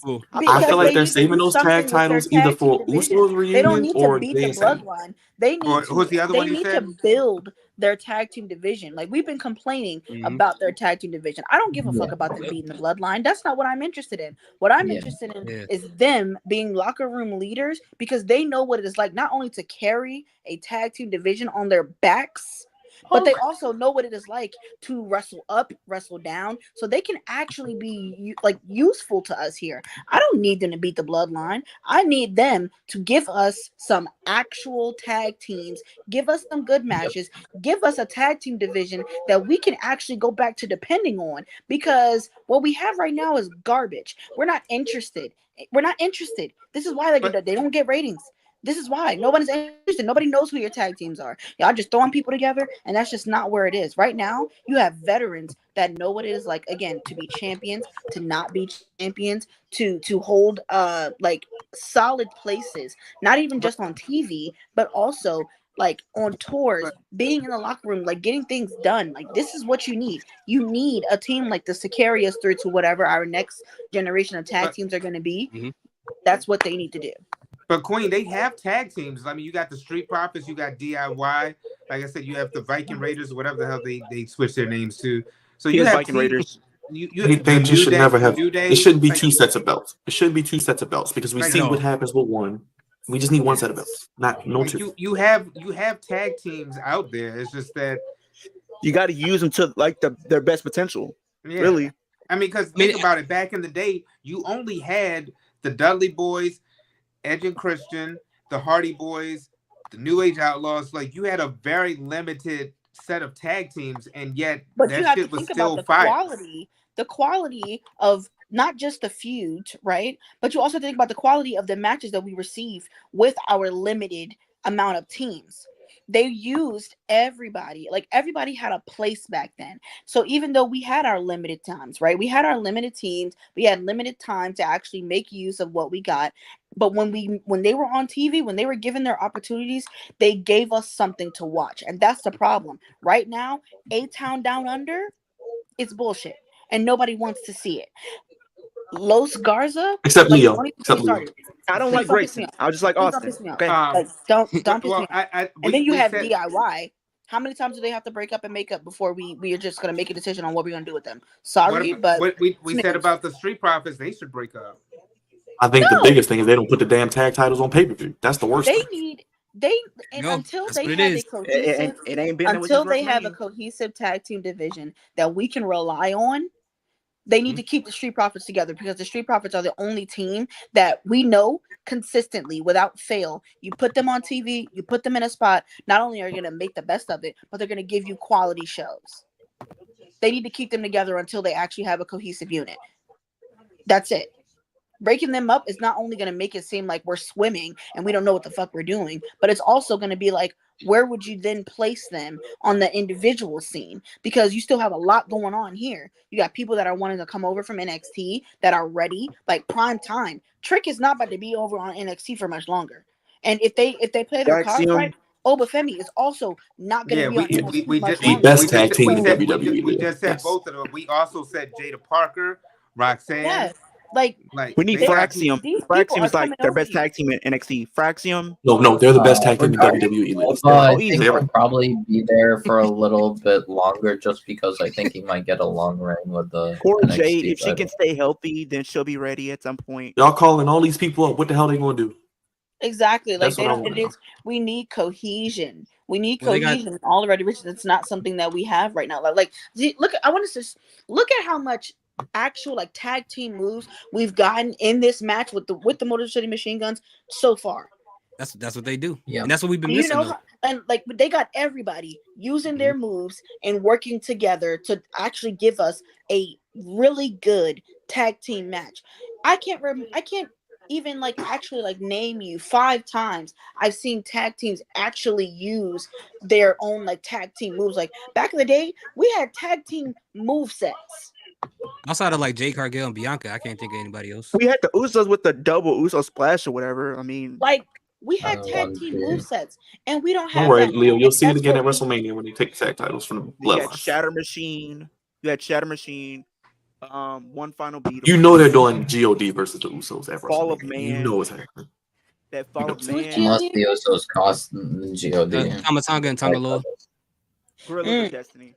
[SPEAKER 2] Cool.
[SPEAKER 1] I feel like
[SPEAKER 4] they
[SPEAKER 1] they're
[SPEAKER 4] need to
[SPEAKER 1] saving
[SPEAKER 4] do
[SPEAKER 1] those
[SPEAKER 4] something
[SPEAKER 1] tag
[SPEAKER 4] with their
[SPEAKER 1] titles either
[SPEAKER 4] tag team
[SPEAKER 1] for
[SPEAKER 4] division.
[SPEAKER 1] Usos
[SPEAKER 4] They don't
[SPEAKER 1] reunion
[SPEAKER 4] need to
[SPEAKER 1] or
[SPEAKER 4] beat the
[SPEAKER 1] JSN.
[SPEAKER 4] bloodline. They need
[SPEAKER 5] Or who's the other one you
[SPEAKER 4] need
[SPEAKER 5] said?
[SPEAKER 4] to build their tag team division. Like, we've been complaining about their tag team division. I don't give a fuck about them beating the bloodline. That's not what I'm interested in. What I'm
[SPEAKER 7] Yeah.
[SPEAKER 4] interested in
[SPEAKER 2] Yeah.
[SPEAKER 4] is them being locker room leaders, because they know what it is like not only to carry a tag team division on their backs, but they also know what it is like to wrestle up, wrestle down, so they can actually be like useful to us here. I don't need them to beat the bloodline. I need them to give us some actual tag teams, give us some good matches, give us a tag team division that we can actually go back to depending on, because what we have right now is garbage. We're not interested. This is why they don't get ratings. This is why nobody's interested. Nobody knows who your tag teams are. Y'all just throwing people together, and that's just not where it is. Right now, you have veterans that know what it is like, again, to be champions, to not be champions, to hold like solid places, not even just on TV, but also like on tours, being in the locker room, like getting things done. Like, this is what you need. You need a team like this to carry us through to whatever our next generation of tag teams are going to be. That's what they need to do.
[SPEAKER 5] But Queen, they have tag teams. I mean, you got the Street Profits, you got DIY. Like I said, you have the Viking Raiders, whatever the hell they switched their names to. So you have
[SPEAKER 3] Viking Raiders.
[SPEAKER 1] They just should never have. It shouldn't be
[SPEAKER 5] like,
[SPEAKER 1] two sets of belts. It shouldn't be two sets of belts because we
[SPEAKER 5] Like,
[SPEAKER 1] see
[SPEAKER 5] no.
[SPEAKER 1] what happens with one. We just need one set of belts, no
[SPEAKER 5] like
[SPEAKER 1] two.
[SPEAKER 5] you have tag teams out there. It's just that
[SPEAKER 3] You got to use them to like their best potential.
[SPEAKER 5] yeah.
[SPEAKER 3] Really.
[SPEAKER 5] I mean, because think about it. Back in the day, you only had the Dudley Boys, Edge and Christian, the Hardy Boys, the New Age Outlaws. Like, you had a very limited set of tag teams, and yet
[SPEAKER 4] But you
[SPEAKER 5] that
[SPEAKER 4] have
[SPEAKER 5] shit
[SPEAKER 4] to
[SPEAKER 5] was
[SPEAKER 4] think
[SPEAKER 5] still
[SPEAKER 4] about
[SPEAKER 5] fire.
[SPEAKER 4] the quality of not just the feud, right? But you also think about the quality of the matches that we received with our limited amount of teams. They used everybody. Like, everybody had a place back then. So even though we had our limited times, right? We had our limited teams. We had limited time to actually make use of what we got. But when they were on TV, when they were given their opportunities, they gave us something to watch. And that's the problem. Right now, A-Town Down Under, it's bullshit. And nobody wants to see it. Los Garza,
[SPEAKER 1] Except
[SPEAKER 4] like,
[SPEAKER 1] Leo.
[SPEAKER 4] don't even
[SPEAKER 1] Except
[SPEAKER 4] get me
[SPEAKER 1] Leo.
[SPEAKER 4] started.
[SPEAKER 3] I don't
[SPEAKER 4] Please
[SPEAKER 3] like
[SPEAKER 4] don't piss me
[SPEAKER 3] Grayson.
[SPEAKER 4] off.
[SPEAKER 3] I just like
[SPEAKER 4] Please don't
[SPEAKER 3] Austin.
[SPEAKER 4] piss me off.
[SPEAKER 3] Okay.
[SPEAKER 4] Like, don't piss me off.
[SPEAKER 5] and
[SPEAKER 4] And then you have
[SPEAKER 5] said,
[SPEAKER 4] DIY. How many times do they have to break up and make up before we are just gonna make a decision on what we're gonna do with them? Sorry, but
[SPEAKER 5] what we said
[SPEAKER 4] snitch.
[SPEAKER 5] about the Street Profits, they should break up.
[SPEAKER 1] I think the
[SPEAKER 4] No.
[SPEAKER 1] biggest thing is they don't put the damn tag titles on pay-per-view. That's the worst
[SPEAKER 4] They
[SPEAKER 1] thing.
[SPEAKER 4] need
[SPEAKER 2] No,
[SPEAKER 4] until
[SPEAKER 2] that's
[SPEAKER 4] they
[SPEAKER 2] what it
[SPEAKER 4] have a
[SPEAKER 2] is.
[SPEAKER 4] cohesive
[SPEAKER 3] It ain't been
[SPEAKER 4] until they have a cohesive tag team division that we can rely on. They need to keep the Street Profits together, because the Street Profits are the only team that we know consistently, without fail. You put them on TV, you put them in a spot, not only are you going to make the best of it, but they're going to give you quality shows. They need to keep them together until they actually have a cohesive unit. That's it. Breaking them up is not only going to make it seem like we're swimming and we don't know what the fuck we're doing, but it's also going to be like, where would you then place them on the individual scene? Because you still have a lot going on here. You got people that are wanting to come over from NXT that are ready, like prime time. Trick is not about to be over on NXT for much longer. And if they play their cards right, Obafemi is also not going to be on NXT much longer.
[SPEAKER 1] best tag team in WWE.
[SPEAKER 5] We just said both of them. We also said Jada Parker, Roxanne.
[SPEAKER 4] Yeah. Like
[SPEAKER 3] we need Fraxium. Fraxium is like their best tag team in NXT. Fraxium.
[SPEAKER 1] No, they're the best tag team in WWE.
[SPEAKER 7] I think he'll probably be there for a little bit longer, just because I think he might get a long reign with the
[SPEAKER 3] Poor
[SPEAKER 7] NXT
[SPEAKER 3] Jay, if
[SPEAKER 7] title.
[SPEAKER 3] she can stay healthy, then she'll be ready at some point.
[SPEAKER 1] Y'all calling all these people up. What the hell they gonna do?
[SPEAKER 4] Exactly. Like,
[SPEAKER 1] That's
[SPEAKER 4] they
[SPEAKER 1] what I
[SPEAKER 4] don't.
[SPEAKER 1] wanna
[SPEAKER 4] It is. We need cohesion. We need
[SPEAKER 2] Well, they
[SPEAKER 4] cohesion. All already rich. It's not something that we have right now. Like look. I want us to look at how much actual like tag team moves we've gotten in this match with the Motor City Machine Guns so far.
[SPEAKER 2] That's what they do.
[SPEAKER 7] Yeah.
[SPEAKER 2] And that's what we've been
[SPEAKER 4] You
[SPEAKER 2] missing.
[SPEAKER 4] know,
[SPEAKER 2] Though.
[SPEAKER 4] and like they got everybody using their moves and working together to actually give us a really good tag team match. I can't even like actually like name you 5 times I've seen tag teams actually use their own like tag team moves. Like back in the day, we had tag team move sets.
[SPEAKER 2] Outside of like Jay Cargill and Bianca, I can't think of anybody else.
[SPEAKER 3] We had the Usos with the double Uso splash or whatever. I mean,
[SPEAKER 4] Like we had tag
[SPEAKER 7] One,
[SPEAKER 4] team
[SPEAKER 7] two.
[SPEAKER 4] move sets, and we don't
[SPEAKER 1] Don't
[SPEAKER 4] have
[SPEAKER 1] worry,
[SPEAKER 4] that.
[SPEAKER 1] Leo.
[SPEAKER 4] And
[SPEAKER 1] You'll see it
[SPEAKER 4] that's
[SPEAKER 1] again at
[SPEAKER 4] what we-
[SPEAKER 1] WrestleMania when they take the tag titles from the
[SPEAKER 3] you had
[SPEAKER 1] bloodlines.
[SPEAKER 3] Shatter Machine. You had Shatter Machine. One Final Beat.
[SPEAKER 1] You know they're doing God versus the Usos at
[SPEAKER 3] Fall of
[SPEAKER 1] WrestleMania. You
[SPEAKER 3] Man.
[SPEAKER 1] know it's happening.
[SPEAKER 3] That Fall of
[SPEAKER 4] Who's
[SPEAKER 3] Man.
[SPEAKER 4] G-
[SPEAKER 7] Unless the Usos cost God.
[SPEAKER 2] Tamatanga and Tangaloa.
[SPEAKER 3] Gorillas of Destiny.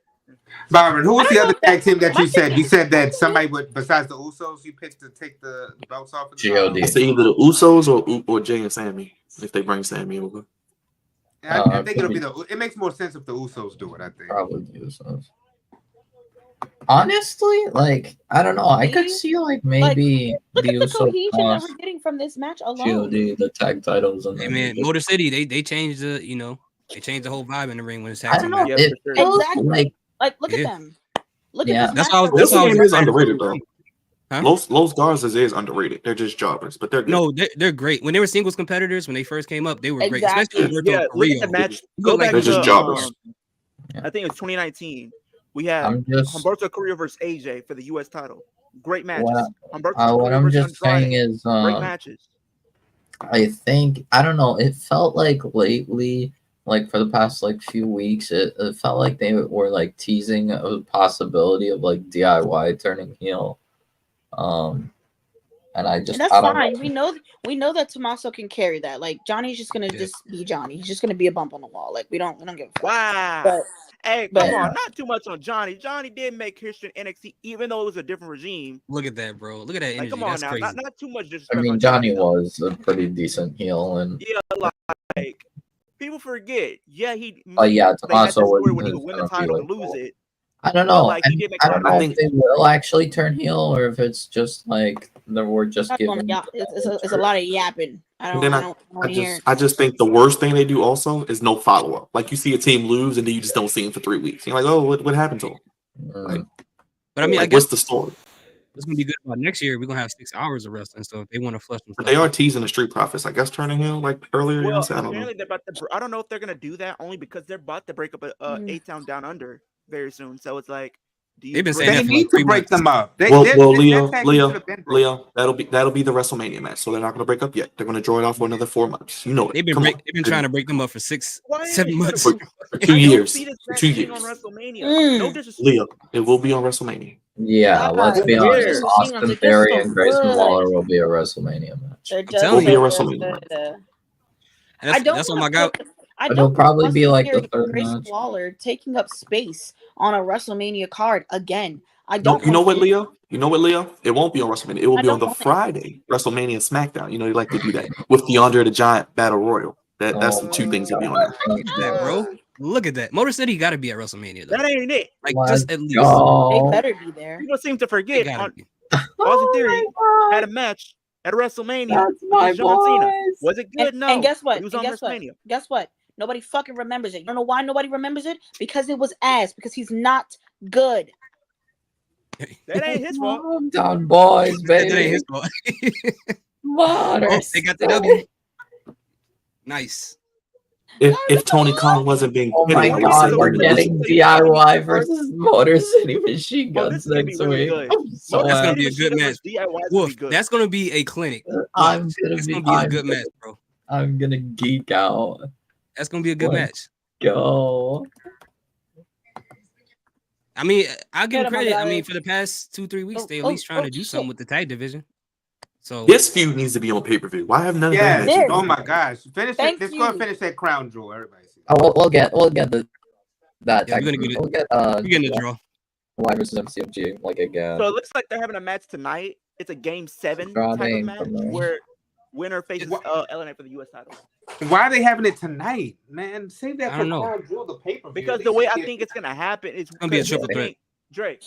[SPEAKER 5] Byron, who was
[SPEAKER 4] I
[SPEAKER 5] the
[SPEAKER 4] don't
[SPEAKER 5] other
[SPEAKER 4] know
[SPEAKER 5] tag team that
[SPEAKER 4] my
[SPEAKER 5] you said?
[SPEAKER 4] thing-
[SPEAKER 5] You said that somebody would, besides the Usos, you picked to take the belts off of
[SPEAKER 7] God.
[SPEAKER 1] It's either the Usos or Jay and Sammy if they bring Sammy over.
[SPEAKER 5] I think it'll be it makes more sense if the Usos do it, I think.
[SPEAKER 7] Probably the Usos. Honestly, like I don't know. I could see like maybe
[SPEAKER 4] Look
[SPEAKER 7] the
[SPEAKER 4] at the
[SPEAKER 7] Usos
[SPEAKER 4] cohesion that
[SPEAKER 7] cost
[SPEAKER 4] we're getting from this match alone.
[SPEAKER 7] God the tag titles and
[SPEAKER 2] Hey
[SPEAKER 7] then
[SPEAKER 2] man,
[SPEAKER 7] just-
[SPEAKER 2] Motor City, they changed the they changed the whole vibe in the ring when it's
[SPEAKER 7] I
[SPEAKER 2] tag
[SPEAKER 7] don't
[SPEAKER 2] team
[SPEAKER 7] know.
[SPEAKER 2] match.
[SPEAKER 3] Yeah,
[SPEAKER 7] It
[SPEAKER 3] for sure.
[SPEAKER 7] feels
[SPEAKER 4] Exactly.
[SPEAKER 7] like
[SPEAKER 4] Like look
[SPEAKER 2] Yeah.
[SPEAKER 4] at them. Look
[SPEAKER 7] Yeah.
[SPEAKER 4] at this.
[SPEAKER 2] That's
[SPEAKER 4] match
[SPEAKER 2] how-
[SPEAKER 4] from
[SPEAKER 2] that's
[SPEAKER 1] This
[SPEAKER 2] how I was
[SPEAKER 1] game is
[SPEAKER 2] saying.
[SPEAKER 1] underrated though.
[SPEAKER 2] Huh?
[SPEAKER 1] Los Garza is underrated. They're just jobbers, but they're good.
[SPEAKER 2] No, they're great. When they were singles competitors, when they first came up, they were great.
[SPEAKER 4] Exactly.
[SPEAKER 2] Especially Roberto
[SPEAKER 3] Yeah, look at
[SPEAKER 2] Carrillo.
[SPEAKER 3] the match.
[SPEAKER 2] He
[SPEAKER 3] Go
[SPEAKER 2] looked like
[SPEAKER 3] back
[SPEAKER 1] They're
[SPEAKER 3] to
[SPEAKER 1] just jobbers.
[SPEAKER 3] I think it was 2019. We had
[SPEAKER 7] I'm just
[SPEAKER 3] Humberto Carrillo versus AJ for the U.S. title. Great matches.
[SPEAKER 7] what,
[SPEAKER 3] Humberto
[SPEAKER 7] what
[SPEAKER 3] Carrillo
[SPEAKER 7] I'm
[SPEAKER 3] versus
[SPEAKER 7] just saying
[SPEAKER 3] Andrade.
[SPEAKER 7] is
[SPEAKER 3] Great matches.
[SPEAKER 7] I think I don't know. It felt like lately, like for the past like few weeks, it felt like they were like teasing a possibility of like DIY turning heel. And I just
[SPEAKER 4] And that's
[SPEAKER 7] I don't
[SPEAKER 4] fine.
[SPEAKER 7] know.
[SPEAKER 4] We know that Tommaso can carry that. Like Johnny's just gonna just be Johnny. He's just gonna be a bump on the wall. Like we don't give a fuck.
[SPEAKER 3] Wow.
[SPEAKER 4] But
[SPEAKER 3] Hey,
[SPEAKER 4] but-
[SPEAKER 3] come on, not too much on Johnny. Johnny did make history in NXT, even though it was a different regime.
[SPEAKER 2] Look at that, bro. Look at that energy.
[SPEAKER 3] Like, come on
[SPEAKER 2] That's
[SPEAKER 3] now,
[SPEAKER 2] crazy.
[SPEAKER 3] not too much
[SPEAKER 7] I
[SPEAKER 3] disrespect.
[SPEAKER 7] mean,
[SPEAKER 3] on
[SPEAKER 7] Johnny
[SPEAKER 3] though.
[SPEAKER 7] was a pretty decent heel, and
[SPEAKER 3] Yeah, like people forget. Yeah, he.
[SPEAKER 7] yeah,
[SPEAKER 3] they had this
[SPEAKER 7] Tommaso
[SPEAKER 3] story when he
[SPEAKER 7] was
[SPEAKER 3] would win the
[SPEAKER 7] gonna be
[SPEAKER 3] title
[SPEAKER 7] like,
[SPEAKER 3] and lose it.
[SPEAKER 7] I don't
[SPEAKER 3] You know,
[SPEAKER 7] know.
[SPEAKER 3] like, he
[SPEAKER 7] And
[SPEAKER 3] did make
[SPEAKER 7] I don't
[SPEAKER 3] a lot
[SPEAKER 7] know
[SPEAKER 3] of
[SPEAKER 7] if they will actually turn heel or if it's just like they were just
[SPEAKER 4] that's one
[SPEAKER 7] giving.
[SPEAKER 4] it's a lot of yapping. I
[SPEAKER 1] And
[SPEAKER 4] don't
[SPEAKER 1] then
[SPEAKER 4] I don't want to hear.
[SPEAKER 1] I just think the worst thing they do also is no follow up. Like you see a team lose and then you just don't see them for 3 weeks. You're like, oh, what happened to them? Like,
[SPEAKER 2] But I mean, I
[SPEAKER 1] like
[SPEAKER 2] guess
[SPEAKER 1] what's the story?
[SPEAKER 2] it's gonna be good about next year. We're gonna have 6 hours of wrestling. So if they want to flush them,
[SPEAKER 1] But they are teasing the Street Profits. I guess turning heel like earlier.
[SPEAKER 3] Well,
[SPEAKER 1] I don't know.
[SPEAKER 3] apparently they're about to. I don't know if they're gonna do that only because they're about to break up a A-Town Down Under very soon. So it's like, do you
[SPEAKER 2] They've been
[SPEAKER 3] bring-
[SPEAKER 2] saying
[SPEAKER 5] They
[SPEAKER 2] that for
[SPEAKER 5] need
[SPEAKER 2] like 3
[SPEAKER 5] to break
[SPEAKER 2] months.
[SPEAKER 5] them up.
[SPEAKER 1] Well,
[SPEAKER 5] Their tag team should have been broken.
[SPEAKER 1] Leo, that'll be the WrestleMania match. So they're not going to break up yet. They're going to draw it off for another 4 months. You know it.
[SPEAKER 2] They've been
[SPEAKER 1] Come on.
[SPEAKER 2] they've been trying to break them up for 6,
[SPEAKER 3] Why ain't
[SPEAKER 2] 7
[SPEAKER 3] it-
[SPEAKER 2] months.
[SPEAKER 1] for
[SPEAKER 3] I
[SPEAKER 1] 2
[SPEAKER 3] don't
[SPEAKER 1] years.
[SPEAKER 3] see this
[SPEAKER 1] For
[SPEAKER 3] match
[SPEAKER 1] 2
[SPEAKER 3] being
[SPEAKER 1] years.
[SPEAKER 3] on WrestleMania.
[SPEAKER 4] Mm.
[SPEAKER 3] No disrespect.
[SPEAKER 1] Leo, it will be on WrestleMania.
[SPEAKER 7] Yeah, let's be
[SPEAKER 3] Who
[SPEAKER 7] honest.
[SPEAKER 3] cares?
[SPEAKER 7] Austin
[SPEAKER 4] Like,
[SPEAKER 7] Theory
[SPEAKER 4] they're so
[SPEAKER 7] and Grayson
[SPEAKER 4] good.
[SPEAKER 7] Waller will be a WrestleMania match.
[SPEAKER 4] They're just
[SPEAKER 2] telling
[SPEAKER 1] you.
[SPEAKER 4] so
[SPEAKER 1] WrestleMania.
[SPEAKER 4] good.
[SPEAKER 2] That's, that's all my guy.
[SPEAKER 4] I
[SPEAKER 7] But it'll
[SPEAKER 4] don't
[SPEAKER 7] probably
[SPEAKER 4] want
[SPEAKER 7] be
[SPEAKER 4] Austin
[SPEAKER 7] like the
[SPEAKER 4] Theory and
[SPEAKER 7] third
[SPEAKER 4] Grayson
[SPEAKER 7] match.
[SPEAKER 4] Waller taking up space on a WrestleMania card again. I
[SPEAKER 1] No,
[SPEAKER 4] don't.
[SPEAKER 1] you know
[SPEAKER 4] want
[SPEAKER 1] what,
[SPEAKER 4] it.
[SPEAKER 1] Leo? You know what, Leo? It won't be on WrestleMania. It will
[SPEAKER 4] I
[SPEAKER 1] be on
[SPEAKER 4] don't
[SPEAKER 1] the
[SPEAKER 4] want it.
[SPEAKER 1] Friday WrestleMania SmackDown. You know, they like to do that with the Andre the Giant Battle Royal. That's the 2 things that be on there.
[SPEAKER 2] Look at that, bro. Look at that. Motor City got to be at WrestleMania. Though.
[SPEAKER 3] That ain't it.
[SPEAKER 2] Like
[SPEAKER 7] Let's
[SPEAKER 2] just at least.
[SPEAKER 4] They
[SPEAKER 7] go.
[SPEAKER 4] better be there.
[SPEAKER 3] People seem to
[SPEAKER 2] They
[SPEAKER 3] forget.
[SPEAKER 2] gotta
[SPEAKER 3] On,
[SPEAKER 2] be.
[SPEAKER 3] Austin Theory
[SPEAKER 7] Oh my
[SPEAKER 3] had a match at WrestleMania
[SPEAKER 7] That's my
[SPEAKER 3] against John Cena.
[SPEAKER 7] boys.
[SPEAKER 3] Was it good?
[SPEAKER 4] And,
[SPEAKER 3] No.
[SPEAKER 4] and guess what?
[SPEAKER 3] He was
[SPEAKER 4] And
[SPEAKER 3] on
[SPEAKER 4] guess what?
[SPEAKER 3] WrestleMania.
[SPEAKER 4] Guess what? Nobody fucking remembers it. You don't know why nobody remembers it? Because it was ass. Because he's not good.
[SPEAKER 3] That ain't his fault.
[SPEAKER 7] Calm down, boys,
[SPEAKER 2] That ain't
[SPEAKER 7] baby.
[SPEAKER 2] his fault.
[SPEAKER 7] Motor
[SPEAKER 2] Oh, they got the
[SPEAKER 7] City.
[SPEAKER 2] W. Nice.
[SPEAKER 1] If Tony Khan wasn't being
[SPEAKER 7] Oh my
[SPEAKER 1] petty, I would
[SPEAKER 7] god,
[SPEAKER 1] say
[SPEAKER 7] we're
[SPEAKER 1] he
[SPEAKER 7] getting
[SPEAKER 1] was-
[SPEAKER 7] DIY versus Motor City Machine
[SPEAKER 3] Oh,
[SPEAKER 7] Guns
[SPEAKER 3] this is gonna be
[SPEAKER 7] next
[SPEAKER 3] really
[SPEAKER 7] week.
[SPEAKER 3] good.
[SPEAKER 7] I'm so
[SPEAKER 3] Motor
[SPEAKER 2] That's gonna
[SPEAKER 7] happy.
[SPEAKER 2] be a good
[SPEAKER 3] City
[SPEAKER 2] match.
[SPEAKER 3] versus DIY is gonna
[SPEAKER 2] Wolf,
[SPEAKER 3] be good.
[SPEAKER 2] that's gonna be a clinic.
[SPEAKER 7] I'm
[SPEAKER 2] Watch.
[SPEAKER 7] gonna
[SPEAKER 2] It's
[SPEAKER 7] be
[SPEAKER 2] gonna be a
[SPEAKER 7] I'm
[SPEAKER 2] good
[SPEAKER 7] gonna-
[SPEAKER 2] match, bro.
[SPEAKER 7] I'm gonna geek out.
[SPEAKER 2] That's gonna be a good
[SPEAKER 7] Let's
[SPEAKER 2] match.
[SPEAKER 7] go.
[SPEAKER 2] I mean, I'll give
[SPEAKER 4] Get
[SPEAKER 2] them
[SPEAKER 4] him,
[SPEAKER 2] credit. I
[SPEAKER 4] Andrade.
[SPEAKER 2] mean, for the past 2-3 weeks, they at least trying to do something with the tag division. So
[SPEAKER 1] This feud needs to be on pay-per-view. Why have none of
[SPEAKER 5] Yes.
[SPEAKER 1] that?
[SPEAKER 4] Yes.
[SPEAKER 5] Oh my gosh. Finish it.
[SPEAKER 4] Thank
[SPEAKER 5] Let's go and
[SPEAKER 4] you.
[SPEAKER 5] finish that crown jewel. Everybody see.
[SPEAKER 7] Oh, we'll get that.
[SPEAKER 2] Yeah, we're gonna get it.
[SPEAKER 7] We'll get
[SPEAKER 2] we're getting the draw.
[SPEAKER 7] Y versus MCMG like again.
[SPEAKER 3] So it looks like they're having a match tonight. It's a game 7
[SPEAKER 7] Andrade
[SPEAKER 3] type of
[SPEAKER 7] and
[SPEAKER 3] match
[SPEAKER 7] Camaro.
[SPEAKER 3] where winner faces
[SPEAKER 5] What?
[SPEAKER 3] LNA for the U.S. title.
[SPEAKER 5] Why are they having it tonight, man? Save that
[SPEAKER 2] I
[SPEAKER 5] for
[SPEAKER 2] don't know.
[SPEAKER 5] crown jewel, the paper.
[SPEAKER 3] Because the way I think it's gonna happen is
[SPEAKER 2] gonna be a
[SPEAKER 3] because
[SPEAKER 2] triple
[SPEAKER 3] this
[SPEAKER 2] threat.
[SPEAKER 3] thing- Drake.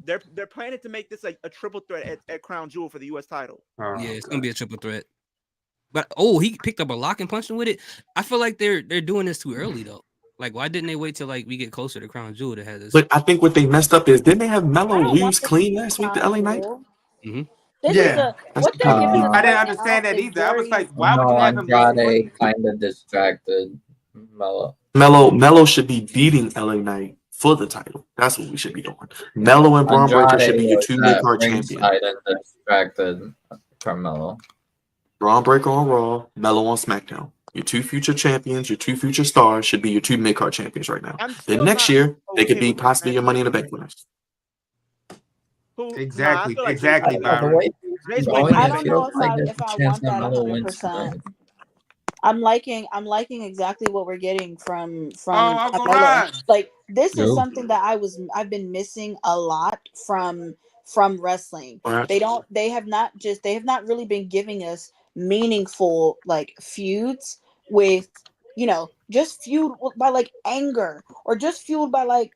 [SPEAKER 3] They're planning to make this like a triple threat at Crown Jewel for the U.S. title.
[SPEAKER 2] Yeah, it's gonna be a triple threat. But he picked up a lock and punched him with it. I feel like they're doing this too early though. Like, why didn't they wait till like we get closer to Crown Jewel to have this?
[SPEAKER 1] But I think what they messed up is didn't they have
[SPEAKER 4] I
[SPEAKER 1] Melo
[SPEAKER 4] don't want
[SPEAKER 1] lose
[SPEAKER 4] this
[SPEAKER 1] clean last week to LA Knight?
[SPEAKER 2] Mm-hmm.
[SPEAKER 4] This is
[SPEAKER 3] Yeah.
[SPEAKER 4] what they're giving us
[SPEAKER 5] I didn't
[SPEAKER 4] right
[SPEAKER 5] understand
[SPEAKER 4] now
[SPEAKER 5] that
[SPEAKER 4] is
[SPEAKER 5] either. I was
[SPEAKER 4] very-
[SPEAKER 5] like, why would you
[SPEAKER 7] No,
[SPEAKER 5] have him lose?
[SPEAKER 7] Andrade kind of distracted Melo.
[SPEAKER 1] Melo should be beating LA Knight for the title. That's what we should be doing. Melo and Braun Breaker should be your two mid-card champions.
[SPEAKER 7] And distracted Carmelo.
[SPEAKER 1] Braun Breaker on Raw, Melo on SmackDown. Your two future champions, your two future stars should be your two mid-card champions right now.
[SPEAKER 3] I'm
[SPEAKER 1] Then
[SPEAKER 3] still
[SPEAKER 1] next
[SPEAKER 3] not
[SPEAKER 1] year, they could
[SPEAKER 3] okay
[SPEAKER 1] be
[SPEAKER 3] with
[SPEAKER 1] possibly your
[SPEAKER 3] Matt
[SPEAKER 1] Money in the
[SPEAKER 3] Jackson.
[SPEAKER 1] Bank winners.
[SPEAKER 5] Exactly,
[SPEAKER 3] Nah, I feel like
[SPEAKER 5] exactly,
[SPEAKER 3] Jay's
[SPEAKER 7] The
[SPEAKER 5] Byron.
[SPEAKER 7] way
[SPEAKER 3] Jay's
[SPEAKER 7] going,
[SPEAKER 3] way
[SPEAKER 4] I
[SPEAKER 7] it
[SPEAKER 4] don't
[SPEAKER 7] feels
[SPEAKER 4] know if
[SPEAKER 7] like
[SPEAKER 4] I
[SPEAKER 7] there's
[SPEAKER 4] if
[SPEAKER 7] a
[SPEAKER 4] I
[SPEAKER 7] chance
[SPEAKER 4] want
[SPEAKER 7] that
[SPEAKER 4] that
[SPEAKER 7] Melo wins
[SPEAKER 4] 100%.
[SPEAKER 7] tonight.
[SPEAKER 4] I'm liking exactly what we're getting from
[SPEAKER 5] I'll go
[SPEAKER 4] Carmelo.
[SPEAKER 5] ride.
[SPEAKER 4] Like this is
[SPEAKER 7] Yo.
[SPEAKER 4] something that I've been missing a lot from wrestling.
[SPEAKER 1] Right.
[SPEAKER 4] They have not really been giving us meaningful like feuds with, just feud by like anger or just fueled by like,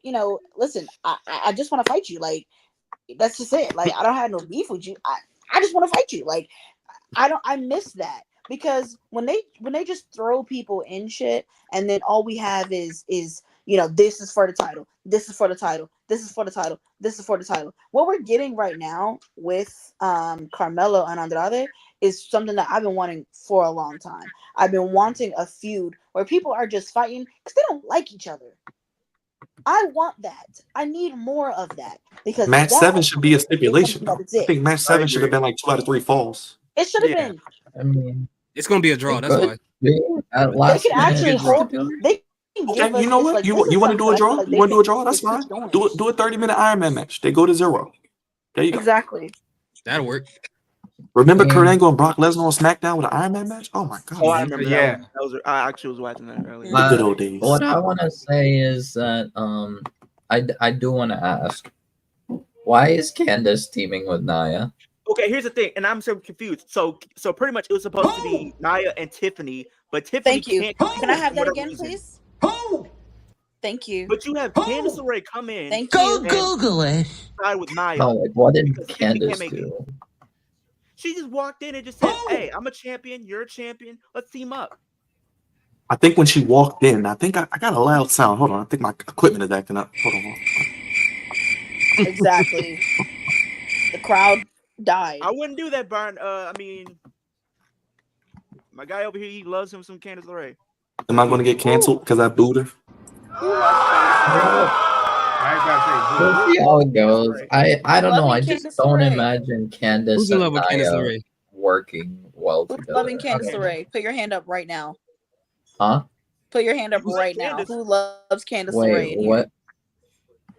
[SPEAKER 4] listen, I just want to fight you. Like that's just it. Like I don't have no beef with you. I just want to fight you. Like I miss that. Because when they just throw people in shit and then all we have is this is for the title, this is for the title, this is for the title, this is for the title. What we're getting right now with Carmelo and Andrade is something that I've been wanting for a long time. I've been wanting a feud where people are just fighting because they don't like each other. I want that. I need more of that because
[SPEAKER 1] Match
[SPEAKER 4] that
[SPEAKER 1] 7 should be a stipulation.
[SPEAKER 4] that
[SPEAKER 1] Though.
[SPEAKER 4] is it.
[SPEAKER 1] I think match 7 should have been like 2 out of 3 falls.
[SPEAKER 4] It should have
[SPEAKER 3] Yeah.
[SPEAKER 4] been.
[SPEAKER 7] I mean,
[SPEAKER 2] It's gonna be a draw.
[SPEAKER 7] it
[SPEAKER 2] That's
[SPEAKER 7] could
[SPEAKER 2] why.
[SPEAKER 7] be at
[SPEAKER 4] They
[SPEAKER 7] last
[SPEAKER 4] can actually
[SPEAKER 7] minute.
[SPEAKER 4] hold. They can give
[SPEAKER 1] Okay,
[SPEAKER 4] us
[SPEAKER 1] you know
[SPEAKER 4] this,
[SPEAKER 1] what?
[SPEAKER 4] like,
[SPEAKER 1] You
[SPEAKER 4] this is
[SPEAKER 1] want to do a
[SPEAKER 4] something I feel
[SPEAKER 1] draw?
[SPEAKER 4] like
[SPEAKER 1] You
[SPEAKER 4] they
[SPEAKER 1] want to do a
[SPEAKER 4] can
[SPEAKER 1] draw? That's
[SPEAKER 4] keep
[SPEAKER 1] fine.
[SPEAKER 4] doing.
[SPEAKER 1] Do a 30-minute Iron Man match. They go to 0. There you go.
[SPEAKER 4] Exactly.
[SPEAKER 2] That'll work.
[SPEAKER 1] Remember
[SPEAKER 7] Yeah.
[SPEAKER 1] Kurt Angle and Brock Lesnar on SmackDown with an Iron Man match? Oh my god!
[SPEAKER 3] Oh, I
[SPEAKER 1] man.
[SPEAKER 3] remember
[SPEAKER 5] Yeah.
[SPEAKER 3] that one. I actually was watching that earlier.
[SPEAKER 1] The good old days.
[SPEAKER 7] What I want to say is that I do want to ask, why is Candace teaming with Nia?
[SPEAKER 3] Okay, here's the thing, and I'm so confused. So pretty much it was supposed to be Nia and Tiffany, but Tiffany
[SPEAKER 4] Thank you.
[SPEAKER 3] can't.
[SPEAKER 4] Can I have
[SPEAKER 3] for
[SPEAKER 4] that
[SPEAKER 3] whatever
[SPEAKER 4] again,
[SPEAKER 3] reason.
[SPEAKER 4] please? Thank you.
[SPEAKER 3] But you have Candice LeRae come in.
[SPEAKER 4] Thank
[SPEAKER 6] Go
[SPEAKER 4] you.
[SPEAKER 6] Google it.
[SPEAKER 3] Side with Nia.
[SPEAKER 7] No, like what did
[SPEAKER 3] Because Tiffany
[SPEAKER 7] Candace
[SPEAKER 3] can't make it.
[SPEAKER 7] do?
[SPEAKER 3] She just walked in and just said, "Hey, I'm a champion. You're a champion. Let's team up."
[SPEAKER 1] I think when she walked in, I think I got a loud sound. Hold on, I think my equipment is acting up. Hold on.
[SPEAKER 4] Exactly. The crowd died.
[SPEAKER 3] I wouldn't do that, Byron. I mean, my guy over here, he loves him some Candice LeRae.
[SPEAKER 1] Am I going to get canceled because I booed her?
[SPEAKER 5] I ain't about to
[SPEAKER 7] We'll see how it goes. I don't know. I
[SPEAKER 4] Loving
[SPEAKER 7] just
[SPEAKER 4] Candice
[SPEAKER 7] don't
[SPEAKER 4] LeRae.
[SPEAKER 7] imagine Candace
[SPEAKER 2] Who's in
[SPEAKER 7] and
[SPEAKER 2] love with Candice
[SPEAKER 7] Nia
[SPEAKER 2] LeRae?
[SPEAKER 7] working well
[SPEAKER 4] Who's
[SPEAKER 7] together.
[SPEAKER 4] loving Candice
[SPEAKER 3] Okay.
[SPEAKER 4] LeRae? Put your hand up right now.
[SPEAKER 7] Huh?
[SPEAKER 4] Put your hand up
[SPEAKER 3] Who
[SPEAKER 4] right
[SPEAKER 3] likes
[SPEAKER 4] now.
[SPEAKER 3] Candace?
[SPEAKER 4] Who loves Candice LeRae?
[SPEAKER 7] Wait,
[SPEAKER 4] in here?
[SPEAKER 7] what?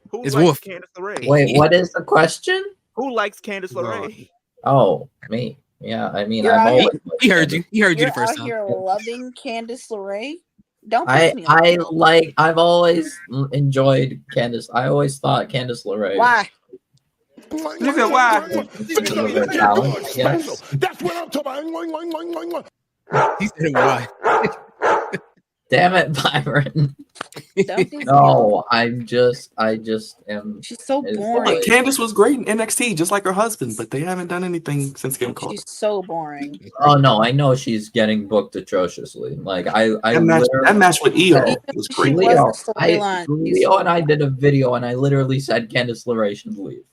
[SPEAKER 3] Who
[SPEAKER 2] It's
[SPEAKER 3] likes
[SPEAKER 2] Wolf.
[SPEAKER 3] Candice LeRae?
[SPEAKER 7] Wait, what is the question?
[SPEAKER 3] Who likes Candice
[SPEAKER 5] Lord.
[SPEAKER 3] LeRae?
[SPEAKER 7] Oh, me. Yeah, I mean,
[SPEAKER 4] You're
[SPEAKER 7] I've
[SPEAKER 4] out
[SPEAKER 7] always.
[SPEAKER 2] He heard you. He heard you
[SPEAKER 4] You're
[SPEAKER 2] the first
[SPEAKER 4] out
[SPEAKER 2] time.
[SPEAKER 4] here loving Candice LeRae? Don't piss me off.
[SPEAKER 7] I've always enjoyed Candace. I always thought Candice LeRae.
[SPEAKER 4] Why?
[SPEAKER 5] You said why?
[SPEAKER 7] Because of her talent, I guess.
[SPEAKER 6] That's what I'm talking about.
[SPEAKER 2] He said why?
[SPEAKER 7] Damn it, Byron.
[SPEAKER 4] Don't piss me off.
[SPEAKER 7] No, I just am.
[SPEAKER 4] She's so
[SPEAKER 7] It's
[SPEAKER 4] boring.
[SPEAKER 7] like-
[SPEAKER 1] Candace was great in NXT, just like her husband, but they haven't done anything since getting caught.
[SPEAKER 4] She's so boring.
[SPEAKER 7] Oh no, I know she's getting booked atrociously. Like I
[SPEAKER 1] That match with EO was
[SPEAKER 4] She
[SPEAKER 1] great.
[SPEAKER 4] was
[SPEAKER 7] Leo,
[SPEAKER 4] the storyline.
[SPEAKER 7] Leo and I did a video, and I literally said Candice LeRae should leave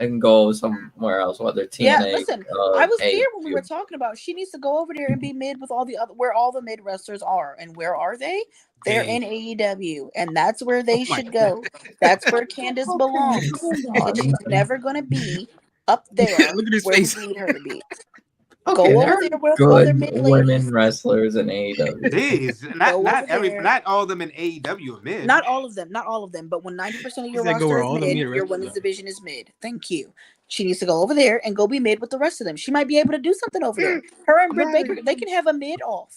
[SPEAKER 7] and go somewhere else, whether TNA.
[SPEAKER 4] Yeah, listen, I was here when we
[SPEAKER 7] AEW.
[SPEAKER 4] were talking about she needs to go over there and be mid with all the other where all the mid wrestlers are. And where are they? They're in AEW, and that's where they
[SPEAKER 2] my
[SPEAKER 4] should go. That's where Candace belongs. And she's never gonna be up there
[SPEAKER 2] Look at his
[SPEAKER 4] where
[SPEAKER 2] face.
[SPEAKER 4] we need her to be.
[SPEAKER 7] Okay,
[SPEAKER 4] Go
[SPEAKER 7] there
[SPEAKER 4] over
[SPEAKER 7] are
[SPEAKER 4] there with other
[SPEAKER 7] good
[SPEAKER 4] mid
[SPEAKER 7] women
[SPEAKER 4] ladies.
[SPEAKER 7] wrestlers in AEW.
[SPEAKER 5] Jeez,
[SPEAKER 4] Go
[SPEAKER 5] not
[SPEAKER 4] over there.
[SPEAKER 5] not all of them in AEW are mid.
[SPEAKER 4] Not all of them, but when 90% of your
[SPEAKER 2] He said go where
[SPEAKER 4] roster
[SPEAKER 2] all
[SPEAKER 4] is
[SPEAKER 2] the
[SPEAKER 4] mid,
[SPEAKER 2] mid
[SPEAKER 4] your
[SPEAKER 2] wrestlers
[SPEAKER 4] women's
[SPEAKER 2] are.
[SPEAKER 4] division is mid. Thank you. She needs to go over there and go be mid with the rest of them. She might be able to do something over there. Her and Britt Baker, they can have a mid off.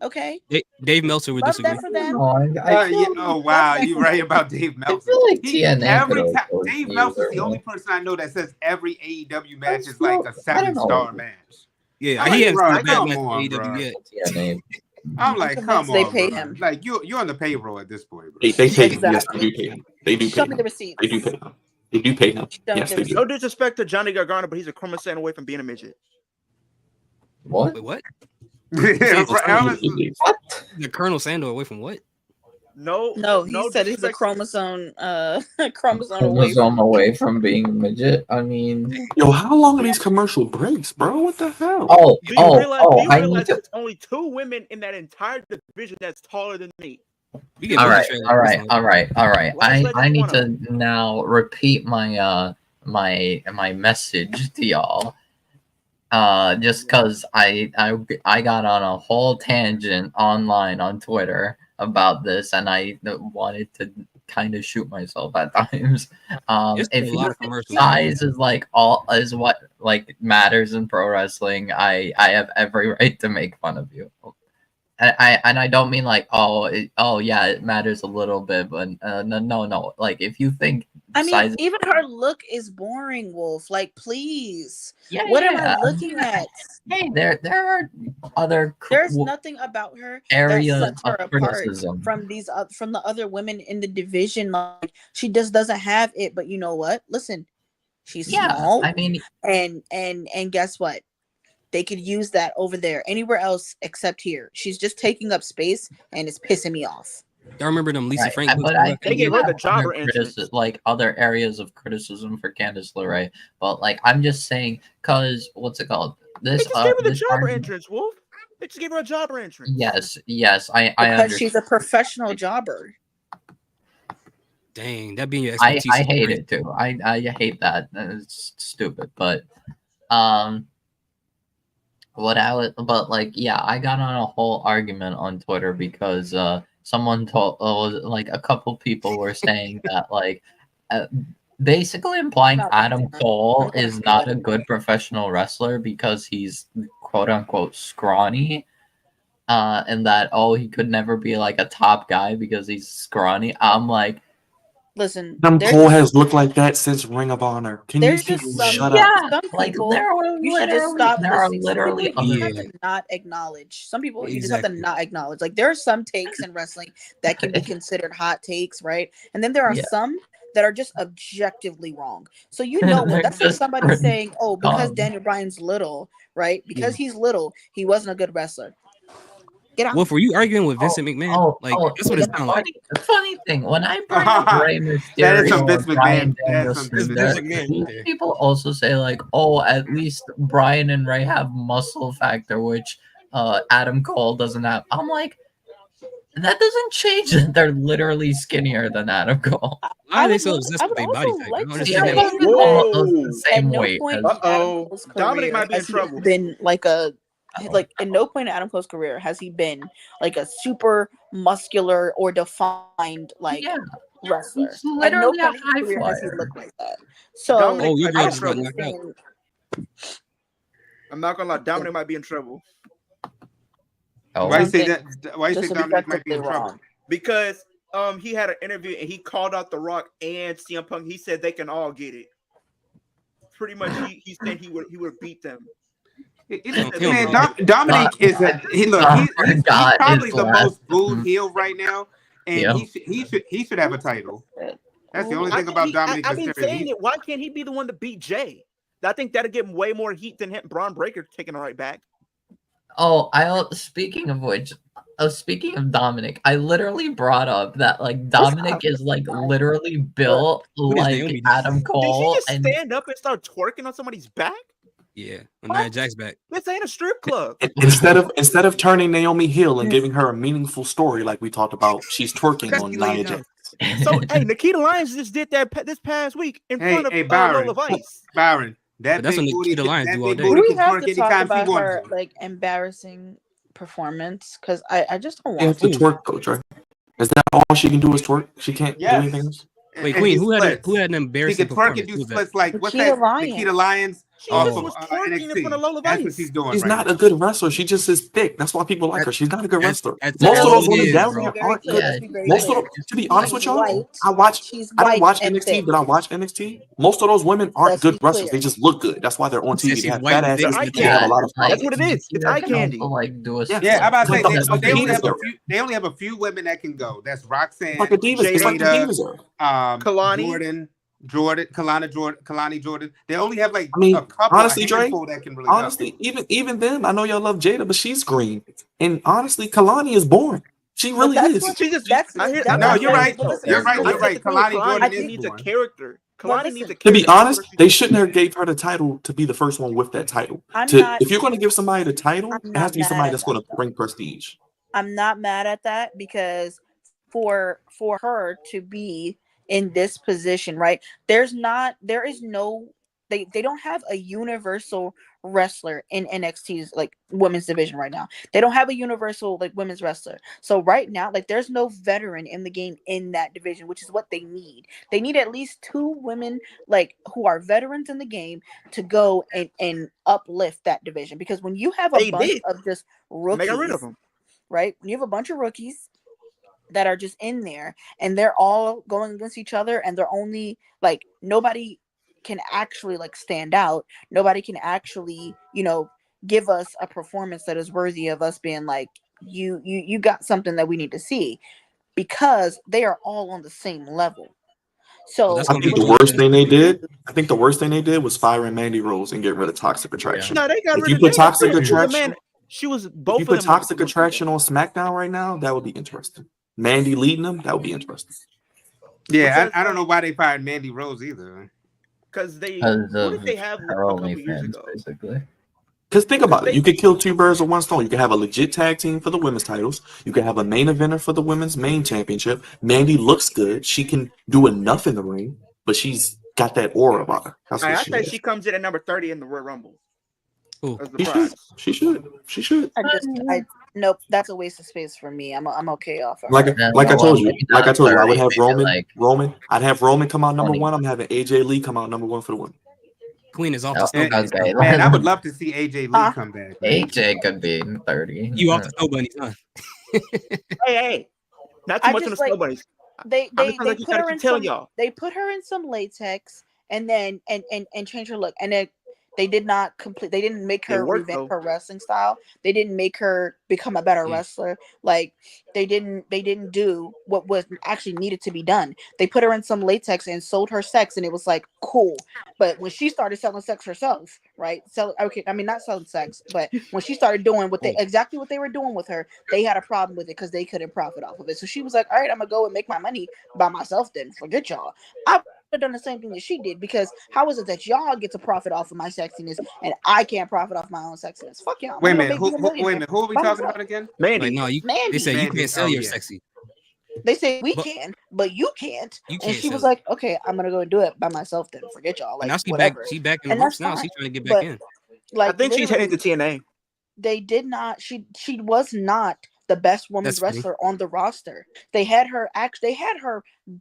[SPEAKER 4] Okay?
[SPEAKER 2] Dave Meltzer would
[SPEAKER 4] Love
[SPEAKER 2] disagree.
[SPEAKER 4] that for them.
[SPEAKER 7] No, I
[SPEAKER 5] Yeah.
[SPEAKER 7] feel,
[SPEAKER 5] Oh wow,
[SPEAKER 4] That's
[SPEAKER 5] you're right about Dave
[SPEAKER 7] I
[SPEAKER 5] Meltzer.
[SPEAKER 7] feel like TNA
[SPEAKER 5] Every
[SPEAKER 7] could
[SPEAKER 5] time
[SPEAKER 7] have
[SPEAKER 5] Dave
[SPEAKER 7] used
[SPEAKER 5] Meltzer's
[SPEAKER 7] her.
[SPEAKER 5] the only person I know that says every AEW match is
[SPEAKER 7] feel-
[SPEAKER 5] like a
[SPEAKER 7] I don't know.
[SPEAKER 5] 7-star match.
[SPEAKER 2] Yeah,
[SPEAKER 5] I'm
[SPEAKER 2] he
[SPEAKER 5] like,
[SPEAKER 2] has
[SPEAKER 5] bro,
[SPEAKER 2] bad
[SPEAKER 5] come
[SPEAKER 2] match
[SPEAKER 5] on,
[SPEAKER 2] in AEW
[SPEAKER 5] bro.
[SPEAKER 2] yet.
[SPEAKER 7] TNA.
[SPEAKER 5] I'm like, come
[SPEAKER 4] They
[SPEAKER 5] on,
[SPEAKER 4] pay
[SPEAKER 5] bro.
[SPEAKER 4] him.
[SPEAKER 5] Like you're on the payroll at this point, bro.
[SPEAKER 1] They pay him. Yes,
[SPEAKER 4] Exactly.
[SPEAKER 1] they do pay him. They do
[SPEAKER 4] Show
[SPEAKER 1] pay
[SPEAKER 4] me
[SPEAKER 1] him.
[SPEAKER 4] the receipt.
[SPEAKER 1] They do pay him. They do pay him.
[SPEAKER 4] Show me
[SPEAKER 1] Yes,
[SPEAKER 4] the
[SPEAKER 1] they
[SPEAKER 4] receipt.
[SPEAKER 3] No
[SPEAKER 1] do.
[SPEAKER 3] disrespect to Johnny Gargano, but he's a chromosome away from being a midget.
[SPEAKER 7] What?
[SPEAKER 2] Wait, what? The Colonel Sandor away from what?
[SPEAKER 3] No,
[SPEAKER 4] he said he's a chromosome away.
[SPEAKER 7] Chromosome away from being a midget. I mean,
[SPEAKER 1] Yo, how long are these commercial breaks, bro? What the hell?
[SPEAKER 3] Do you realize there's only 2 women in that entire division that's taller than me?
[SPEAKER 7] All right. I need to now repeat my my message to y'all. Just because I got on a whole tangent online on Twitter about this, and I wanted to kind of shoot myself at times. If you think size is like is what like matters in pro wrestling, I have every right to make fun of you. And I don't mean like yeah, it matters a little bit, but no, like if you think
[SPEAKER 4] mean even her look is boring, Wolf. Like, please, what am I looking at?
[SPEAKER 7] Hey, there are other
[SPEAKER 4] there's nothing about her
[SPEAKER 7] areas
[SPEAKER 4] that sets her
[SPEAKER 7] of
[SPEAKER 4] apart
[SPEAKER 7] criticism
[SPEAKER 4] from from the other women in the division. Like, she just doesn't have it. But you know what? Listen, she's small.
[SPEAKER 7] I mean,
[SPEAKER 4] and guess what? They could use that over there, anywhere else except here. She's just taking up space, and it's pissing me off.
[SPEAKER 2] I remember them Lisa Frank.
[SPEAKER 7] But I
[SPEAKER 3] they gave her the jobber entrance.
[SPEAKER 7] Like other areas of criticism for Candice LeRae, but like I'm just saying, cause what's it called?
[SPEAKER 3] They just gave her the jobber entrance, Wolf. They just gave her a jobber entrance.
[SPEAKER 7] Yes, I
[SPEAKER 4] because she's a professional jobber.
[SPEAKER 2] Dang, that being your expertise.
[SPEAKER 7] I hate it too. I hate that. It's stupid, but but like yeah, I got on a whole argument on Twitter because someone told like a couple people were saying that like basically implying Adam Cole is not a good professional wrestler because he's quote unquote scrawny, and that he could never be like a top guy because he's scrawny. I'm like,
[SPEAKER 4] listen,
[SPEAKER 1] Adam Cole has looked like that since Ring of Honor. Can you shut up?
[SPEAKER 4] Some people, you should just stop.
[SPEAKER 7] There are literally
[SPEAKER 4] you have to not acknowledge. Some people you just have to not acknowledge. Like, there are some takes in wrestling that can be considered hot takes, right? And then there are some that are just objectively wrong. So you know what? That's like somebody saying, "Oh, because Daniel Bryan's little, right? Because he's little, he wasn't a good wrestler." Get out.
[SPEAKER 2] Wolf, were you arguing with Vincent McMahon? That's what it sounds like.
[SPEAKER 7] The funny thing, when I bring up Rey Mysterio or Bryan Danielson, people also say like, "Oh, at least Bryan and Rey have muscle factor, which Adam Cole doesn't have." I'm like, that doesn't change that they're literally skinnier than Adam Cole.
[SPEAKER 2] Why are they so obsessed with their body type?
[SPEAKER 7] The same weight.
[SPEAKER 3] Dominic might be in trouble.
[SPEAKER 4] Been like in no point in Adam Cole's career has he been like a super muscular or defined wrestler. At no point in his career has he looked like that. So
[SPEAKER 3] I'm not gonna lie, Dominic might be in trouble.
[SPEAKER 5] Why you say that? Why you say Dominic might be in trouble?
[SPEAKER 3] Because he had an interview and he called out The Rock and CM Punk. He said they can all get it. Pretty much, he said he would beat them.
[SPEAKER 5] Man, Dominic is he's probably the most booed heel right now, and he should have a title. That's the only thing about Dominic.
[SPEAKER 3] I've been saying it. Why can't he be the one to beat Jay? I think that'll give him way more heat than Braun Breaker taking it right back.
[SPEAKER 7] Speaking of which, speaking of Dominic, I literally brought up that like Dominic is like literally built like Adam Cole.
[SPEAKER 3] Did she just stand up and start twerking on somebody's back?
[SPEAKER 2] Yeah, when Nia Jax back.
[SPEAKER 3] This ain't a strip club.
[SPEAKER 1] Instead of turning Naomi heel and giving her a meaningful story like we talked about, she's twerking on Nia Jax.
[SPEAKER 3] So hey, Nikita Lyons just did that this past week in front of Lola Vice.
[SPEAKER 5] Byron,
[SPEAKER 2] that's what Nikita Lyons do all day.
[SPEAKER 4] Do we have to talk about her like embarrassing performance? Because I just don't want
[SPEAKER 1] to twerk, Coach. Right? Is that all she can do is twerk? She can't do anything else.
[SPEAKER 2] Wait, Queen, who had an embarrassing
[SPEAKER 5] performance? She can twerk and do splits like what's that? Nikita Lyons.
[SPEAKER 3] She was twerking in front of Lola Vice.
[SPEAKER 5] That's what she's doing.
[SPEAKER 1] She's not a good wrestler. She just is thick. That's why people like her. She's not a good wrestler. Most of those women down there aren't good. Most of them, to be honest with y'all, I don't watch NXT, but I watch NXT. Most of those women aren't good wrestlers. They just look good. That's why they're on TV. They have fat asses. They have a lot of.
[SPEAKER 3] That's what it is. It's eye candy.
[SPEAKER 5] Yeah, I'm about to say they only have a few women that can go. That's Roxanne,
[SPEAKER 1] like a diva. It's like the divas.
[SPEAKER 3] Kalani,
[SPEAKER 5] Jordan. Kalani Jordan. They only have like
[SPEAKER 1] I mean,
[SPEAKER 5] a couple,
[SPEAKER 1] honestly,
[SPEAKER 5] a
[SPEAKER 1] Dre,
[SPEAKER 5] handful that can really
[SPEAKER 1] honestly, even them, I know y'all love Jada, but she's green. And honestly, Kalani is boring. She really
[SPEAKER 4] that's
[SPEAKER 1] is.
[SPEAKER 4] what
[SPEAKER 3] She just
[SPEAKER 4] that's
[SPEAKER 3] I
[SPEAKER 4] what
[SPEAKER 3] hear,
[SPEAKER 4] that's
[SPEAKER 5] No,
[SPEAKER 4] what I'm
[SPEAKER 5] you're
[SPEAKER 4] saying.
[SPEAKER 5] right.
[SPEAKER 4] But listen,
[SPEAKER 5] You're
[SPEAKER 4] listen,
[SPEAKER 5] right.
[SPEAKER 4] listen,
[SPEAKER 5] You're
[SPEAKER 4] listen.
[SPEAKER 5] right. Kalani
[SPEAKER 3] Kalani
[SPEAKER 5] Jordan
[SPEAKER 3] just
[SPEAKER 5] is
[SPEAKER 3] needs a
[SPEAKER 5] born.
[SPEAKER 3] character.
[SPEAKER 4] But
[SPEAKER 3] Kalani
[SPEAKER 4] listen,
[SPEAKER 3] needs a
[SPEAKER 1] To
[SPEAKER 3] character.
[SPEAKER 1] be honest,
[SPEAKER 3] That's what
[SPEAKER 1] they
[SPEAKER 3] she
[SPEAKER 1] shouldn't have gave her the title to be the first one with that title.
[SPEAKER 4] I'm not
[SPEAKER 1] If you're going to give somebody the title,
[SPEAKER 4] I'm
[SPEAKER 1] it has
[SPEAKER 4] not
[SPEAKER 1] to be
[SPEAKER 4] mad
[SPEAKER 1] somebody
[SPEAKER 4] at
[SPEAKER 1] that's
[SPEAKER 4] that
[SPEAKER 1] going to
[SPEAKER 4] though.
[SPEAKER 1] bring prestige.
[SPEAKER 4] I'm not mad at that because for her to be in this position, right? There is no they don't have a universal wrestler in NXT's like women's division right now. They don't have a universal like women's wrestler. So right now, like there's no veteran in the game in that division, which is what they need. They need at least 2 women like who are veterans in the game to go and uplift that division. Because when you have a
[SPEAKER 3] they
[SPEAKER 4] bunch
[SPEAKER 3] did.
[SPEAKER 4] of just
[SPEAKER 3] They got rid of
[SPEAKER 4] rookies,
[SPEAKER 3] him.
[SPEAKER 4] right? When you have a bunch of rookies that are just in there and they're all going against each other and they're only like nobody can actually like stand out. Nobody can actually, give us a performance that is worthy of us being like, you got something that we need to see because they are all on the same level. So
[SPEAKER 2] that's
[SPEAKER 1] I
[SPEAKER 2] gonna be
[SPEAKER 1] think the
[SPEAKER 2] one
[SPEAKER 1] worst thing they did.
[SPEAKER 4] do-
[SPEAKER 1] I think the worst thing they did was firing Mandy Rose and get rid of Toxic Attraction.
[SPEAKER 3] No, they got
[SPEAKER 1] If
[SPEAKER 3] rid
[SPEAKER 1] you
[SPEAKER 3] of
[SPEAKER 1] put
[SPEAKER 3] they
[SPEAKER 1] Toxic
[SPEAKER 3] she was a
[SPEAKER 1] Attraction,
[SPEAKER 3] man. She was
[SPEAKER 1] if
[SPEAKER 3] both
[SPEAKER 1] you
[SPEAKER 3] of
[SPEAKER 1] put
[SPEAKER 3] them.
[SPEAKER 1] Toxic Attraction on SmackDown right now, that would be interesting. Mandy leading them, that would be interesting.
[SPEAKER 5] Yeah, I don't know why they fired Mandy Rose either.
[SPEAKER 3] Because they
[SPEAKER 7] Because
[SPEAKER 3] who
[SPEAKER 7] of
[SPEAKER 3] did they have
[SPEAKER 7] her
[SPEAKER 3] a couple years
[SPEAKER 7] OnlyFans,
[SPEAKER 3] ago?
[SPEAKER 7] basically.
[SPEAKER 1] Because think about it.
[SPEAKER 3] they-
[SPEAKER 1] You could kill 2 birds with 1 stone. You could have a legit tag team for the women's titles. You could have a main eventer for the women's main championship. Mandy looks good. She can do enough in the ring, but she's got that aura about her. That's what
[SPEAKER 3] I
[SPEAKER 1] she
[SPEAKER 3] think
[SPEAKER 1] is.
[SPEAKER 3] she comes in at number 30 in the Royal Rumble
[SPEAKER 2] Ooh.
[SPEAKER 3] as the
[SPEAKER 1] She should.
[SPEAKER 3] prize.
[SPEAKER 1] She should. She should.
[SPEAKER 4] nope, that's a waste of space for me. I'm okay off of
[SPEAKER 1] Like
[SPEAKER 4] her.
[SPEAKER 1] like I told you,
[SPEAKER 7] maybe
[SPEAKER 1] like I
[SPEAKER 7] not
[SPEAKER 1] told you, I would
[SPEAKER 7] 30,
[SPEAKER 1] have
[SPEAKER 7] maybe
[SPEAKER 1] Roman.
[SPEAKER 7] like
[SPEAKER 1] Roman. I'd have Roman come out number
[SPEAKER 7] 20.
[SPEAKER 1] 1. I'm having AJ Lee come out number 1 for the win.
[SPEAKER 2] Queen is off
[SPEAKER 7] Oh,
[SPEAKER 2] the snow bunnies.
[SPEAKER 7] okay.
[SPEAKER 5] Man, I would love to see AJ Lee
[SPEAKER 4] Huh?
[SPEAKER 5] come back. Man.
[SPEAKER 7] AJ could be 30.
[SPEAKER 2] You off the snow bunnies, huh?
[SPEAKER 3] Hey, not too
[SPEAKER 4] I
[SPEAKER 3] much on
[SPEAKER 4] just
[SPEAKER 3] the
[SPEAKER 4] like
[SPEAKER 3] snow bunnies.
[SPEAKER 4] they
[SPEAKER 3] How many
[SPEAKER 4] they
[SPEAKER 3] times
[SPEAKER 4] they
[SPEAKER 3] I keep
[SPEAKER 4] put
[SPEAKER 3] gotta
[SPEAKER 4] her
[SPEAKER 3] keep
[SPEAKER 4] in
[SPEAKER 3] telling
[SPEAKER 4] some
[SPEAKER 3] y'all?
[SPEAKER 4] they put her in some latex and then and change her look, and then they did not complete. They didn't make
[SPEAKER 3] It
[SPEAKER 4] her
[SPEAKER 3] worked
[SPEAKER 4] revamp
[SPEAKER 3] though.
[SPEAKER 4] her wrestling style. They didn't make her become a better
[SPEAKER 2] Mm.
[SPEAKER 4] wrestler. Like they didn't do what was actually needed to be done. They put her in some latex and sold her sex, and it was like cool. But when she started selling sex herself, right? Not selling sex, but when she started doing exactly what they were doing with her, they had a problem with it because they couldn't profit off of it. So she was like, "All right, I'm gonna go and make my money by myself. Then forget y'all." I have done the same thing that she did, because how is it that y'all get to profit off of my sexiness and I can't profit off my own sexiness? Fuck y'all.
[SPEAKER 5] Wait a
[SPEAKER 4] I'm gonna
[SPEAKER 5] minute.
[SPEAKER 4] make me a millionaire
[SPEAKER 5] Wait a minute. Who are we
[SPEAKER 4] by
[SPEAKER 5] talking
[SPEAKER 4] myself.
[SPEAKER 5] about again?
[SPEAKER 3] Mandy.
[SPEAKER 2] Like no, they
[SPEAKER 4] Mandy.
[SPEAKER 2] said you
[SPEAKER 5] Mandy.
[SPEAKER 2] can't sell
[SPEAKER 5] Oh,
[SPEAKER 2] your
[SPEAKER 5] yeah.
[SPEAKER 2] sexy.
[SPEAKER 4] They say we
[SPEAKER 2] But-
[SPEAKER 4] can, but you can't.
[SPEAKER 2] You
[SPEAKER 4] And
[SPEAKER 2] can't
[SPEAKER 4] she was
[SPEAKER 2] sell it.
[SPEAKER 4] like, "Okay, I'm gonna go and do it by myself. Then forget y'all.
[SPEAKER 2] And
[SPEAKER 4] Like
[SPEAKER 2] now she
[SPEAKER 4] whatever."
[SPEAKER 2] back in the
[SPEAKER 4] And
[SPEAKER 2] ropes
[SPEAKER 4] that's
[SPEAKER 2] now.
[SPEAKER 4] fine.
[SPEAKER 2] She's trying to get back
[SPEAKER 4] But
[SPEAKER 2] in.
[SPEAKER 4] like,
[SPEAKER 3] I think she's heading
[SPEAKER 4] literally,
[SPEAKER 3] to TNA.
[SPEAKER 4] they did not. She was not the best women's
[SPEAKER 2] That's funny.
[SPEAKER 4] wrestler on the roster. They had her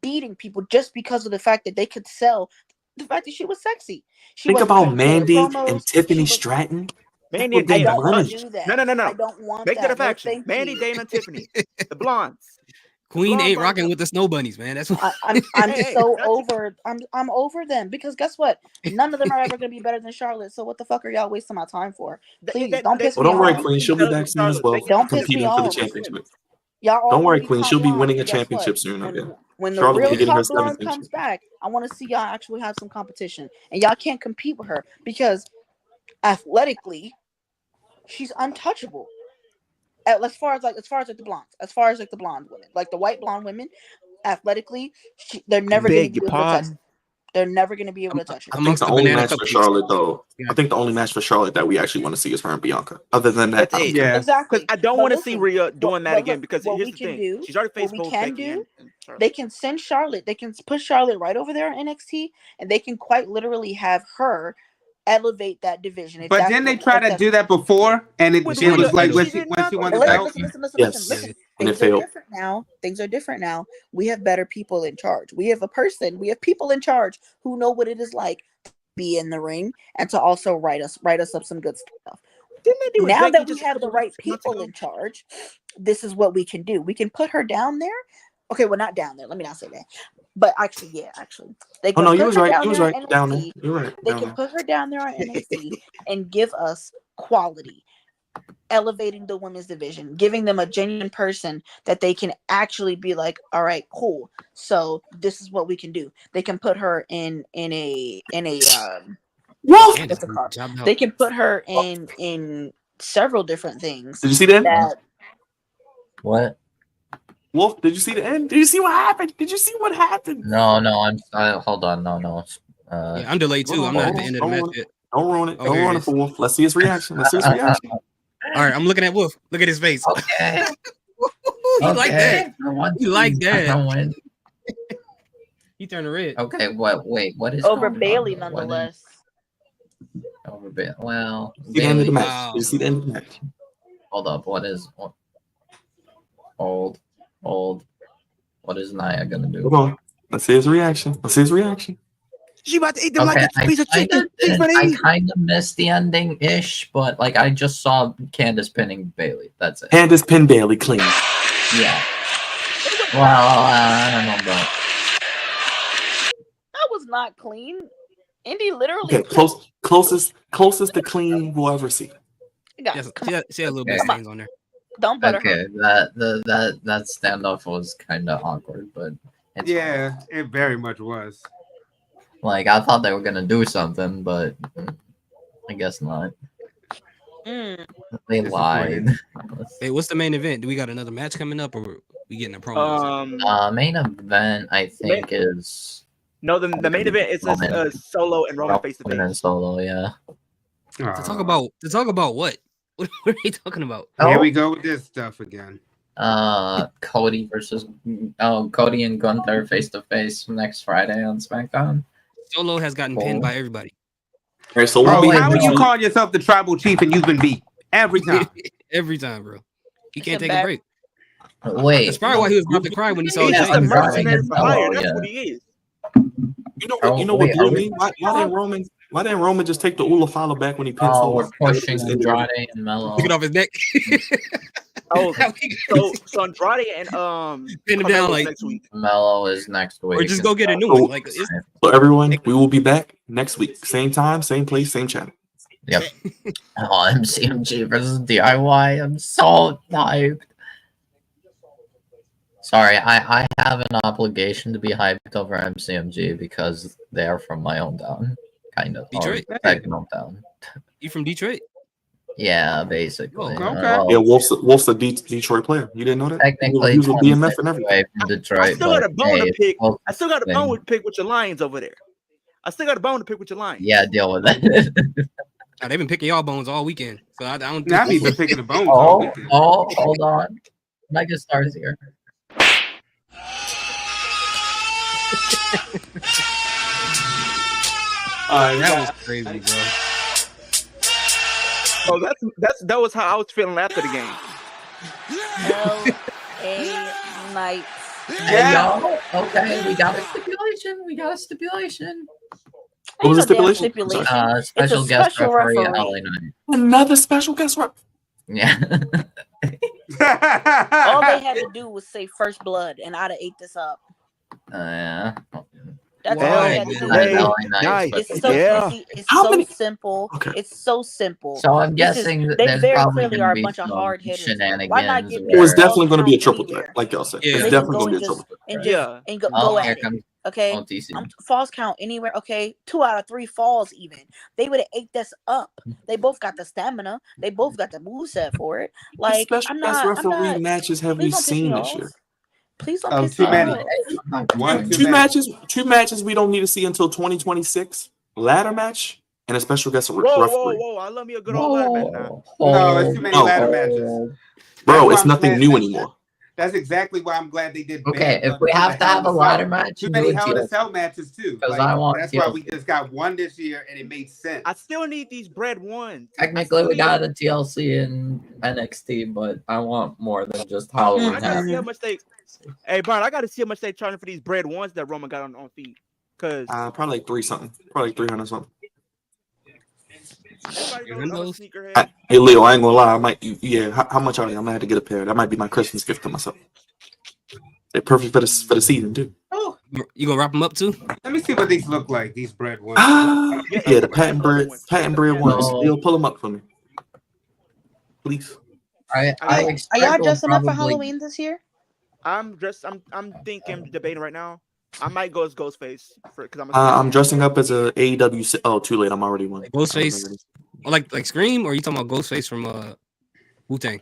[SPEAKER 4] beating people just because of the fact that they could sell the fact that she was sexy. She
[SPEAKER 1] Think
[SPEAKER 4] wasn't
[SPEAKER 1] about
[SPEAKER 4] cutting
[SPEAKER 1] Mandy
[SPEAKER 4] promos.
[SPEAKER 1] and Tiffany
[SPEAKER 4] She was-
[SPEAKER 1] Stratton.
[SPEAKER 3] Mandy
[SPEAKER 1] would
[SPEAKER 3] and
[SPEAKER 1] be
[SPEAKER 4] I
[SPEAKER 3] Dana.
[SPEAKER 4] don't want
[SPEAKER 1] money.
[SPEAKER 4] to do that.
[SPEAKER 3] No.
[SPEAKER 4] I don't want
[SPEAKER 3] Make that a
[SPEAKER 4] that. No,
[SPEAKER 3] faction.
[SPEAKER 4] thank
[SPEAKER 3] Mandy,
[SPEAKER 4] you.
[SPEAKER 3] Dana, and Tiffany. The blondes.
[SPEAKER 2] Queen
[SPEAKER 3] blonde
[SPEAKER 2] ain't
[SPEAKER 3] blonde
[SPEAKER 2] rocking
[SPEAKER 3] girl.
[SPEAKER 2] with the snow bunnies, man. That's what
[SPEAKER 4] I'm
[SPEAKER 3] Hey,
[SPEAKER 4] so
[SPEAKER 3] that's-
[SPEAKER 4] over. I'm over them, because guess what? None of them are ever gonna be better than Charlotte. So what the fuck are y'all wasting my time for? Please don't piss
[SPEAKER 1] Well,
[SPEAKER 4] me
[SPEAKER 1] don't worry,
[SPEAKER 4] off.
[SPEAKER 1] Queen. She'll be back soon as well,
[SPEAKER 4] Don't piss me
[SPEAKER 1] competing for the
[SPEAKER 4] off.
[SPEAKER 1] championship.
[SPEAKER 4] Y'all all
[SPEAKER 1] Don't
[SPEAKER 4] want
[SPEAKER 1] worry,
[SPEAKER 4] to be
[SPEAKER 1] Queen.
[SPEAKER 4] top
[SPEAKER 1] She'll be
[SPEAKER 4] blonde.
[SPEAKER 1] winning a
[SPEAKER 4] Guess what?
[SPEAKER 1] championship soon again.
[SPEAKER 4] When the
[SPEAKER 1] Charlotte will
[SPEAKER 4] real
[SPEAKER 1] be getting her
[SPEAKER 4] top blonde
[SPEAKER 1] 17th
[SPEAKER 4] comes back, I want to see y'all actually have some competition, and y'all can't compete with her because athletically, she's untouchable. As far as the blondes, the blonde women, like the white blonde women, athletically, they're never going to
[SPEAKER 3] Beg
[SPEAKER 4] be
[SPEAKER 3] your
[SPEAKER 4] able to touch her.
[SPEAKER 3] pardon.
[SPEAKER 4] They're never going to be able to touch her.
[SPEAKER 1] I think
[SPEAKER 2] amongst
[SPEAKER 1] the
[SPEAKER 2] the
[SPEAKER 1] only
[SPEAKER 2] banana
[SPEAKER 1] match for
[SPEAKER 2] cupcakes.
[SPEAKER 1] Charlotte, though,
[SPEAKER 2] Yeah.
[SPEAKER 1] I think the only match for Charlotte that we actually want to see is her and Bianca. Other than that,
[SPEAKER 3] That's it.
[SPEAKER 5] Yeah.
[SPEAKER 4] Exactly.
[SPEAKER 3] Because I don't
[SPEAKER 4] But
[SPEAKER 3] want to see
[SPEAKER 4] listen,
[SPEAKER 3] Rhea doing that
[SPEAKER 4] but
[SPEAKER 3] again.
[SPEAKER 4] look,
[SPEAKER 3] Because
[SPEAKER 4] what
[SPEAKER 3] here's
[SPEAKER 4] we
[SPEAKER 3] the
[SPEAKER 4] can
[SPEAKER 3] thing.
[SPEAKER 4] do,
[SPEAKER 3] She's already
[SPEAKER 4] what
[SPEAKER 3] faced
[SPEAKER 4] we
[SPEAKER 3] both
[SPEAKER 4] can
[SPEAKER 3] Becky
[SPEAKER 4] do,
[SPEAKER 3] and Charlotte.
[SPEAKER 4] they can send Charlotte. They can put Charlotte right over there in NXT, and they can quite literally have her elevate that division.
[SPEAKER 5] But didn't they try to do that before? And it
[SPEAKER 3] With
[SPEAKER 5] was
[SPEAKER 2] Rhea,
[SPEAKER 5] like
[SPEAKER 2] but
[SPEAKER 5] when
[SPEAKER 3] she
[SPEAKER 5] she
[SPEAKER 3] did not
[SPEAKER 5] won
[SPEAKER 3] do
[SPEAKER 5] the
[SPEAKER 3] that.
[SPEAKER 5] belt.
[SPEAKER 4] Listen.
[SPEAKER 1] Yes. And it
[SPEAKER 4] Things are
[SPEAKER 1] failed.
[SPEAKER 4] different now. Things are different now. We have better people in charge. We have people in charge who know what it is like to be in the ring and to also write us up some good stuff.
[SPEAKER 3] Didn't they do with
[SPEAKER 4] Now
[SPEAKER 3] Becky
[SPEAKER 4] that we
[SPEAKER 3] just a
[SPEAKER 4] have the
[SPEAKER 3] couple
[SPEAKER 4] right
[SPEAKER 3] months
[SPEAKER 4] people
[SPEAKER 3] ago?
[SPEAKER 4] in charge, this is what we can do. We can put her down there. Okay, well, not down there. Let me not say that. But actually, they
[SPEAKER 1] Oh
[SPEAKER 4] can
[SPEAKER 1] no, you
[SPEAKER 4] put
[SPEAKER 1] was
[SPEAKER 4] her
[SPEAKER 1] right.
[SPEAKER 4] down
[SPEAKER 1] You was
[SPEAKER 4] there
[SPEAKER 1] right.
[SPEAKER 4] on
[SPEAKER 1] Down there.
[SPEAKER 4] NXT.
[SPEAKER 1] You're right.
[SPEAKER 4] They
[SPEAKER 1] Down
[SPEAKER 4] can
[SPEAKER 1] there.
[SPEAKER 4] put her down there on NXT and give us quality. elevating the women's division, giving them a genuine person that they can actually be like, all right, cool. So this is what we can do. They can put her in a
[SPEAKER 1] Wolf.
[SPEAKER 2] Candace
[SPEAKER 4] what's it
[SPEAKER 2] did a
[SPEAKER 4] called?
[SPEAKER 2] job out.
[SPEAKER 4] They can put her in several different things.
[SPEAKER 1] Did you see that?
[SPEAKER 4] That
[SPEAKER 7] What?
[SPEAKER 1] Wolf, did you see the end? Did you see what happened? Did you see what happened?
[SPEAKER 7] No, hold on. No.
[SPEAKER 2] Yeah, I'm delayed too. I'm not at the end of the match yet.
[SPEAKER 1] Don't ruin it.
[SPEAKER 2] Oh,
[SPEAKER 1] Don't
[SPEAKER 2] here
[SPEAKER 1] ruin
[SPEAKER 2] it
[SPEAKER 1] it
[SPEAKER 2] is.
[SPEAKER 1] for Wolf. Let's see his reaction. Let's see his reaction.
[SPEAKER 2] All right, I'm looking at Wolf. Look at his face.
[SPEAKER 7] Okay.
[SPEAKER 2] You like that?
[SPEAKER 7] For once,
[SPEAKER 2] You like
[SPEAKER 7] I
[SPEAKER 2] that?
[SPEAKER 7] win.
[SPEAKER 2] He turned red.
[SPEAKER 7] Okay, wait, what is
[SPEAKER 4] over
[SPEAKER 7] going
[SPEAKER 4] Bailey,
[SPEAKER 7] on?
[SPEAKER 4] nonetheless.
[SPEAKER 7] Over Bailey. Well,
[SPEAKER 1] See the end of the
[SPEAKER 7] Bailey,
[SPEAKER 1] match.
[SPEAKER 2] Wow.
[SPEAKER 1] Did you see the end of the match?
[SPEAKER 7] hold up. What is old? What is Nia gonna do?
[SPEAKER 1] Come on. Let's see his reaction. Let's see his reaction.
[SPEAKER 3] She about to eat them
[SPEAKER 7] Okay,
[SPEAKER 3] like a piece of chicken.
[SPEAKER 7] I kind of missed the ending ish, but like I just saw Candace pinning Bailey. That's it.
[SPEAKER 1] Candace pin Bailey clean.
[SPEAKER 7] Yeah. Well, I don't know, bro.
[SPEAKER 4] That was not clean. Indy literally.
[SPEAKER 1] Okay, closest to clean we'll ever see.
[SPEAKER 4] Guys,
[SPEAKER 2] Yes,
[SPEAKER 4] come
[SPEAKER 2] she
[SPEAKER 4] on.
[SPEAKER 2] had a little bit of
[SPEAKER 7] Okay.
[SPEAKER 2] stains on there.
[SPEAKER 4] Don't butter her.
[SPEAKER 7] Okay, that standoff was kind of awkward, but it's
[SPEAKER 8] Yeah, it very much was.
[SPEAKER 7] like I thought they were gonna do something, but I guess not.
[SPEAKER 4] Mm.
[SPEAKER 7] They lied.
[SPEAKER 2] Hey, what's the main event? Do we got another match coming up, or we getting a promo?
[SPEAKER 7] Main event I think is
[SPEAKER 3] No, the main event is Solo and Roman face to
[SPEAKER 7] Roman and
[SPEAKER 3] face.
[SPEAKER 7] Solo. Yeah.
[SPEAKER 2] To talk about what? What are you talking about?
[SPEAKER 8] Here we go with this stuff again.
[SPEAKER 7] Cody and Gunther face to face next Friday on SmackDown.
[SPEAKER 2] Solo has gotten pinned by everybody.
[SPEAKER 1] All right, so
[SPEAKER 8] Bro,
[SPEAKER 1] we'll be
[SPEAKER 8] how are you calling yourself the tribal chief and you've been beat every time?
[SPEAKER 2] Every time, bro. He can't
[SPEAKER 4] Sit
[SPEAKER 2] take a
[SPEAKER 4] back.
[SPEAKER 2] break.
[SPEAKER 7] Wait,
[SPEAKER 2] That's probably why he was about to cry when he saw
[SPEAKER 3] He's
[SPEAKER 7] Yeah,
[SPEAKER 3] just a
[SPEAKER 2] Jay.
[SPEAKER 7] I'm
[SPEAKER 3] mercenary for hire.
[SPEAKER 7] Oh,
[SPEAKER 3] That's
[SPEAKER 7] yeah.
[SPEAKER 3] what he is.
[SPEAKER 1] You know what blew me? Why didn't Roman just take the Ula follow back when he pinned
[SPEAKER 7] we're
[SPEAKER 1] someone?
[SPEAKER 7] pushing Andrade and Melo.
[SPEAKER 2] Took it off his neck.
[SPEAKER 3] Oh, so Andrade and
[SPEAKER 2] Pin him down
[SPEAKER 3] Carmelo's
[SPEAKER 2] like,
[SPEAKER 3] next week.
[SPEAKER 7] Melo is next week.
[SPEAKER 2] or just go get a new
[SPEAKER 1] So-
[SPEAKER 2] one. Like, it's,
[SPEAKER 1] So everyone, we will be back next week. Same time, same place, same channel.
[SPEAKER 7] Yep. Oh, MCMG versus DIY. I'm so hyped. Sorry, I have an obligation to be hyped over MCMG because they are from my hometown, kind of.
[SPEAKER 2] Detroit?
[SPEAKER 7] Or second hometown.
[SPEAKER 2] you from Detroit?
[SPEAKER 7] Yeah, basically.
[SPEAKER 8] Oh, okay.
[SPEAKER 7] Well,
[SPEAKER 1] Yeah, Wolf's a Detroit player. You didn't know that?
[SPEAKER 7] technically,
[SPEAKER 1] He was with
[SPEAKER 7] 26
[SPEAKER 1] BMF and everything.
[SPEAKER 7] away from Detroit.
[SPEAKER 3] I still got a
[SPEAKER 7] but,
[SPEAKER 3] bone
[SPEAKER 7] hey,
[SPEAKER 3] to pick.
[SPEAKER 7] well,
[SPEAKER 3] I still got a bone to pick with your Lions over there. I still got a bone to pick with your Lions.
[SPEAKER 7] yeah, deal with it.
[SPEAKER 2] Nah, they've been picking y'all bones all weekend. So I don't
[SPEAKER 8] Now
[SPEAKER 2] think
[SPEAKER 8] I've been picking the bones all
[SPEAKER 7] Oh,
[SPEAKER 8] weekend.
[SPEAKER 7] hold on. Mega Stars here.
[SPEAKER 2] that was crazy, bro.
[SPEAKER 3] Oh, that was how I was feeling after the game.
[SPEAKER 4] L.A. Knights.
[SPEAKER 7] Hey, y'all. Okay, we got a stipulation.
[SPEAKER 1] What was the
[SPEAKER 4] Ain't no damn
[SPEAKER 1] stipulation?
[SPEAKER 7] Special guest
[SPEAKER 4] special
[SPEAKER 7] referee
[SPEAKER 4] referee.
[SPEAKER 7] LA Knight.
[SPEAKER 1] Another special guest rep.
[SPEAKER 7] Yeah.
[SPEAKER 4] All they had to do was say first blood, and I'd have ate this up.
[SPEAKER 7] Yeah.
[SPEAKER 4] That's
[SPEAKER 3] Why?
[SPEAKER 4] all they had to do.
[SPEAKER 7] That's
[SPEAKER 3] Hey,
[SPEAKER 7] LA Knight,
[SPEAKER 3] nice.
[SPEAKER 7] but
[SPEAKER 4] It's
[SPEAKER 7] they
[SPEAKER 4] so
[SPEAKER 7] did.
[SPEAKER 4] easy. It's
[SPEAKER 1] How
[SPEAKER 4] so
[SPEAKER 1] many-
[SPEAKER 4] simple.
[SPEAKER 1] Okay.
[SPEAKER 4] It's so simple.
[SPEAKER 7] So I'm
[SPEAKER 4] This is-
[SPEAKER 7] guessing that
[SPEAKER 4] they
[SPEAKER 7] there's
[SPEAKER 4] very
[SPEAKER 7] probably
[SPEAKER 4] clearly
[SPEAKER 7] gonna
[SPEAKER 4] are a
[SPEAKER 7] be
[SPEAKER 4] bunch of
[SPEAKER 7] some
[SPEAKER 4] hard hitters.
[SPEAKER 7] shenanigans.
[SPEAKER 4] Why not give
[SPEAKER 1] It was
[SPEAKER 4] Yeah.
[SPEAKER 1] definitely going to be a
[SPEAKER 4] Count
[SPEAKER 1] triple
[SPEAKER 4] anywhere.
[SPEAKER 1] threat, like y'all said.
[SPEAKER 2] Yeah.
[SPEAKER 1] It's
[SPEAKER 4] They
[SPEAKER 1] definitely
[SPEAKER 4] can
[SPEAKER 1] going to
[SPEAKER 4] go
[SPEAKER 1] be a
[SPEAKER 4] and
[SPEAKER 1] triple threat.
[SPEAKER 4] and
[SPEAKER 3] Yeah.
[SPEAKER 4] and go
[SPEAKER 7] Oh,
[SPEAKER 4] at
[SPEAKER 7] here
[SPEAKER 4] it.
[SPEAKER 7] comes
[SPEAKER 4] Okay.
[SPEAKER 7] OTC.
[SPEAKER 4] Falls count anywhere. Okay, 2 out of 3 falls even. They would have ate this up. They both got the stamina. They both got the moveset for it. Like
[SPEAKER 1] What special
[SPEAKER 4] I'm
[SPEAKER 1] guest
[SPEAKER 4] not. I'm
[SPEAKER 1] referee
[SPEAKER 4] not.
[SPEAKER 1] matches have we
[SPEAKER 4] Please don't piss
[SPEAKER 1] seen
[SPEAKER 4] me
[SPEAKER 1] this
[SPEAKER 4] off.
[SPEAKER 1] year?
[SPEAKER 4] Please don't
[SPEAKER 8] Oh,
[SPEAKER 4] piss
[SPEAKER 8] too
[SPEAKER 4] me
[SPEAKER 8] many.
[SPEAKER 4] off.
[SPEAKER 8] One too
[SPEAKER 1] Two
[SPEAKER 8] many.
[SPEAKER 1] matches we don't need to see until 2026. Ladder match and a special guest referee.
[SPEAKER 3] Whoa! I love me a good old ladder match now.
[SPEAKER 8] No, it's too many
[SPEAKER 1] No.
[SPEAKER 8] ladder matches.
[SPEAKER 1] Bro,
[SPEAKER 8] That's
[SPEAKER 1] it's
[SPEAKER 8] why I'm
[SPEAKER 1] nothing
[SPEAKER 8] glad
[SPEAKER 1] new
[SPEAKER 8] that-
[SPEAKER 1] anymore.
[SPEAKER 8] That's exactly why I'm glad they did.
[SPEAKER 7] Okay,
[SPEAKER 8] ban
[SPEAKER 7] if we
[SPEAKER 8] too
[SPEAKER 7] have
[SPEAKER 8] many
[SPEAKER 7] to have a
[SPEAKER 8] Hell in
[SPEAKER 7] ladder
[SPEAKER 8] Cell.
[SPEAKER 7] match,
[SPEAKER 8] Too
[SPEAKER 7] do
[SPEAKER 8] many
[SPEAKER 7] it
[SPEAKER 8] Hell in a
[SPEAKER 7] TLC.
[SPEAKER 8] Cell matches too.
[SPEAKER 7] 'Cause I want
[SPEAKER 8] That's why
[SPEAKER 7] TLC.
[SPEAKER 8] we just got one this year, and it made sense.
[SPEAKER 3] I still need these bread ones.
[SPEAKER 7] Technically, we got a TLC in NXT, but I want more than just Halloween.
[SPEAKER 3] I gotta see how
[SPEAKER 7] Havoc.
[SPEAKER 3] much they. Hey, Brian, I gotta see how much they charging for these bread ones that Roman got on feet. Cause
[SPEAKER 1] Probably like 3 something. Probably like 300 something.
[SPEAKER 3] everybody
[SPEAKER 2] You
[SPEAKER 3] knows I'm a
[SPEAKER 2] those?
[SPEAKER 3] sneakerhead.
[SPEAKER 1] Hey Leo, I ain't gonna lie. I might. How much are they? I'm gonna have to get a pair. That might be my Christmas gift to myself. They're perfect for the season too.
[SPEAKER 8] Oh,
[SPEAKER 2] You gonna wrap them up too?
[SPEAKER 8] let me see what these look like. These bread ones.
[SPEAKER 1] Yeah, the patent bread ones.
[SPEAKER 7] Oh.
[SPEAKER 1] Leo, pull them up for me. please.
[SPEAKER 7] I
[SPEAKER 4] Are
[SPEAKER 7] expect
[SPEAKER 4] y'all
[SPEAKER 7] we'll
[SPEAKER 4] dressing up for
[SPEAKER 7] probably-
[SPEAKER 4] Halloween this year?
[SPEAKER 3] I'm thinking, debating right now. I might go as Ghostface because I'm a
[SPEAKER 1] I'm dressing up as a AEW. Oh, too late. I'm already one.
[SPEAKER 2] Like Ghostface, or like Scream, or you talking about Ghostface from Wu-Tang?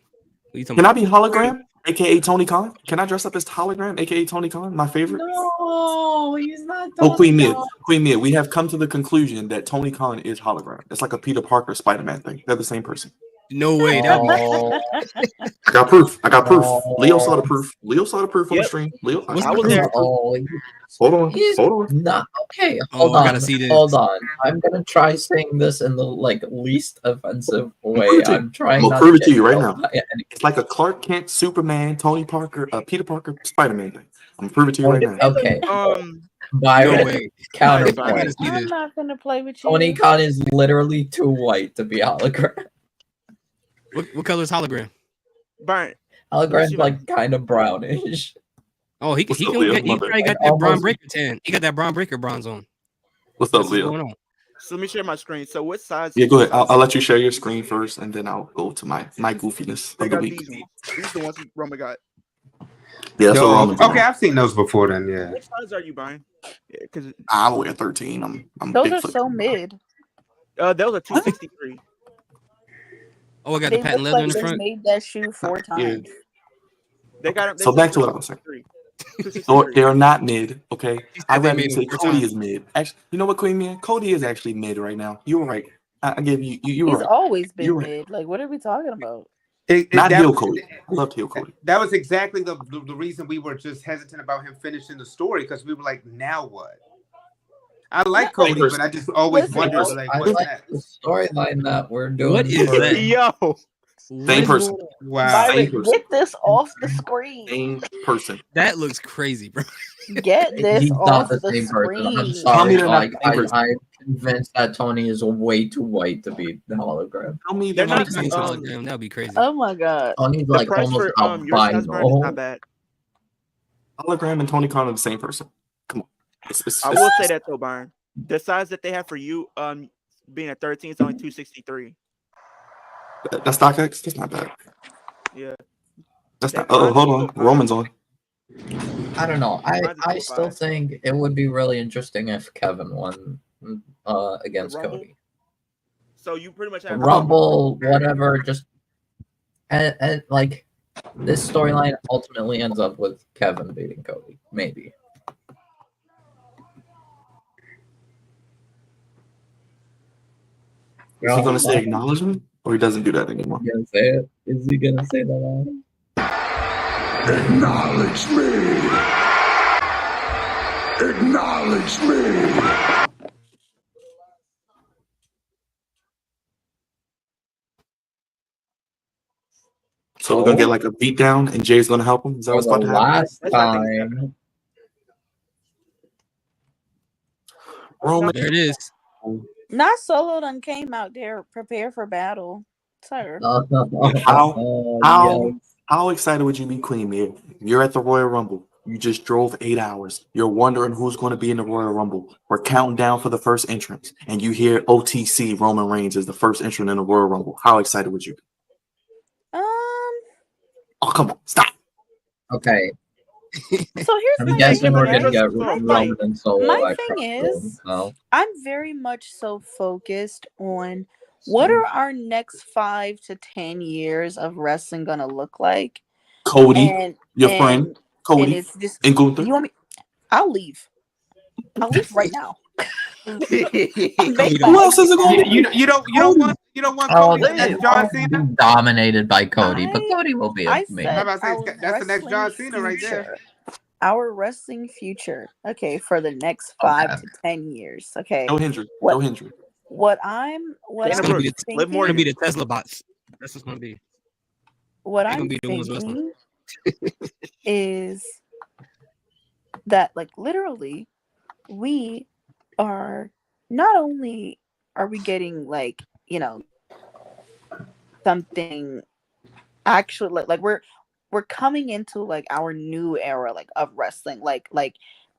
[SPEAKER 1] Can I be hologram, aka Tony Khan? Can I dress up as hologram, aka Tony Khan? My favorite.
[SPEAKER 7] No, he's not.
[SPEAKER 1] Oh, Queen Mia. Queen Mia. We have come to the conclusion that Tony Khan is hologram. It's like a Peter Parker Spider-Man thing. They're the same person.
[SPEAKER 2] No way. That
[SPEAKER 7] Oh,
[SPEAKER 1] I got proof. I got proof.
[SPEAKER 7] No.
[SPEAKER 1] Leo saw the proof. Leo saw the proof on the
[SPEAKER 3] Yep.
[SPEAKER 1] stream. Leo,
[SPEAKER 2] What's
[SPEAKER 3] I was
[SPEAKER 2] the
[SPEAKER 3] there.
[SPEAKER 2] proof?
[SPEAKER 7] oh,
[SPEAKER 1] Hold on.
[SPEAKER 7] he's
[SPEAKER 1] Hold on.
[SPEAKER 7] not okay.
[SPEAKER 2] Oh,
[SPEAKER 7] Hold
[SPEAKER 2] I
[SPEAKER 7] on.
[SPEAKER 2] gotta see this.
[SPEAKER 7] Hold on. I'm gonna try saying this in the least offensive way.
[SPEAKER 1] prove it to you.
[SPEAKER 7] I'm trying
[SPEAKER 1] I'm
[SPEAKER 7] not
[SPEAKER 1] gonna prove
[SPEAKER 7] to
[SPEAKER 1] it to
[SPEAKER 7] get
[SPEAKER 1] you right
[SPEAKER 7] yelled
[SPEAKER 1] now.
[SPEAKER 7] at any-
[SPEAKER 1] It's like a Clark Kent, Superman, Tony Parker, Peter Parker, Spider-Man thing. I'm gonna prove it to you right now.
[SPEAKER 7] Okay,
[SPEAKER 2] No
[SPEAKER 7] Byron.
[SPEAKER 2] way.
[SPEAKER 7] Counterpoint.
[SPEAKER 2] See
[SPEAKER 4] I'm
[SPEAKER 2] this.
[SPEAKER 4] not gonna play with you.
[SPEAKER 7] Tony Khan is literally too white to be hologram.
[SPEAKER 2] What color is hologram?
[SPEAKER 3] Brian.
[SPEAKER 7] Hologram's like kind of brownish.
[SPEAKER 2] Oh, he
[SPEAKER 1] What's up,
[SPEAKER 2] can
[SPEAKER 1] Leo?
[SPEAKER 2] get. He
[SPEAKER 1] My bad.
[SPEAKER 2] probably got
[SPEAKER 7] Like
[SPEAKER 2] that Braun
[SPEAKER 7] almost-
[SPEAKER 2] Breaker tan. He got that Braun Breaker bronze on.
[SPEAKER 1] What's up,
[SPEAKER 2] That's what's
[SPEAKER 1] Leo?
[SPEAKER 2] going on.
[SPEAKER 3] So let me share my screen. So what size?
[SPEAKER 1] Yeah, go ahead. I'll let you share your screen first, and then I'll go to my goofiness
[SPEAKER 3] They
[SPEAKER 1] of the
[SPEAKER 3] got
[SPEAKER 1] week.
[SPEAKER 3] these ones. These are the ones Roma got.
[SPEAKER 1] Yeah, that's what
[SPEAKER 8] Yo,
[SPEAKER 1] Roman's
[SPEAKER 8] okay,
[SPEAKER 1] on.
[SPEAKER 8] I've seen those before. Then, yeah.
[SPEAKER 3] What size are you buying? Because
[SPEAKER 1] I wear 13. I'm
[SPEAKER 4] Those are
[SPEAKER 1] Bigfoot.
[SPEAKER 4] so mid.
[SPEAKER 3] those are 263.
[SPEAKER 2] Oh, I got
[SPEAKER 4] They
[SPEAKER 2] the patent
[SPEAKER 4] look
[SPEAKER 2] leather in
[SPEAKER 4] like
[SPEAKER 2] the
[SPEAKER 4] they
[SPEAKER 2] front.
[SPEAKER 4] made that shoe 4
[SPEAKER 1] Yeah.
[SPEAKER 4] times.
[SPEAKER 3] They got them.
[SPEAKER 1] So back to what I was saying.
[SPEAKER 3] 263.
[SPEAKER 1] No, they're not mid. Okay,
[SPEAKER 2] She said
[SPEAKER 1] I'd
[SPEAKER 2] they
[SPEAKER 1] rather
[SPEAKER 2] made
[SPEAKER 1] you say
[SPEAKER 2] them 4
[SPEAKER 1] Cody
[SPEAKER 2] times.
[SPEAKER 1] is mid. Actually, you know what, Queen Man? Cody is actually mid right now. You were right. I give you. You were
[SPEAKER 4] He's
[SPEAKER 1] right.
[SPEAKER 4] always been
[SPEAKER 1] You're right.
[SPEAKER 4] mid. Like, what are we talking about?
[SPEAKER 1] Not
[SPEAKER 8] that,
[SPEAKER 1] heel Cody. I loved heel Cody.
[SPEAKER 8] that was exactly the reason we were just hesitant about him finishing the story, because we were like, now what? I like Cody, but I just always
[SPEAKER 4] Listen,
[SPEAKER 8] wondered,
[SPEAKER 4] I
[SPEAKER 8] like,
[SPEAKER 7] I
[SPEAKER 8] what's
[SPEAKER 7] like
[SPEAKER 8] next?
[SPEAKER 7] the storyline that we're doing.
[SPEAKER 2] What is
[SPEAKER 7] for-
[SPEAKER 2] that?
[SPEAKER 3] Yo,
[SPEAKER 2] What
[SPEAKER 1] Same
[SPEAKER 2] is
[SPEAKER 1] person.
[SPEAKER 2] going on?
[SPEAKER 8] Wow.
[SPEAKER 1] Same
[SPEAKER 4] Byron,
[SPEAKER 1] person.
[SPEAKER 4] get this off the screen.
[SPEAKER 1] Same person.
[SPEAKER 2] That looks crazy, bro.
[SPEAKER 4] Get this
[SPEAKER 7] He's
[SPEAKER 4] off
[SPEAKER 7] not the
[SPEAKER 4] the
[SPEAKER 7] same person. I'm
[SPEAKER 4] screen.
[SPEAKER 1] Tell me
[SPEAKER 7] sorry.
[SPEAKER 1] they're not
[SPEAKER 7] Like,
[SPEAKER 1] the same person.
[SPEAKER 7] I'm convinced that Tony is way too white to be the hologram.
[SPEAKER 1] Tell me
[SPEAKER 3] They're
[SPEAKER 1] they're
[SPEAKER 3] not
[SPEAKER 1] not the
[SPEAKER 2] Tony's
[SPEAKER 1] same
[SPEAKER 3] the,
[SPEAKER 1] person.
[SPEAKER 2] hologram. That would be crazy.
[SPEAKER 4] Oh my god.
[SPEAKER 7] Tony's
[SPEAKER 3] the
[SPEAKER 7] like
[SPEAKER 3] price
[SPEAKER 7] almost
[SPEAKER 3] for your size brand is
[SPEAKER 7] albino.
[SPEAKER 3] not bad.
[SPEAKER 1] Hologram and Tony Khan are the same person. Come on.
[SPEAKER 3] I will say that though, Byron. The size that they have for you, being a 13, is only 263.
[SPEAKER 1] That's StockX. That's not bad.
[SPEAKER 3] Yeah.
[SPEAKER 1] That's not.
[SPEAKER 3] That
[SPEAKER 1] Oh, hold
[SPEAKER 3] mine's
[SPEAKER 1] on.
[SPEAKER 3] 4.5.
[SPEAKER 1] Roman's on.
[SPEAKER 7] I don't know.
[SPEAKER 3] Mine's
[SPEAKER 7] I
[SPEAKER 3] a
[SPEAKER 7] still
[SPEAKER 3] 4.5.
[SPEAKER 7] think it would be really interesting if Kevin won against
[SPEAKER 3] Rumble?
[SPEAKER 7] Cody.
[SPEAKER 3] So you pretty much have
[SPEAKER 7] Rumble, whatever, just and like this storyline ultimately ends up with Kevin beating Cody, maybe.
[SPEAKER 1] Is he gonna say acknowledgement, or he doesn't do that anymore?
[SPEAKER 7] Gonna say it? Is he gonna say that?
[SPEAKER 6] Acknowledge me. Acknowledge me.
[SPEAKER 1] So we're gonna get like a beat down, and Jay's gonna help him. Is that
[SPEAKER 7] For
[SPEAKER 1] what's
[SPEAKER 7] the
[SPEAKER 1] about to happen?
[SPEAKER 7] last
[SPEAKER 3] That's what I think is
[SPEAKER 7] time.
[SPEAKER 1] Roman.
[SPEAKER 2] There it is.
[SPEAKER 4] Not Solo done came out there prepared for battle. Sir.
[SPEAKER 1] How excited would you be, Queen Mia? You're at the Royal Rumble. You just drove 8 hours. You're wondering who's going to be in the Royal Rumble. We're counting down for the first entrance, and you hear OTC Roman Reigns is the first entrant in the Royal Rumble. How excited would you be? Oh, come on, stop.
[SPEAKER 7] Okay.
[SPEAKER 4] So here's
[SPEAKER 7] I'm
[SPEAKER 4] my
[SPEAKER 7] guessing
[SPEAKER 4] thing,
[SPEAKER 7] we're
[SPEAKER 4] right?
[SPEAKER 7] gonna get
[SPEAKER 3] My
[SPEAKER 7] Roman and Solo.
[SPEAKER 4] my
[SPEAKER 7] at
[SPEAKER 4] thing
[SPEAKER 7] Crossroads,
[SPEAKER 4] is-
[SPEAKER 7] so.
[SPEAKER 4] I'm very much so focused on what are our next 5 to 10 years of wrestling gonna look like.
[SPEAKER 1] Cody,
[SPEAKER 4] And
[SPEAKER 1] your
[SPEAKER 4] and-
[SPEAKER 1] friend,
[SPEAKER 4] and
[SPEAKER 1] Cody,
[SPEAKER 4] it's just
[SPEAKER 1] and Gunther.
[SPEAKER 4] you want me? I'll leave. I'll leave right now.
[SPEAKER 1] Who else is it going to be?
[SPEAKER 8] You don't want
[SPEAKER 7] Oh,
[SPEAKER 8] Cody
[SPEAKER 7] they
[SPEAKER 8] next John
[SPEAKER 7] won't be
[SPEAKER 8] Cena?
[SPEAKER 7] dominated by Cody, but
[SPEAKER 4] I-
[SPEAKER 7] Cody will be
[SPEAKER 4] I
[SPEAKER 7] a main.
[SPEAKER 4] said
[SPEAKER 8] How about saying
[SPEAKER 4] our
[SPEAKER 8] that's the next
[SPEAKER 4] wrestling
[SPEAKER 8] John Cena right there.
[SPEAKER 4] future. Our wrestling future, okay, for the next 5
[SPEAKER 7] Okay.
[SPEAKER 4] to 10 years, okay.
[SPEAKER 1] No Hendry.
[SPEAKER 4] What-
[SPEAKER 1] No Hendry.
[SPEAKER 4] What I'm
[SPEAKER 3] Dana
[SPEAKER 2] gonna be
[SPEAKER 3] Brooks,
[SPEAKER 2] the-
[SPEAKER 3] Liv
[SPEAKER 2] It's gonna
[SPEAKER 3] Morgan.
[SPEAKER 2] be the Tesla bots. That's what's gonna be.
[SPEAKER 4] what
[SPEAKER 2] They're
[SPEAKER 4] I'm
[SPEAKER 2] gonna be the ones wrestling.
[SPEAKER 4] thinking is that, like, literally, we are not only are we getting, like, you know, something actually like we're coming into like our new era like of wrestling, like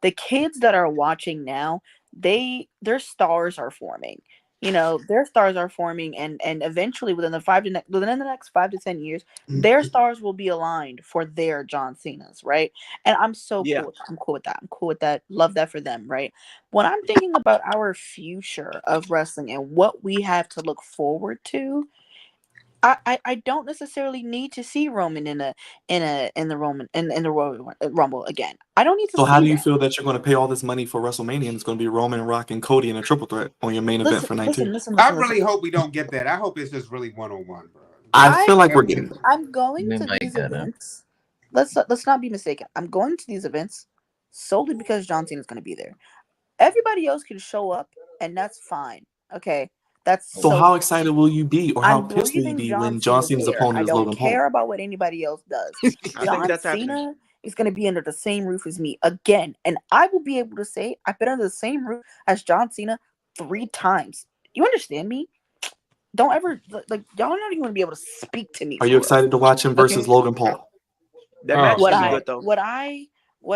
[SPEAKER 4] the kids that are watching now, their stars are forming. You know, their stars are forming, and eventually within the next 5 to 10 years, their stars will be aligned for their John Cena's, right? And I'm so
[SPEAKER 3] Yeah.
[SPEAKER 4] cool. I'm cool with that. I'm cool with that. Love that for them, right? When I'm thinking about our future of wrestling and what we have to look forward to, I don't necessarily need to see Roman in the Royal Rumble again. I don't need to
[SPEAKER 1] So how
[SPEAKER 4] see
[SPEAKER 1] do you
[SPEAKER 4] that.
[SPEAKER 1] feel that you're going to pay all this money for WrestleMania and it's going to be Roman, Rock, and Cody in a triple threat on your main event for night two?
[SPEAKER 8] I really hope we don't get that. I hope it's just really 1-on-1, bro.
[SPEAKER 1] I feel like we're getting that.
[SPEAKER 4] I'm going
[SPEAKER 7] We
[SPEAKER 4] to
[SPEAKER 7] might
[SPEAKER 4] these
[SPEAKER 7] get it.
[SPEAKER 4] events. Let's not be mistaken. I'm going to these events solely because John Cena is going to be there. Everybody else can show up, and that's fine. Okay, that's
[SPEAKER 1] So how excited will you be, or how
[SPEAKER 4] I'm
[SPEAKER 1] pissed will you
[SPEAKER 4] breathing
[SPEAKER 1] be
[SPEAKER 4] John
[SPEAKER 1] when John
[SPEAKER 4] Cena's
[SPEAKER 1] Cena's
[SPEAKER 4] air.
[SPEAKER 1] opponent
[SPEAKER 4] I
[SPEAKER 1] is
[SPEAKER 4] don't
[SPEAKER 1] Logan Paul?
[SPEAKER 4] care about what anybody else does.
[SPEAKER 3] I think
[SPEAKER 4] John
[SPEAKER 3] that's happening.
[SPEAKER 4] Cena is going to be under the same roof as me again, and I will be able to say I've been under the same roof as John Cena 3 times. You understand me? Don't ever like y'all not even gonna be able to speak to me.
[SPEAKER 1] Are
[SPEAKER 4] for
[SPEAKER 1] you
[SPEAKER 4] real.
[SPEAKER 1] excited to watch him versus
[SPEAKER 4] Okay?
[SPEAKER 1] Logan Paul?
[SPEAKER 3] That
[SPEAKER 8] Oh,
[SPEAKER 3] match
[SPEAKER 4] What
[SPEAKER 3] should be
[SPEAKER 4] I
[SPEAKER 3] good though.
[SPEAKER 4] what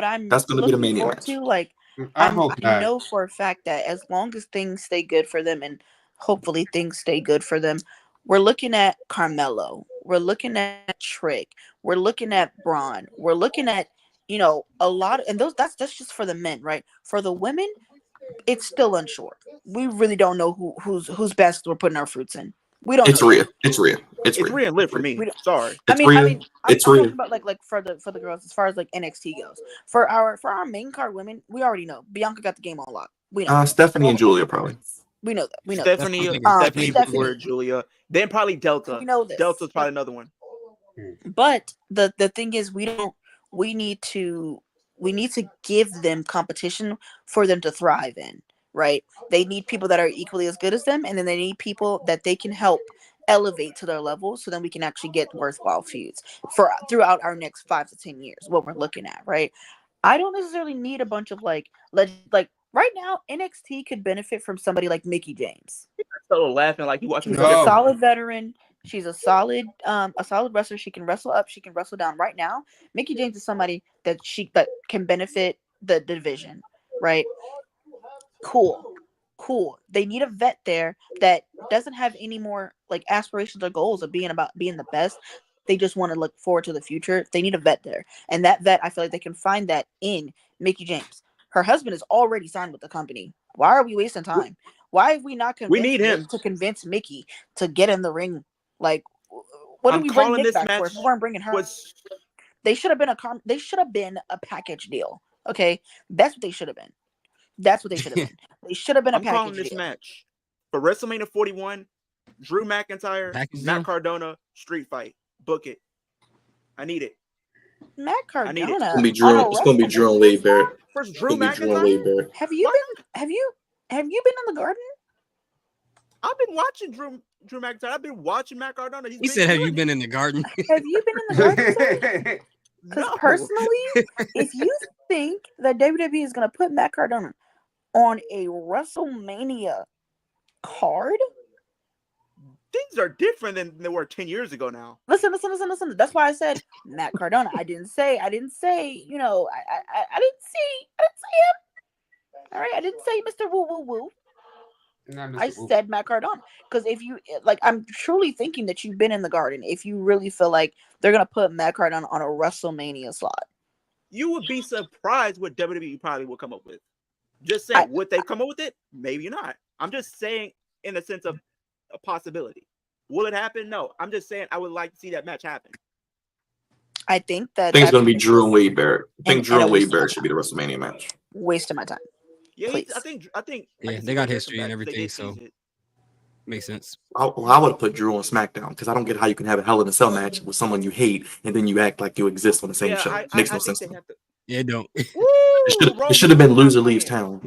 [SPEAKER 4] I'm
[SPEAKER 1] That's going to be the
[SPEAKER 4] looking
[SPEAKER 1] Mania
[SPEAKER 4] forward
[SPEAKER 1] match.
[SPEAKER 4] to, like
[SPEAKER 8] I
[SPEAKER 4] I
[SPEAKER 8] hope not.
[SPEAKER 4] know for a fact that as long as things stay good for them, and hopefully things stay good for them, we're looking at Carmelo, we're looking at Trick, we're looking at Braun, we're looking at a lot and that's just for the men, right? For the women, it's still unsure. We really don't know who's best we're putting our fruits in. We don't
[SPEAKER 1] It's
[SPEAKER 4] know yet.
[SPEAKER 1] Rhea. It's Rhea. It's
[SPEAKER 3] It's
[SPEAKER 1] Rhea.
[SPEAKER 3] Rhea and Liv for me.
[SPEAKER 4] We don't-
[SPEAKER 3] Sorry.
[SPEAKER 4] I
[SPEAKER 1] It's
[SPEAKER 4] mean,
[SPEAKER 1] Rhea. I'm
[SPEAKER 4] talking
[SPEAKER 1] Rhea.
[SPEAKER 4] about like for the girls as far as like NXT goes. For our main card women, we already know Bianca got the game on lock. We know.
[SPEAKER 1] Stephanie and Julia probably.
[SPEAKER 4] We know that. We know.
[SPEAKER 2] That's what I'm
[SPEAKER 3] Stephanie,
[SPEAKER 2] thinking.
[SPEAKER 3] Stephanie
[SPEAKER 4] Stephanie.
[SPEAKER 3] before Julia, then probably Delta.
[SPEAKER 4] We know this.
[SPEAKER 3] Delta's probably another one.
[SPEAKER 4] But the thing is, we need to give them competition for them to thrive in, right? They need people that are equally as good as them, and then they need people that they can help elevate to their level, so then we can actually get worthwhile feuds for throughout our next 5 to 10 years. What we're looking at, right? I don't necessarily need a bunch of like right now. NXT could benefit from somebody like Mickey James.
[SPEAKER 3] So laughing like you watching
[SPEAKER 4] She's
[SPEAKER 3] the
[SPEAKER 4] a
[SPEAKER 8] No.
[SPEAKER 4] solid veteran. She's a solid wrestler. She can wrestle up. She can wrestle down. Right now, Mickey James is somebody that can benefit the division. Right? Cool. They need a vet there that doesn't have any more like aspirations or goals of being the best. They just want to look forward to the future. They need a vet there, and that vet, I feel like they can find that in Mickey James. Her husband is already signed with the company. Why are we wasting time? Why have we not
[SPEAKER 3] We need him
[SPEAKER 4] to convince Mickey to get in the ring? Like, what did
[SPEAKER 3] I'm
[SPEAKER 4] we bring
[SPEAKER 3] calling
[SPEAKER 4] Nick
[SPEAKER 3] this
[SPEAKER 4] back for?
[SPEAKER 3] match
[SPEAKER 4] If we weren't bringing her,
[SPEAKER 3] was
[SPEAKER 4] they should have been a package deal. Okay, that's what they should have been. That's what they should have been. They should have been a
[SPEAKER 3] I'm calling
[SPEAKER 4] package
[SPEAKER 3] this
[SPEAKER 4] deal.
[SPEAKER 3] match for WrestleMania 41. Drew McIntyre,
[SPEAKER 2] Package
[SPEAKER 3] Matt
[SPEAKER 2] deal?
[SPEAKER 3] Cardona, street fight. Book it. I need it.
[SPEAKER 4] Matt
[SPEAKER 3] I need it.
[SPEAKER 4] Cardona.
[SPEAKER 1] It's gonna be Drew and Wade Barrett.
[SPEAKER 3] First
[SPEAKER 1] It's
[SPEAKER 3] Drew
[SPEAKER 1] gonna be Drew and
[SPEAKER 3] McIntyre.
[SPEAKER 1] Wade Barrett.
[SPEAKER 4] Have you been in the garden?
[SPEAKER 3] I've been watching Drew McIntyre. I've been watching Matt Cardona.
[SPEAKER 2] He said, "Have you been in the garden?"
[SPEAKER 4] Have you been in the garden? Because
[SPEAKER 3] No.
[SPEAKER 4] personally, if you think that WWE is going to put Matt Cardona on a WrestleMania card,
[SPEAKER 3] Things are different than they were 10 years ago now.
[SPEAKER 4] listen. That's why I said Matt Cardona. I didn't say, I didn't say him. All right, I didn't say Mr. Woo Woo Woo. I said Matt Cardona. Because if you I'm truly thinking that you've been in the garden. If you really feel like they're gonna put Matt Cardona on a WrestleMania slot,
[SPEAKER 3] You would be surprised what WWE probably will come up with. Just saying, would they come up with it? Maybe not. I'm just saying in the sense of a possibility. Will it happen? No. I'm just saying I would like to see that match happen.
[SPEAKER 4] I think
[SPEAKER 1] I think it's gonna be Drew and Wade Barrett. I think Drew
[SPEAKER 4] and
[SPEAKER 1] and
[SPEAKER 4] a
[SPEAKER 1] Wade
[SPEAKER 4] waste of
[SPEAKER 1] Barrett
[SPEAKER 4] my
[SPEAKER 1] should be the WrestleMania match.
[SPEAKER 4] Waste of my time.
[SPEAKER 3] Yeah,
[SPEAKER 4] Please.
[SPEAKER 3] I think.
[SPEAKER 2] Yeah,
[SPEAKER 3] I can
[SPEAKER 2] they
[SPEAKER 3] see
[SPEAKER 2] got
[SPEAKER 3] where
[SPEAKER 2] history and
[SPEAKER 3] they
[SPEAKER 2] everything,
[SPEAKER 3] did
[SPEAKER 2] so
[SPEAKER 3] tease it.
[SPEAKER 2] makes sense.
[SPEAKER 1] I would have put Drew on SmackDown because I don't get how you can have a Hell in a Cell match with someone you hate and then you act like you exist on the same show. Makes no sense.
[SPEAKER 3] They have to.
[SPEAKER 2] Yeah, it don't.
[SPEAKER 3] Woo,
[SPEAKER 1] It should have been loser leaves town.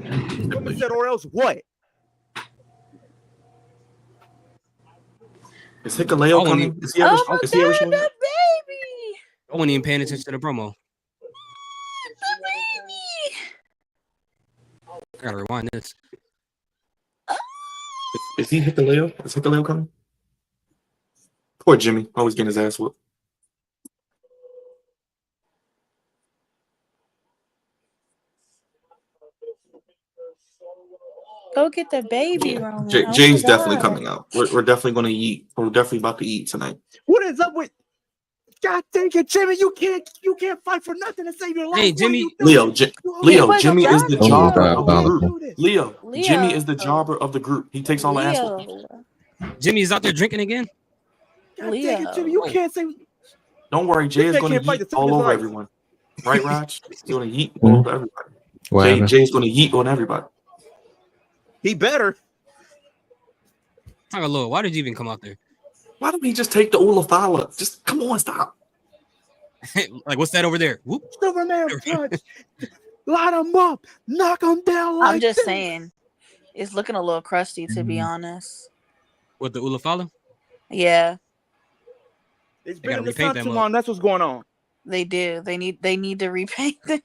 [SPEAKER 3] Roman said, or else what?
[SPEAKER 1] Is Hikaleo coming? Is he ever?
[SPEAKER 4] Oh my
[SPEAKER 1] Is he ever
[SPEAKER 4] God,
[SPEAKER 1] showing
[SPEAKER 4] the
[SPEAKER 1] up?
[SPEAKER 4] baby!
[SPEAKER 2] I wasn't even paying attention to the promo.
[SPEAKER 4] The baby!
[SPEAKER 2] I gotta rewind this.
[SPEAKER 1] Is he Hikaleo? Is Hikaleo coming? Poor Jimmy, always getting his ass whooped.
[SPEAKER 4] Go get the baby, Roman. I
[SPEAKER 1] Jay's definitely
[SPEAKER 4] forgot.
[SPEAKER 1] coming out. We're definitely going to eat. We're definitely about to eat tonight.
[SPEAKER 3] What is up with? God dang it, Jimmy! You can't fight for nothing to save your life.
[SPEAKER 2] Hey,
[SPEAKER 3] What are
[SPEAKER 2] Jimmy.
[SPEAKER 3] you doing?
[SPEAKER 1] Leo,
[SPEAKER 4] was
[SPEAKER 1] Jimmy is the
[SPEAKER 4] done,
[SPEAKER 1] jobber
[SPEAKER 4] Leo.
[SPEAKER 1] of the group.
[SPEAKER 3] Do this.
[SPEAKER 1] Leo, Jimmy is the
[SPEAKER 4] Leo.
[SPEAKER 1] jobber of the group. He takes all the ass.
[SPEAKER 4] Leo.
[SPEAKER 2] Jimmy's out there drinking again.
[SPEAKER 3] God dang it, Jimmy!
[SPEAKER 4] Leo.
[SPEAKER 3] You can't save.
[SPEAKER 1] Don't worry, Jay is
[SPEAKER 3] This man
[SPEAKER 1] going to
[SPEAKER 3] can't fight
[SPEAKER 1] yeet
[SPEAKER 3] to save
[SPEAKER 1] all
[SPEAKER 3] his
[SPEAKER 1] over
[SPEAKER 3] life.
[SPEAKER 1] everyone. Right, Raj? He's going to yeet all over everybody.
[SPEAKER 9] What happened?
[SPEAKER 1] Jay's going to yeet on everybody.
[SPEAKER 3] He better.
[SPEAKER 2] Oh Lord, why did you even come out there?
[SPEAKER 1] Why don't we just take the Ulafala? Just come on, stop.
[SPEAKER 2] Like, what's that over there? Whoop.
[SPEAKER 3] Superman punch. Light him up. Knock him down. Like
[SPEAKER 4] I'm just
[SPEAKER 3] this.
[SPEAKER 4] saying, it's looking a little crusty, to be honest.
[SPEAKER 2] With the Ulafala?
[SPEAKER 4] Yeah,
[SPEAKER 3] It's
[SPEAKER 2] They
[SPEAKER 3] been
[SPEAKER 2] gotta
[SPEAKER 3] in the
[SPEAKER 2] repaint
[SPEAKER 3] sun
[SPEAKER 2] that
[SPEAKER 3] too
[SPEAKER 2] mug.
[SPEAKER 3] long. That's what's going on.
[SPEAKER 4] they do. They need to repaint it.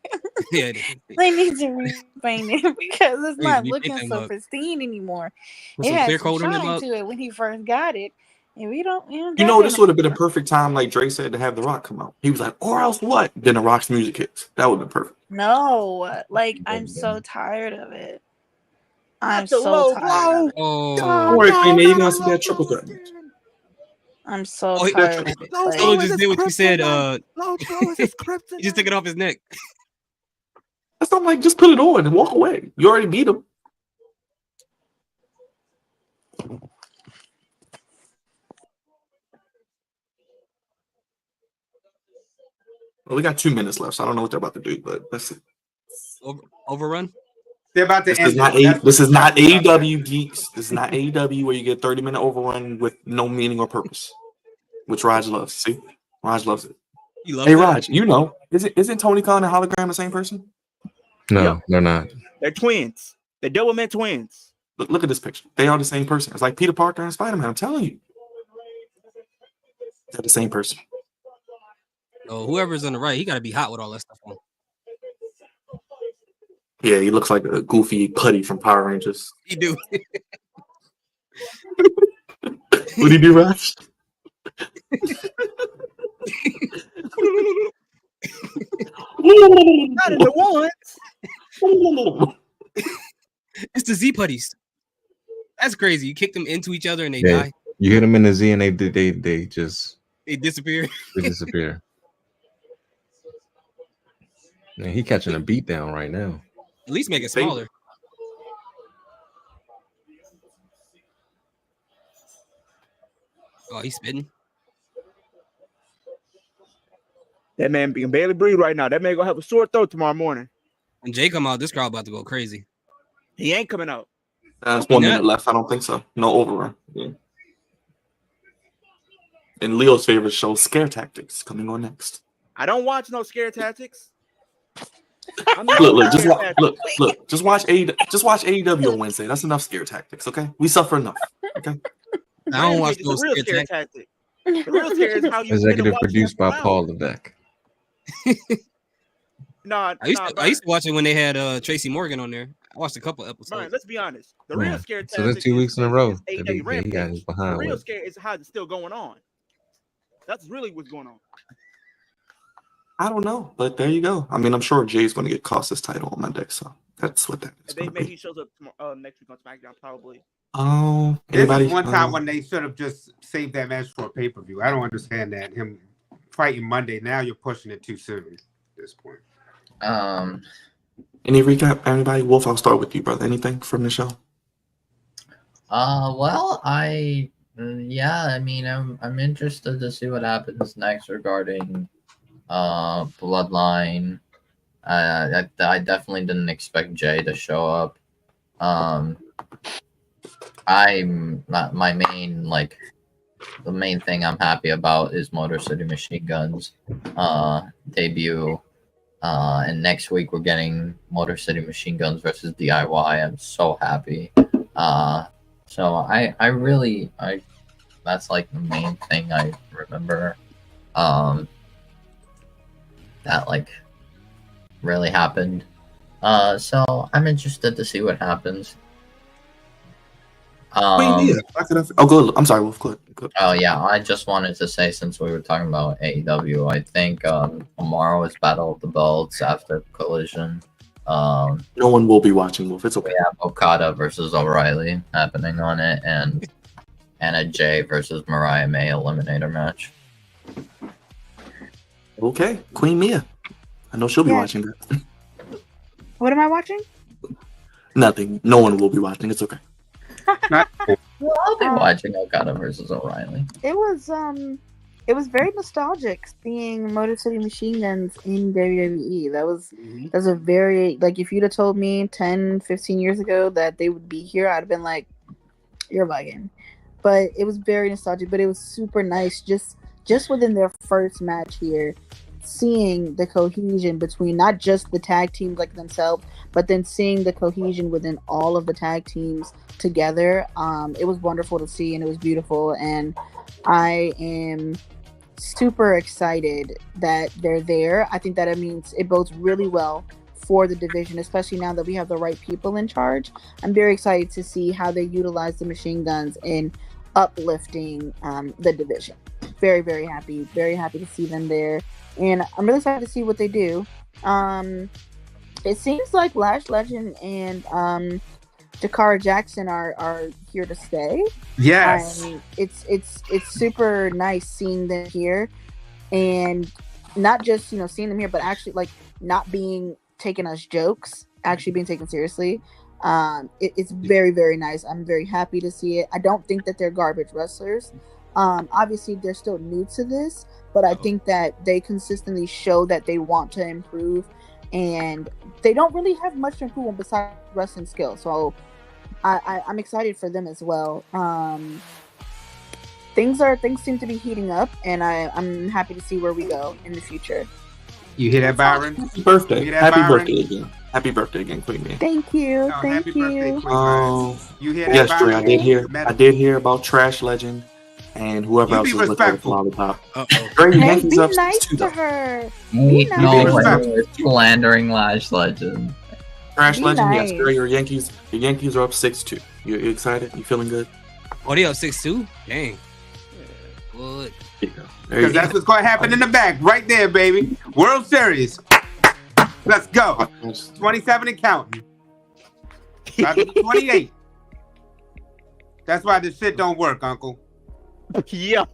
[SPEAKER 2] Yeah.
[SPEAKER 4] They need to repaint it because it's
[SPEAKER 2] Please
[SPEAKER 4] not
[SPEAKER 2] repaint
[SPEAKER 4] looking
[SPEAKER 2] that
[SPEAKER 4] so
[SPEAKER 2] mug.
[SPEAKER 4] pristine anymore.
[SPEAKER 2] Put
[SPEAKER 4] It
[SPEAKER 2] some
[SPEAKER 4] had
[SPEAKER 2] clear
[SPEAKER 4] some
[SPEAKER 2] coat on that
[SPEAKER 4] shine
[SPEAKER 2] mug.
[SPEAKER 4] to it when he first got it, and we don't.
[SPEAKER 1] You
[SPEAKER 4] got
[SPEAKER 1] know,
[SPEAKER 4] that
[SPEAKER 1] this
[SPEAKER 4] no
[SPEAKER 1] would have been a
[SPEAKER 4] more.
[SPEAKER 1] perfect time, like Dre said, to have The Rock come out. He was like, or else what? Then The Rock's music hits. That would have been perfect.
[SPEAKER 4] No, like I'm so tired of it. I'm
[SPEAKER 3] Not the
[SPEAKER 4] so
[SPEAKER 3] low
[SPEAKER 4] tired of
[SPEAKER 3] blow.
[SPEAKER 4] it.
[SPEAKER 2] Oh.
[SPEAKER 1] Don't worry, Queen, man, you're going to see that triple threat match.
[SPEAKER 4] I'm so
[SPEAKER 2] Oh, he-
[SPEAKER 4] tired of it.
[SPEAKER 3] Low
[SPEAKER 4] Like,
[SPEAKER 3] blow
[SPEAKER 2] Solo
[SPEAKER 3] is
[SPEAKER 2] just
[SPEAKER 3] his
[SPEAKER 2] did what you said.
[SPEAKER 3] kryptonite. Low blow is his kryptonite.
[SPEAKER 2] He just took it off his neck.
[SPEAKER 1] That's not like, just put it on and walk away. You already beat him. Well, we got 2 minutes left, so I don't know what they're about to do, but that's it.
[SPEAKER 2] Overrun.
[SPEAKER 8] They're about to
[SPEAKER 1] This
[SPEAKER 8] end
[SPEAKER 1] is not
[SPEAKER 8] it. That's
[SPEAKER 1] this
[SPEAKER 8] what
[SPEAKER 1] is not
[SPEAKER 8] they're talking about.
[SPEAKER 1] AEW, geeks. This is not AEW where you get 30-minute overrun with no meaning or purpose, which Raj loves. See, Raj loves it.
[SPEAKER 2] You love
[SPEAKER 1] Hey,
[SPEAKER 2] that?
[SPEAKER 1] Raj, you know, isn't Tony Khan and Hologram the same person?
[SPEAKER 9] No,
[SPEAKER 3] Yep.
[SPEAKER 9] they're not.
[SPEAKER 3] They're twins. They're double mint twins.
[SPEAKER 1] Look at this picture. They are the same person. It's like Peter Parker and Spider-Man. I'm telling you, they're the same person.
[SPEAKER 2] Oh, whoever's on the right, he got to be hot with all that stuff on.
[SPEAKER 1] Yeah, he looks like a goofy putty from Power Rangers.
[SPEAKER 2] He do.
[SPEAKER 1] What do you do, Raj?
[SPEAKER 3] Not in the ones.
[SPEAKER 2] It's the Z putties. That's crazy. You kick them into each other and they
[SPEAKER 9] Yeah.
[SPEAKER 2] die.
[SPEAKER 9] You hit them in the Z and they just
[SPEAKER 2] They disappear.
[SPEAKER 9] they disappear. Man, he catching a beat down right now.
[SPEAKER 2] At least make it smaller. Oh, he's spitting.
[SPEAKER 3] That man can barely breathe right now. That man gonna have a sore throat tomorrow morning.
[SPEAKER 2] When Jay come out, this crowd about to go crazy.
[SPEAKER 3] He ain't coming out.
[SPEAKER 1] There's 1 minute left. I don't think so. No overrun. Yeah. And Leo's favorite show, Scare Tactics, coming on next.
[SPEAKER 3] I don't watch no scare tactics.
[SPEAKER 1] Look, just watch AEW on Wednesday. That's enough Scare Tactics, okay? We suffer enough, okay?
[SPEAKER 2] I don't watch
[SPEAKER 3] the
[SPEAKER 2] those
[SPEAKER 3] real
[SPEAKER 2] scare
[SPEAKER 3] scare tactic. The real scare is how you
[SPEAKER 9] Executive produced by Paul Levesque.
[SPEAKER 3] Nah,
[SPEAKER 2] I used to watch it when they had Tracy Morgan on there. I watched a couple episodes.
[SPEAKER 3] Brian, let's be honest. The real scare
[SPEAKER 9] So
[SPEAKER 3] tactic
[SPEAKER 9] that's 2 weeks in a row.
[SPEAKER 3] is
[SPEAKER 9] that
[SPEAKER 3] AEW
[SPEAKER 9] he got his
[SPEAKER 3] Rampage. The
[SPEAKER 9] behind
[SPEAKER 3] real
[SPEAKER 9] with.
[SPEAKER 3] scare is how it's still going on. That's really what's going on.
[SPEAKER 1] I don't know, but there you go. I mean, I'm sure Jay's going to get cost his title on Monday, so that's what that is.
[SPEAKER 3] Maybe he shows up tomorrow, next week on SmackDown, probably.
[SPEAKER 1] Oh,
[SPEAKER 8] This
[SPEAKER 1] anybody?
[SPEAKER 8] is one time when they should have just saved that match for a pay-per-view. I don't understand that. Him fighting Monday, now you're pushing it too soon at this point.
[SPEAKER 1] Any recap? Anybody? Wolf, I'll start with you, brother. Anything from the show?
[SPEAKER 7] Well, I mean, I'm interested to see what happens next regarding Bloodline. I definitely didn't expect Jay to show up. The main thing I'm happy about is Motor City Machine Guns debut. And next week we're getting Motor City Machine Guns versus DIY. I'm so happy. So I that's like the main thing I remember that like really happened. So I'm interested to see what happens.
[SPEAKER 1] Oh, good. I'm sorry, Wolf. Good.
[SPEAKER 7] Oh yeah, I just wanted to say, since we were talking about AEW, I think tomorrow is Battle of the Belts after Collision.
[SPEAKER 1] No one will be watching Wolf. It's okay.
[SPEAKER 7] We have Okada versus O'Reilly happening on it, and Anna Jay versus Mariah May eliminator match.
[SPEAKER 1] Okay, Queen Mia. I know she'll be
[SPEAKER 4] Yeah.
[SPEAKER 1] watching that.
[SPEAKER 4] What am I watching?
[SPEAKER 1] Nothing. No one will be watching. It's okay.
[SPEAKER 7] Well, I'll be watching Okada versus O'Reilly.
[SPEAKER 4] It was very nostalgic seeing Motor City Machine Guns in WWE. That was a very, like, if you'd have told me 10, 15 years ago that they would be here, I'd have been like, you're bugging. But it was very nostalgic, but it was super nice just within their first match here, seeing the cohesion between not just the tag teams like themselves, but then seeing the cohesion within all of the tag teams together. It was wonderful to see, and it was beautiful, and I am super excited that they're there. I think that it means it bodes really well for the division, especially now that we have the right people in charge. I'm very excited to see how they utilize the machine guns in uplifting the division. Very, very happy to see them there, and I'm really excited to see what they do. It seems like Lash Legend and Jakara Jackson are here to stay.
[SPEAKER 8] Yes.
[SPEAKER 4] It's super nice seeing them here, and not just seeing them here, but actually like not being taken as jokes, actually being taken seriously. It's very, very nice. I'm very happy to see it. I don't think that they're garbage wrestlers. Obviously they're still new to this, but I think that they consistently show that they want to improve, and they don't really have much to improve on besides wrestling skill. So I'm excited for them as well. Things seem to be heating up, and I'm happy to see where we go in the future.
[SPEAKER 8] You hear that, Byron?
[SPEAKER 1] Happy birthday.
[SPEAKER 8] You hear that,
[SPEAKER 1] Happy
[SPEAKER 8] Byron?
[SPEAKER 1] birthday again. Happy birthday again, Queen Mia.
[SPEAKER 4] Thank you.
[SPEAKER 8] Oh,
[SPEAKER 4] Thank
[SPEAKER 8] happy birthday,
[SPEAKER 4] you.
[SPEAKER 8] Queen Byron. You hear that,
[SPEAKER 1] Yes, Dre,
[SPEAKER 8] Byron?
[SPEAKER 1] I did hear about Trash Legend and whoever
[SPEAKER 8] You
[SPEAKER 1] else
[SPEAKER 8] be
[SPEAKER 1] is looking at
[SPEAKER 8] respectful.
[SPEAKER 1] Lollipop.
[SPEAKER 2] Uh-oh.
[SPEAKER 1] Dre, your
[SPEAKER 4] Hey,
[SPEAKER 1] Yankees
[SPEAKER 4] be
[SPEAKER 1] up
[SPEAKER 4] nice
[SPEAKER 1] 6-2
[SPEAKER 4] to
[SPEAKER 1] though.
[SPEAKER 4] her.
[SPEAKER 7] No,
[SPEAKER 4] nice.
[SPEAKER 7] we're slandering Lash Legend.
[SPEAKER 1] Trash
[SPEAKER 4] Be
[SPEAKER 1] Legend, yes,
[SPEAKER 4] nice.
[SPEAKER 1] Dre, your Yankees are up 6-2. You excited? You feeling good?
[SPEAKER 2] Oh, they up 6-2? Dang. What?
[SPEAKER 1] There you go. There you
[SPEAKER 8] Because
[SPEAKER 1] go.
[SPEAKER 8] that's what's going to happen in the back, right there, baby. World Series. Let's go. 27 and counting. About to be 28. That's why this shit don't work, Uncle.
[SPEAKER 3] Yo.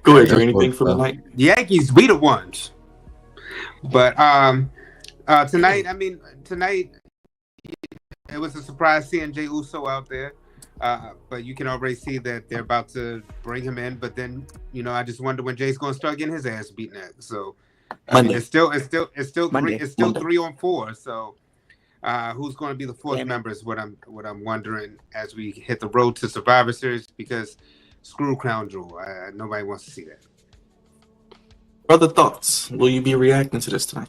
[SPEAKER 1] Go ahead, Dre. Anything for the night?
[SPEAKER 8] The Yankees, we the ones. But tonight, it was a surprise seeing Jey Uso out there. But you can already see that they're about to bring him in. But then, I just wonder when Jay's going to start getting his ass beaten at. So
[SPEAKER 1] Monday.
[SPEAKER 8] it's still
[SPEAKER 3] Monday.
[SPEAKER 8] 3 on 4. So who's going to be the fourth member is what I'm wondering as we hit the road to Survivor Series, because screw Crown Jewel. Nobody wants to see that.
[SPEAKER 1] Other thoughts? Will you be reacting to this tonight?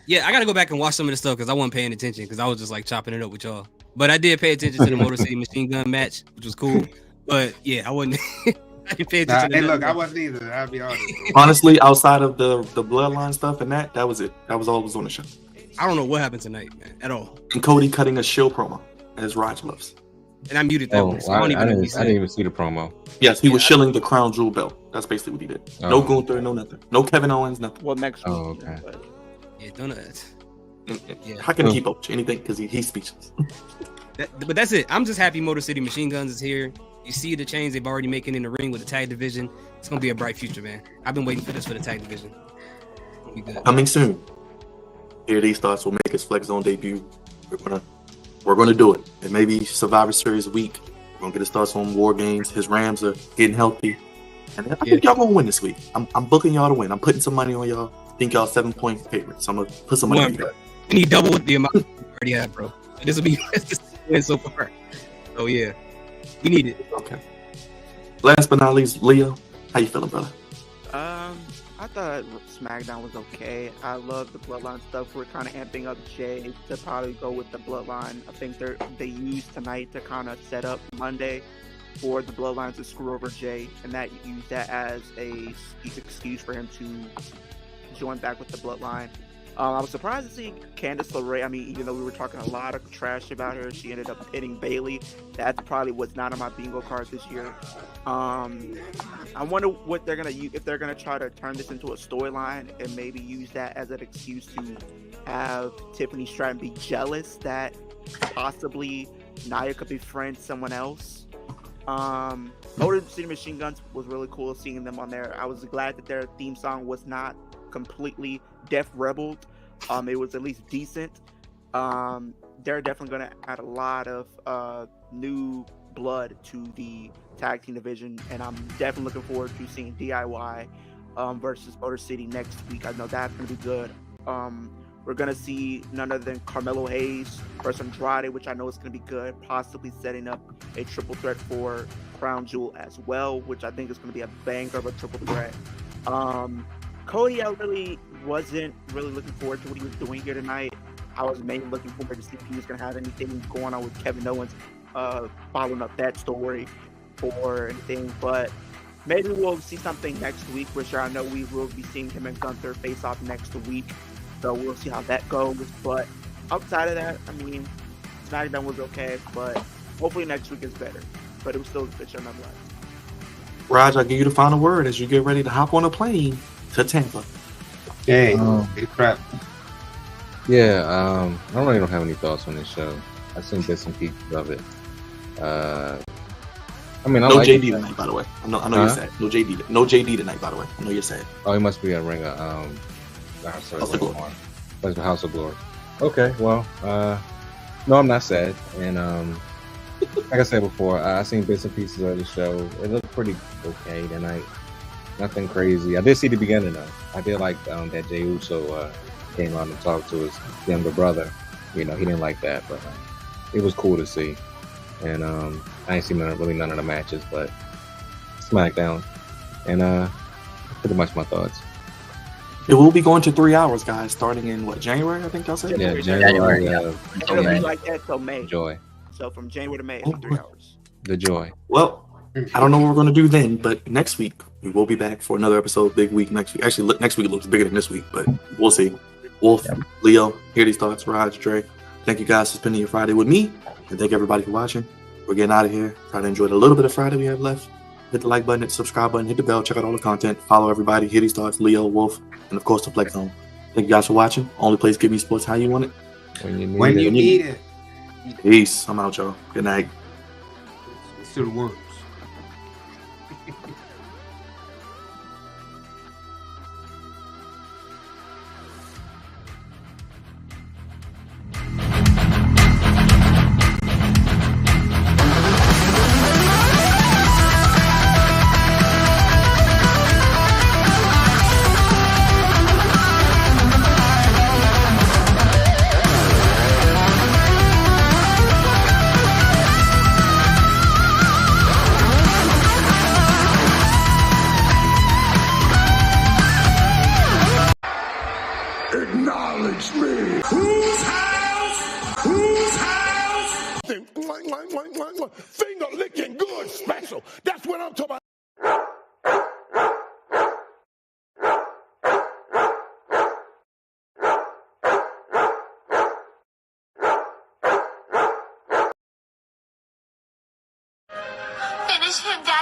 [SPEAKER 2] Yeah, I got to go back and watch some of the stuff because I wasn't paying attention because I was just like chopping it up with y'all. But I did pay attention to the Motor City Machine Gun match, which was cool. But yeah, I wasn't. I didn't pay attention.
[SPEAKER 8] Hey,
[SPEAKER 2] to
[SPEAKER 8] look,
[SPEAKER 2] that.
[SPEAKER 8] I wasn't either. I'll be honest.
[SPEAKER 1] Honestly, outside of the bloodline stuff and that was it. That was all that was on the show.
[SPEAKER 2] I don't know what happened tonight, man, at all.
[SPEAKER 1] And Cody cutting a shill promo, as Raj loves.
[SPEAKER 2] And I muted that one. So I
[SPEAKER 9] I
[SPEAKER 2] don't even know what he
[SPEAKER 9] didn't
[SPEAKER 2] said.
[SPEAKER 9] even see the promo.
[SPEAKER 1] Yes, he was shilling the Crown Jewel belt. That's basically what he did. No
[SPEAKER 9] Oh.
[SPEAKER 1] Gunther, no nothing. No Kevin Owens, nothing.
[SPEAKER 3] Well, next week.
[SPEAKER 9] Oh, okay.
[SPEAKER 3] But
[SPEAKER 2] Yeah, don't know that. Yeah.
[SPEAKER 1] How can he keep up to anything? Because he's speechless.
[SPEAKER 2] But that's it. I'm just happy Motor City Machine Guns is here. You see the change they've already making in the ring with the tag division. It's gonna be a bright future, man. I've been waiting for this for the tag division. It'll be good.
[SPEAKER 1] Coming soon. Here these thoughts will make his Flex Zone debut. We're gonna do it. It may be Survivor Series week. We're gonna get his thoughts on War Games. His Rams are getting healthy. And I think y'all gonna win this week. I'm booking y'all to win. I'm putting some money on y'all. I think y'all 7-point favorites. So I'm gonna put some money on you.
[SPEAKER 2] We need double the amount we already have, bro. This will be this win so far. Oh yeah, we need it.
[SPEAKER 1] Okay. Last but not least, Leo, how you feeling, brother?
[SPEAKER 3] I thought SmackDown was okay. I love the Bloodline stuff. We're kind of amping up Jay to probably go with the Bloodline. I think they used tonight to kind of set up Monday for the Bloodline to screw over Jay, and that used that as a excuse for him to join back with the Bloodline. I was surprised to see Candice LeRae. I mean, even though we were talking a lot of trash about her, she ended up hitting Bailey. That probably was not on my bingo card this year. I wonder what they're gonna use, if they're gonna try to turn this into a storyline and maybe use that as an excuse to have Tiffany Stratton be jealous that possibly Nia could befriend someone else. Motor City Machine Guns was really cool seeing them on there. I was glad that their theme song was not completely Def Rebelled. It was at least decent. They're definitely going to add a lot of new blood to the tag team division, and I'm definitely looking forward to seeing DIY versus Motor City next week. I know that's going to be good. We're going to see none other than Carmelo Hayes versus Andrade, which I know is going to be good, possibly setting up a triple threat for Crown Jewel as well, which I think is going to be a banger of a triple threat. Cody, I really wasn't really looking forward to what he was doing here tonight. I was mainly looking forward to see if he was going to have anything going on with Kevin Owens, following up that story or anything, but maybe we'll see something next week, which I know we will be seeing him and Gunther face off next week. So we'll see how that goes. But outside of that, I mean, SmackDown was okay, but hopefully next week is better. But it was still a good show nonetheless.
[SPEAKER 1] Raj, I'll give you the final word as you get ready to hop on a plane to Tampa.
[SPEAKER 8] Hey, big crap.
[SPEAKER 9] Yeah, I really don't have any thoughts on this show. I've seen bits and pieces of it. I mean, I
[SPEAKER 1] No
[SPEAKER 9] like
[SPEAKER 1] JD
[SPEAKER 9] it.
[SPEAKER 1] tonight, by the way. I know you're sad. No JD tonight, by the way. I know you're sad.
[SPEAKER 9] Oh, he must be a ringer.
[SPEAKER 1] House of Glory.
[SPEAKER 9] House of Glory. Okay, well, no, I'm not sad. And like I said before, I seen bits and pieces of the show. It looked pretty okay tonight. Nothing crazy. I did see the beginning though. I did like that Jey Uso came out and talked to his younger brother. You know, he didn't like that, but it was cool to see. And I ain't seen none of the matches, but SmackDown. And pretty much my thoughts.
[SPEAKER 1] It will be going to 3 hours, guys, starting in January, I think y'all said?
[SPEAKER 9] Yeah, January.
[SPEAKER 3] It'll be like that till May.
[SPEAKER 9] Joy.
[SPEAKER 3] So from January to May, it'll be 3 hours.
[SPEAKER 9] The joy.
[SPEAKER 1] Well, I don't know what we're going to do then, but next week we will be back for another episode. Big week next week. Actually, next week looks bigger than this week, but we'll see. Wolf, Leo, hear these thoughts. Raj, Dre, thank you guys for spending your Friday with me, and thank everybody for watching. We're getting out of here. Try to enjoy the little bit of Friday we have left. Hit the like button, hit the subscribe button, hit the bell, check out all the content, follow everybody, hear these thoughts, Leo, Wolf, and of course the Flex Zone. Thank you guys for watching. Only place Give Me Sports how you want it.
[SPEAKER 8] When you need it.
[SPEAKER 1] Peace. I'm out, y'all. Good night.
[SPEAKER 8] It's to the worms.
[SPEAKER 6] Acknowledge me. Whose house? Whose house? Finger licking good special. That's what I'm talking about.
[SPEAKER 10] Finish him, Dad.